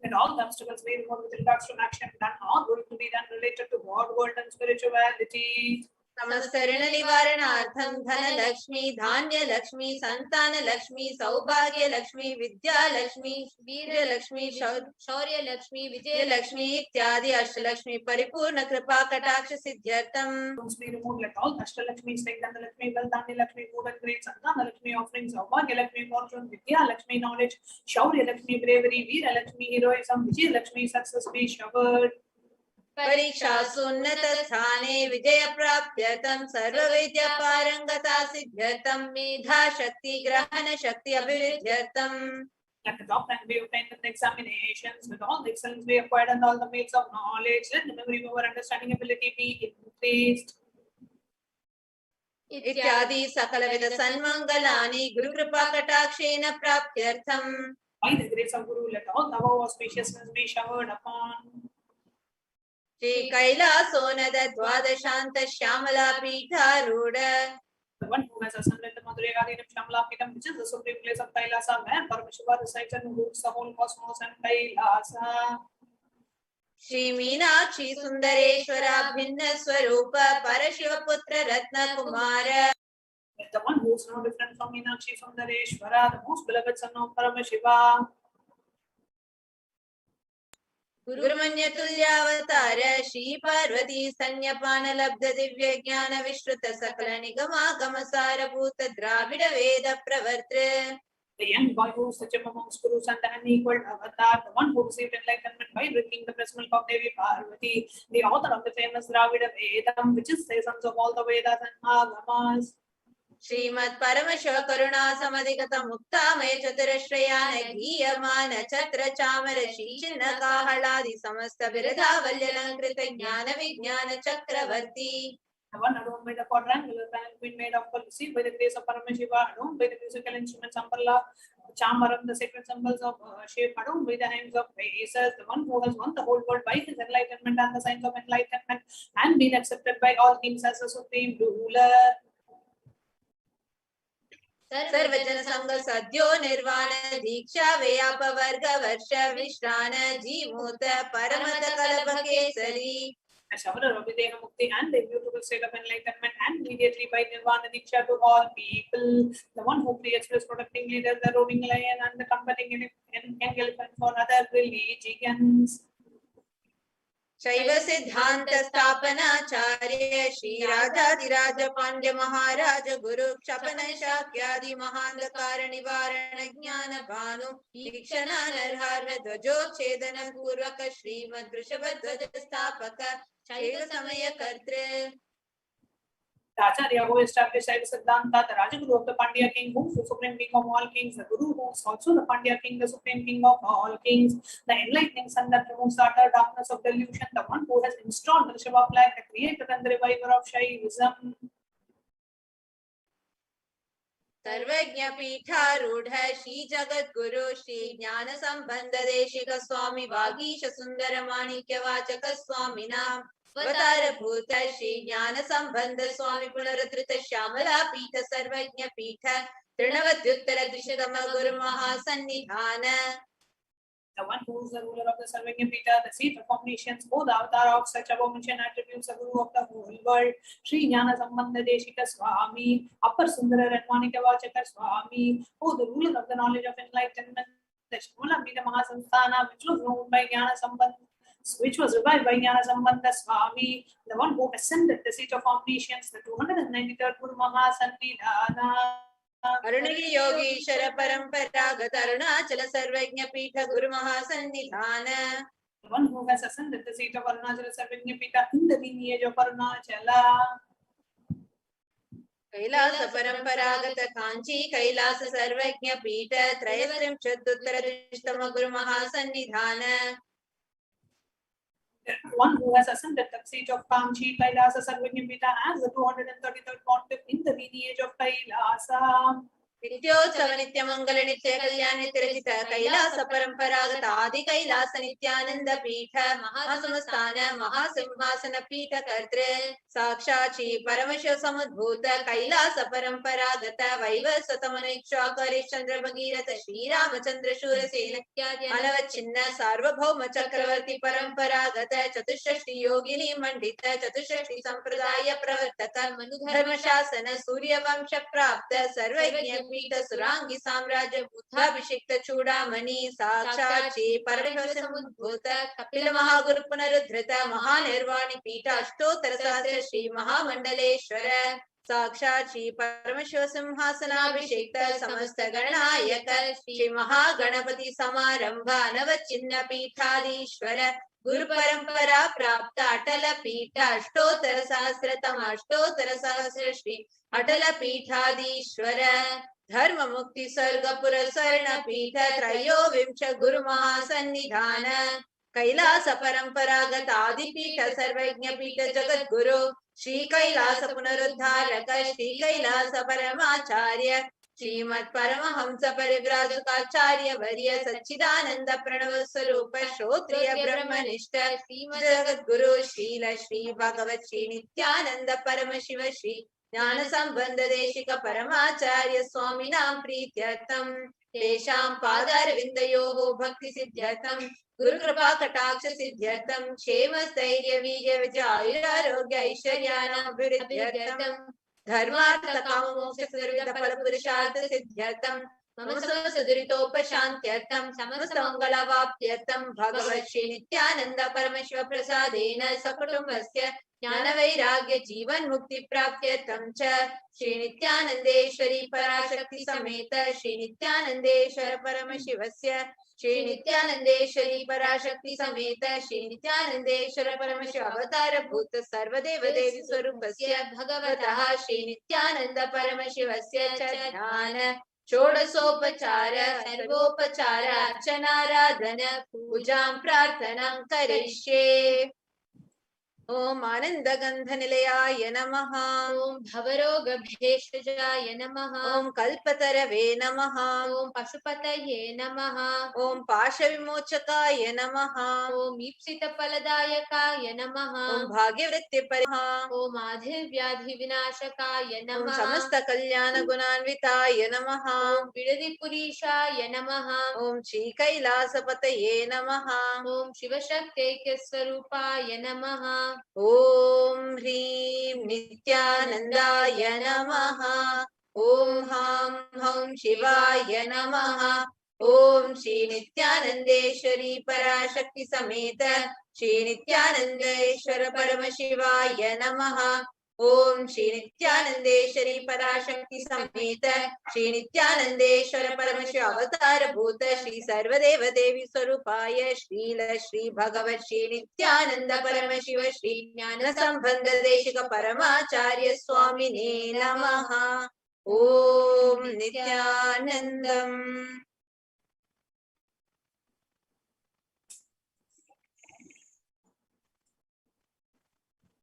Let all the obstacles be removed with regards to action done or going to be done related to God, world, and spirituality. Samastarana nivaranartham dhana lakshmi dhanya lakshmi santana lakshmi saubhagya lakshmi vidya lakshmi veera lakshmi shaurya lakshmi vijaya lakshmi ityadi ashtalakshmi paripurna kripa kataksha siddhyartam. Be removed. Let all Ashtalakshmi, like Dhanalakshmi, Valdhani Lakshmi, food and grains, Santana Lakshmi, offerings, Saubhagya Lakshmi, fortune, Vidya Lakshmi, knowledge, Shaurya Lakshmi, bravery, Veera Lakshmi, heroism, Vijaya Lakshmi, success be showered. Parikshasu unnatathane vijaya praptyartam sarva vidya parangata siddhyartam medha shakti grahana shakti abhividyartam. Let the top rank be obtained in the examinations, with all the excellence be acquired and all the means of knowledge. Let the memory, power, understanding ability be increased. Ityadi sakalavida sanmangalani guru kripa katakshena praptyartham. By the grace of Guru, let all the above auspiciousness be showered upon. Shri Kailasonada Dwadashanta Shyamala Pitharuda. The one who has ascended the Madhurya Shamla Pitam, which is the supreme place of Kailasa, where Paramashiva resides and rules the whole cosmos and Kailasa. Shri Meenakshi Sundareshwara Bhinna Swarupa Parashiva Putra Ratna Kumara. The one who is no different from Meenakshi Sundareshwara, the most beloved son of Paramashiva. गुरुमन्यतुल्यावतार Shri Parvati स्तन्यपान लब्ध दिव्य ज्ञान विश्रुत सकल निगमागम सारभूत द्राविड वेद प्रवर्त्र. The young boy who is such a amongst gurus and the unequaled avatar, the one who received enlightenment by drinking the breast milk of Devi Parvati, the author of the famous Dravida Vedam, which is the essence of all the Vedas and Agamas. श्रीमत् Paramshiva करुणा समधिगत मुक्तामय चतुरश्रयान गीयमान छत्र चामर शीचिन्ह काहलादि समस्त बिरधावल्यलंकृत ज्ञान विज्ञान चक्रवर्ती. The one adorned by the quadrangular palanquin made of pearl, received by the grace of Paramashiva, adorned by the musical instruments Ambala, Chamaram, the sacred symbols of shape, adorned by the hands of Aces, the one who has won the whole world by his enlightenment and the signs of enlightenment, and been accepted by all kings as a supreme ruler. सर्वजन संग सद्यो निर्वाण दीक्षा व्याप वर्ग वर्ष विश्रान Jimuta परमत कलभ Kesari. A shower of Videha Mukti and the beautiful state of enlightenment, and immediately by Nirvana Diksha to all people, the one who creates this protecting leader, the roaring lion, and the comforting elephant for other religions. शैव सिद्धांत स्थापनाचार्य श्री राजाधिराज पांड्य महाराज गुरु क्षपन शाक्यादि महांधकार निवारण ज्ञान भानु ईक्षणा नरहार ध्वजोच्छेदन पूर्वक श्रीमद् वृषभ ध्वज स्थापक शैव समय कर्तृ. The Acharya who established Shaiva Siddhanta, the Rajaguru of the Pandya king, who is the supreme king of all kings, the Guru who is also the Pandya king, the supreme king of all kings, the enlightening sun that removes the utter darkness of delusion, the one who has installed the Rishabha flag, the creator and the reviver of Shaivism. सर्वज्ञ पीठारूढ़ श्री जगत गुरु श्री ज्ञान संबंध देशिक स्वामी वागीश सुंदर माणिक्य वाचक स्वामिना अवतार भूत श्री ज्ञान संबंध स्वामी पुनरुद्धृत श्यामला पीठ सर्वज्ञ पीठ तृणवद्युत्तर द्विशतम गुरु महासन्निधान. The one who is the ruler of the Sarvagya Pita, the seat of omniscience, both avatar of such above-mentioned attributes, the Guru of the whole world, Sri Jnana Sambandha Deshika Swami, Upper Sundara and Manika Vachaka Swami, who the ruler of the knowledge of enlightenment, the Shmula Pita Mahasamsthana, which was known by Jnana Sambandha, which was revived by Jnana Sambandha Swami, the one who ascended the seat of omniscience, the 293rd Guru Mahasannidhana. अरुणगिरि Yogeshwar परंपरागत अरुणाचल सर्वज्ञ पीठ गुरु महासन्निधान. The one who has ascended the seat of Arunachala Sarvagya Pita in the lineage of Arunachala. Kailash परंपरागत कांची कैलास सर्वज्ञ पीठ त्रयस्त्रिंशदुत्तर द्विशतम गुरु महासन्निधान. One who has ascended the seat of Kamchi, Kailasa, Sarvagya Pita as the 233rd pontiff in the lineage of Kailasa. नित्योत्सव नित्य मंगल नित्य कल्याण नित्यरचित कैलास परंपरागत आदि कैलास नित्यानंद पीठ महासंस्थान महासिंहासन पीठ कर्तृ साक्षात् श्री परमशिव समुद्भूत कैलास परंपरागत वैवस्वतमनिक्षाकरि चंद्र भगीरथ श्री रामचंद्र शूरसेन अनवच्छिन्न सार्वभौम चक्रवर्ती परंपरागत चतुष्षष्टि योगिनी मंडित चतुष्षष्टि संप्रदाय प्रवर्तक धर्म शासन सूर्य वंश प्राप्त सर्वज्ञ पीठ सुरांगी साम्राज्य बुद्धाभिषिक्त चूड़ामणि साक्षात् श्री परमशिव समुद्भूत कपिल महागुरु पुनरुद्धृत महानिर्वाणी पीठ अष्टोत्तर सहस्र श्री महामंडलेश्वर साक्षात् श्री परमशिव सिंहासनाभिषेक्त समस्त गणनायक श्री महागणपति समारंभ नवचिन्ह पीठाधीश्वर गुरु परंपरा प्राप्त अटल पीठ अष्टोत्तर सहस्र श्री अटल पीठाधीश्वर धर्म मुक्ति स्वर्ग पुर स्वर्ण पीठ त्रयोविंश गुरु महासन्निधान कैलास परंपरागत आदि पीठ सर्वज्ञ पीठ जगत गुरु श्री कैलास पुनरुद्धारक श्री कैलास परमाचार्य श्रीमत् परमहंस परिव्राजकाचार्य वर्य सच्चिदानंद प्रणव स्वरूप श्रोत्रिय ब्रह्मनिष्ठ श्रीमद् जगत गुरु श्रील श्री भगवत श्री नित्यानंद परमशिव श्री ज्ञान संबंध देशिक परमाचार्य स्वामिनां प्रीत्यर्थम तेषां पादारविन्दयोः भक्ति सिद्ध्यर्थम गुरु कृपा कटाक्ष सिद्ध्यर्थम क्षेम स्थैर्य वीर्य विजय आयुरारोग्य ऐश्वर्याणाभिवृद्ध्यर्थम धर्मार्थ काम मोक्ष सर्वविध फल पुरुषार्थ सिद्ध्यर्थम मम समसदुरितोपशान्त्यर्थं समस्तमङ्गलवाप्त्यर्थं भगवत् श्री नित्यानन्द परमशिव प्रसादेन सकुटुम्बस्य ज्ञानवैराग्य जीवन मुक्ति प्राप्त्यर्थं च श्री नित्यानन्देश्वरी पराशक्ति समेत श्री नित्यानन्देश्वर परमशिवस्य श्री नित्यानन्देश्वरी पराशक्ति समेत श्री नित्यानन्देश्वर परमशिव अवतार भूत सर्वदेव देवी स्वरूपस्य भगवतः श्री नित्यानन्द परमशिवस्य च ध्यान षोडशोपचार सर्वोपचार अर्चनाराधन पूजां प्रार्थनां करिष्ये। ओम आनन्दगन्धनिलयाय नमः। ओम भवरोगभेषजाय नमः। ओम कल्पतरवे नमः। ओम पशुपतये नमः। ओम पाशविमोचकाय नमः। ओम ईप्सितफलदायकाय नमः। ओम भाग्यवृत्तिपरिमः। ओम आधिर्व्याधिविनाशकाय नमः। ओम समस्तकल्याणगुणान्विताय नमः। ओम विडदिपुरीशाय नमः। ओम श्रीकैलासपतये नमः। ओम शिवशक्त्यैक्यस्वरूपाय नमः। ओम ह्रीं नित्यानन्दाय नमः। ओम हां हौं शिवाय नमः। ओम श्री नित्यानन्देश्वरी पराशक्ति समेत श्री नित्यानन्देश्वर परमशिवाय नमः। ओम श्री नित्यानन्देश्वरी पराशक्ति समेत श्री नित्यानन्देश्वर परमशिव अवतार भूत श्री सर्वदेव देवी स्वरूपाय श्रील श्री भगवत् श्री नित्यानंद परमशिव श्री ज्ञान संबंध देशिक परमाचार्य स्वामिने नमः। ओम नित्यानंदम्।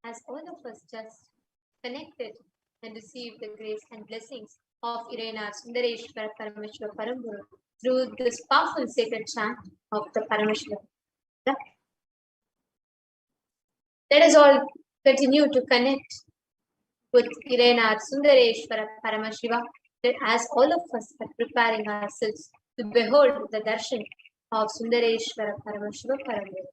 As all of us just connected and received the grace and blessings of Irena Sundareshwara Parameshwara Paramburu through this powerful sacred chant of the Paramashivoham, let us all continue to connect with Irena Sundareshwara Paramashiva, as all of us are preparing ourselves to behold the darshan of Sundareshwara Paramashiva Paramburu.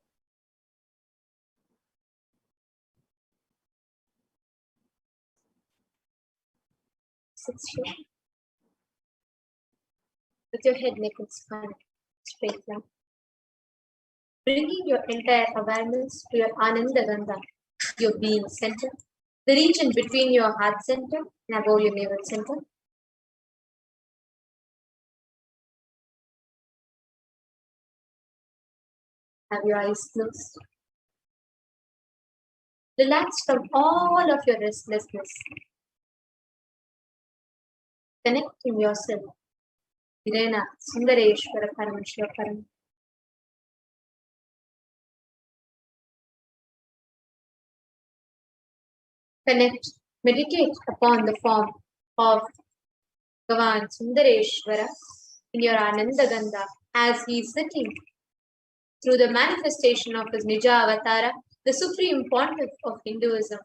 Sit straight, with your head, neck, and spine straight down. Bringing your entire awareness to your Ananda Gandha, your being center, the region between your heart center and above your navel center. Have your eyes closed. Relax from all of your restlessness. Connecting yourself. Irena Sundareshwara Paramashiva Param. Connect, meditate upon the form of Bhagavan Sundareshwara in your Ananda Gandha as he is sitting through the manifestation of his Nija Avatara, the supreme pontiff of Hinduism.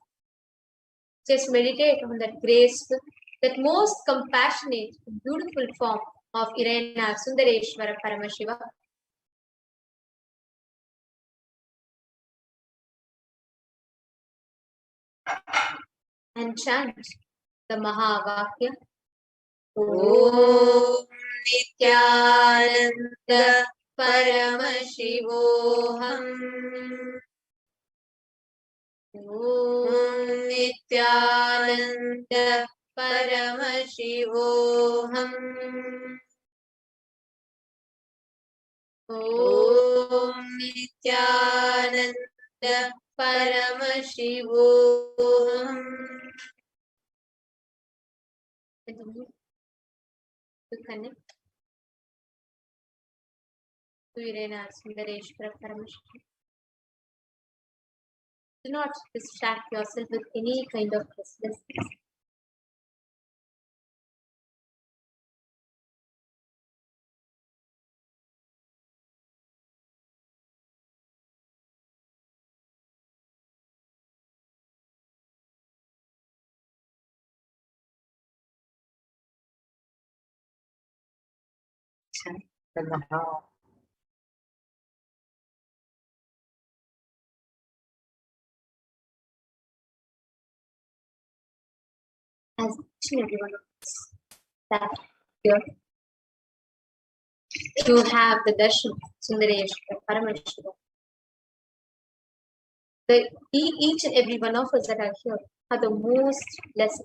Just meditate on that graceful, that most compassionate, beautiful form of Irena Sundareshwara Paramashiva. And chant the Mahavakya. Om Nithyananda Paramashivoham. Om Nithyananda Paramashivoham. Om Nithyananda Paramashivoham. Continue to connect to Irena Sundareshwara Paramashivam. Do not distract yourself with any kind of restlessness. As each and every one of us that here to have the darshan Sundareshwara Paramashivoham. Each and every one of us that are here are the most blessed.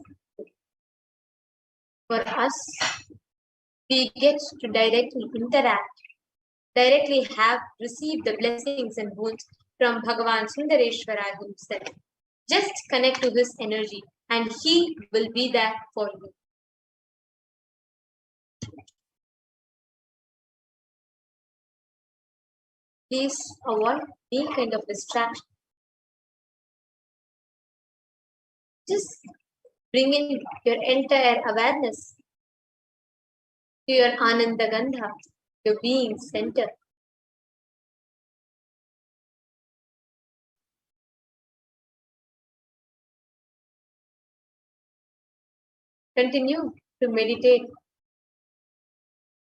For us, we get to directly interact, directly receive the blessings and boons from Bhagavan Sundareshwara himself. Just connect to his energy and he will be there for you. Please avoid any kind of distraction. Just bring in your entire awareness to your Ananda Gandha, your being center. Continue to meditate,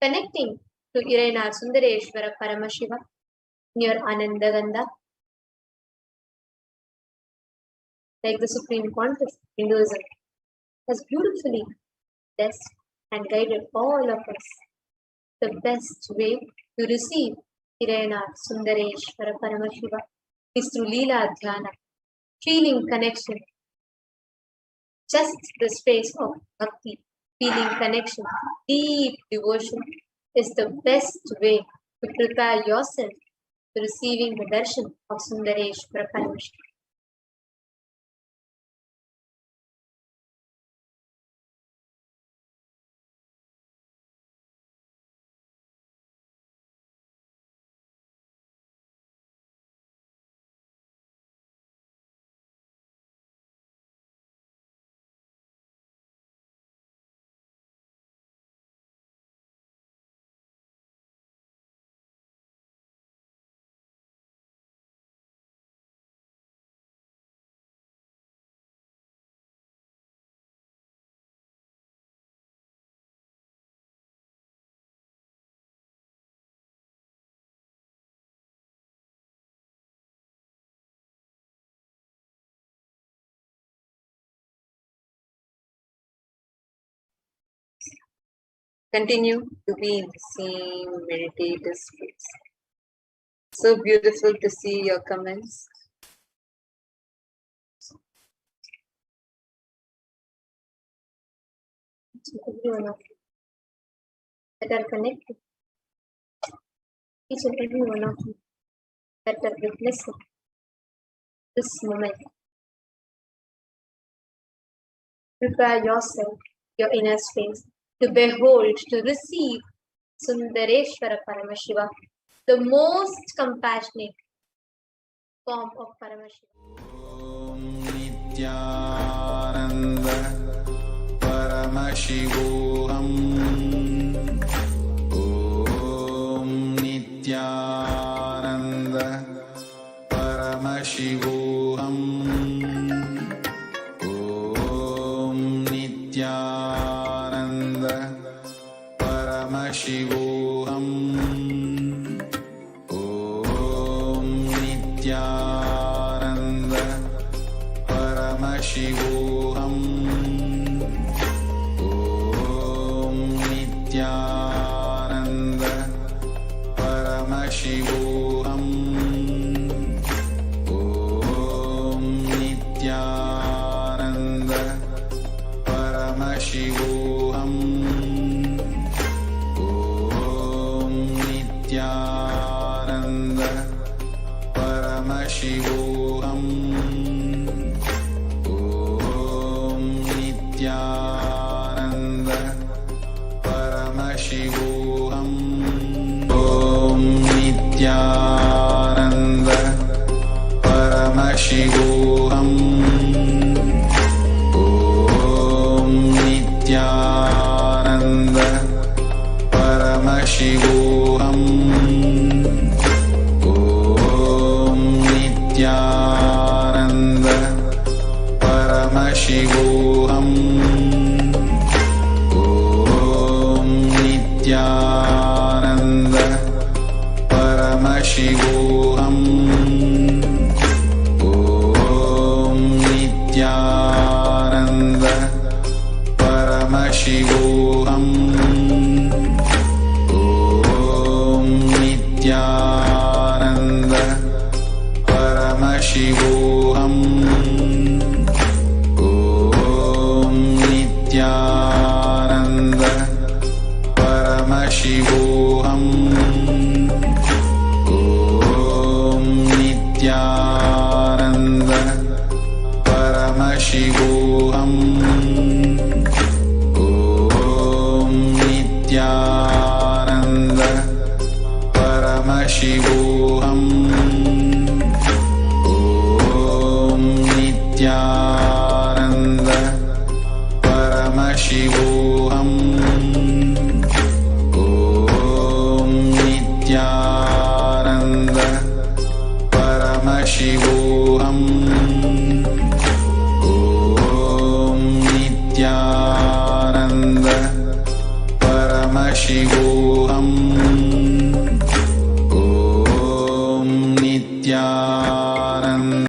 connecting to Irena Sundareshwara Paramashiva in your Ananda Gandha. Like the Supreme Pontiff, Hinduism has beautifully blessed and guided all of us. The best way to receive Irena Sundareshwara Paramashiva is through Leela Dhyana, feeling connection. Just the space of bhakti, feeling connection, deep devotion is the best way to prepare yourself to receiving the darshan of Sundareshwara Paramashiva. Continue to be in the same meditative space. So beautiful to see your comments. To everyone of you that are connected, each and every one of you that are witnessing this moment. Prepare yourself, your inner space, to behold, to receive Sundareshwara Paramashiva, the most compassionate form of Paramashiva. Nithyananda Paramashivoham. Om Nithyananda Paramashivoham. Om Nithyananda Paramashivoham. Om Nithyananda Paramashivoham. Om Nithyananda Paramashivoham. Om Nithyananda Paramashivoham. Om Nithyananda Paramashivoham. Om Nithyananda Paramashivoham. Om Nithyananda Paramashivoham. Om Nithyananda Paramashivoham. Om Nithyananda Paramashivoham. Om Nithyananda Paramashivoham. Om Nithyananda Paramashivoham. Om Paramashivoham.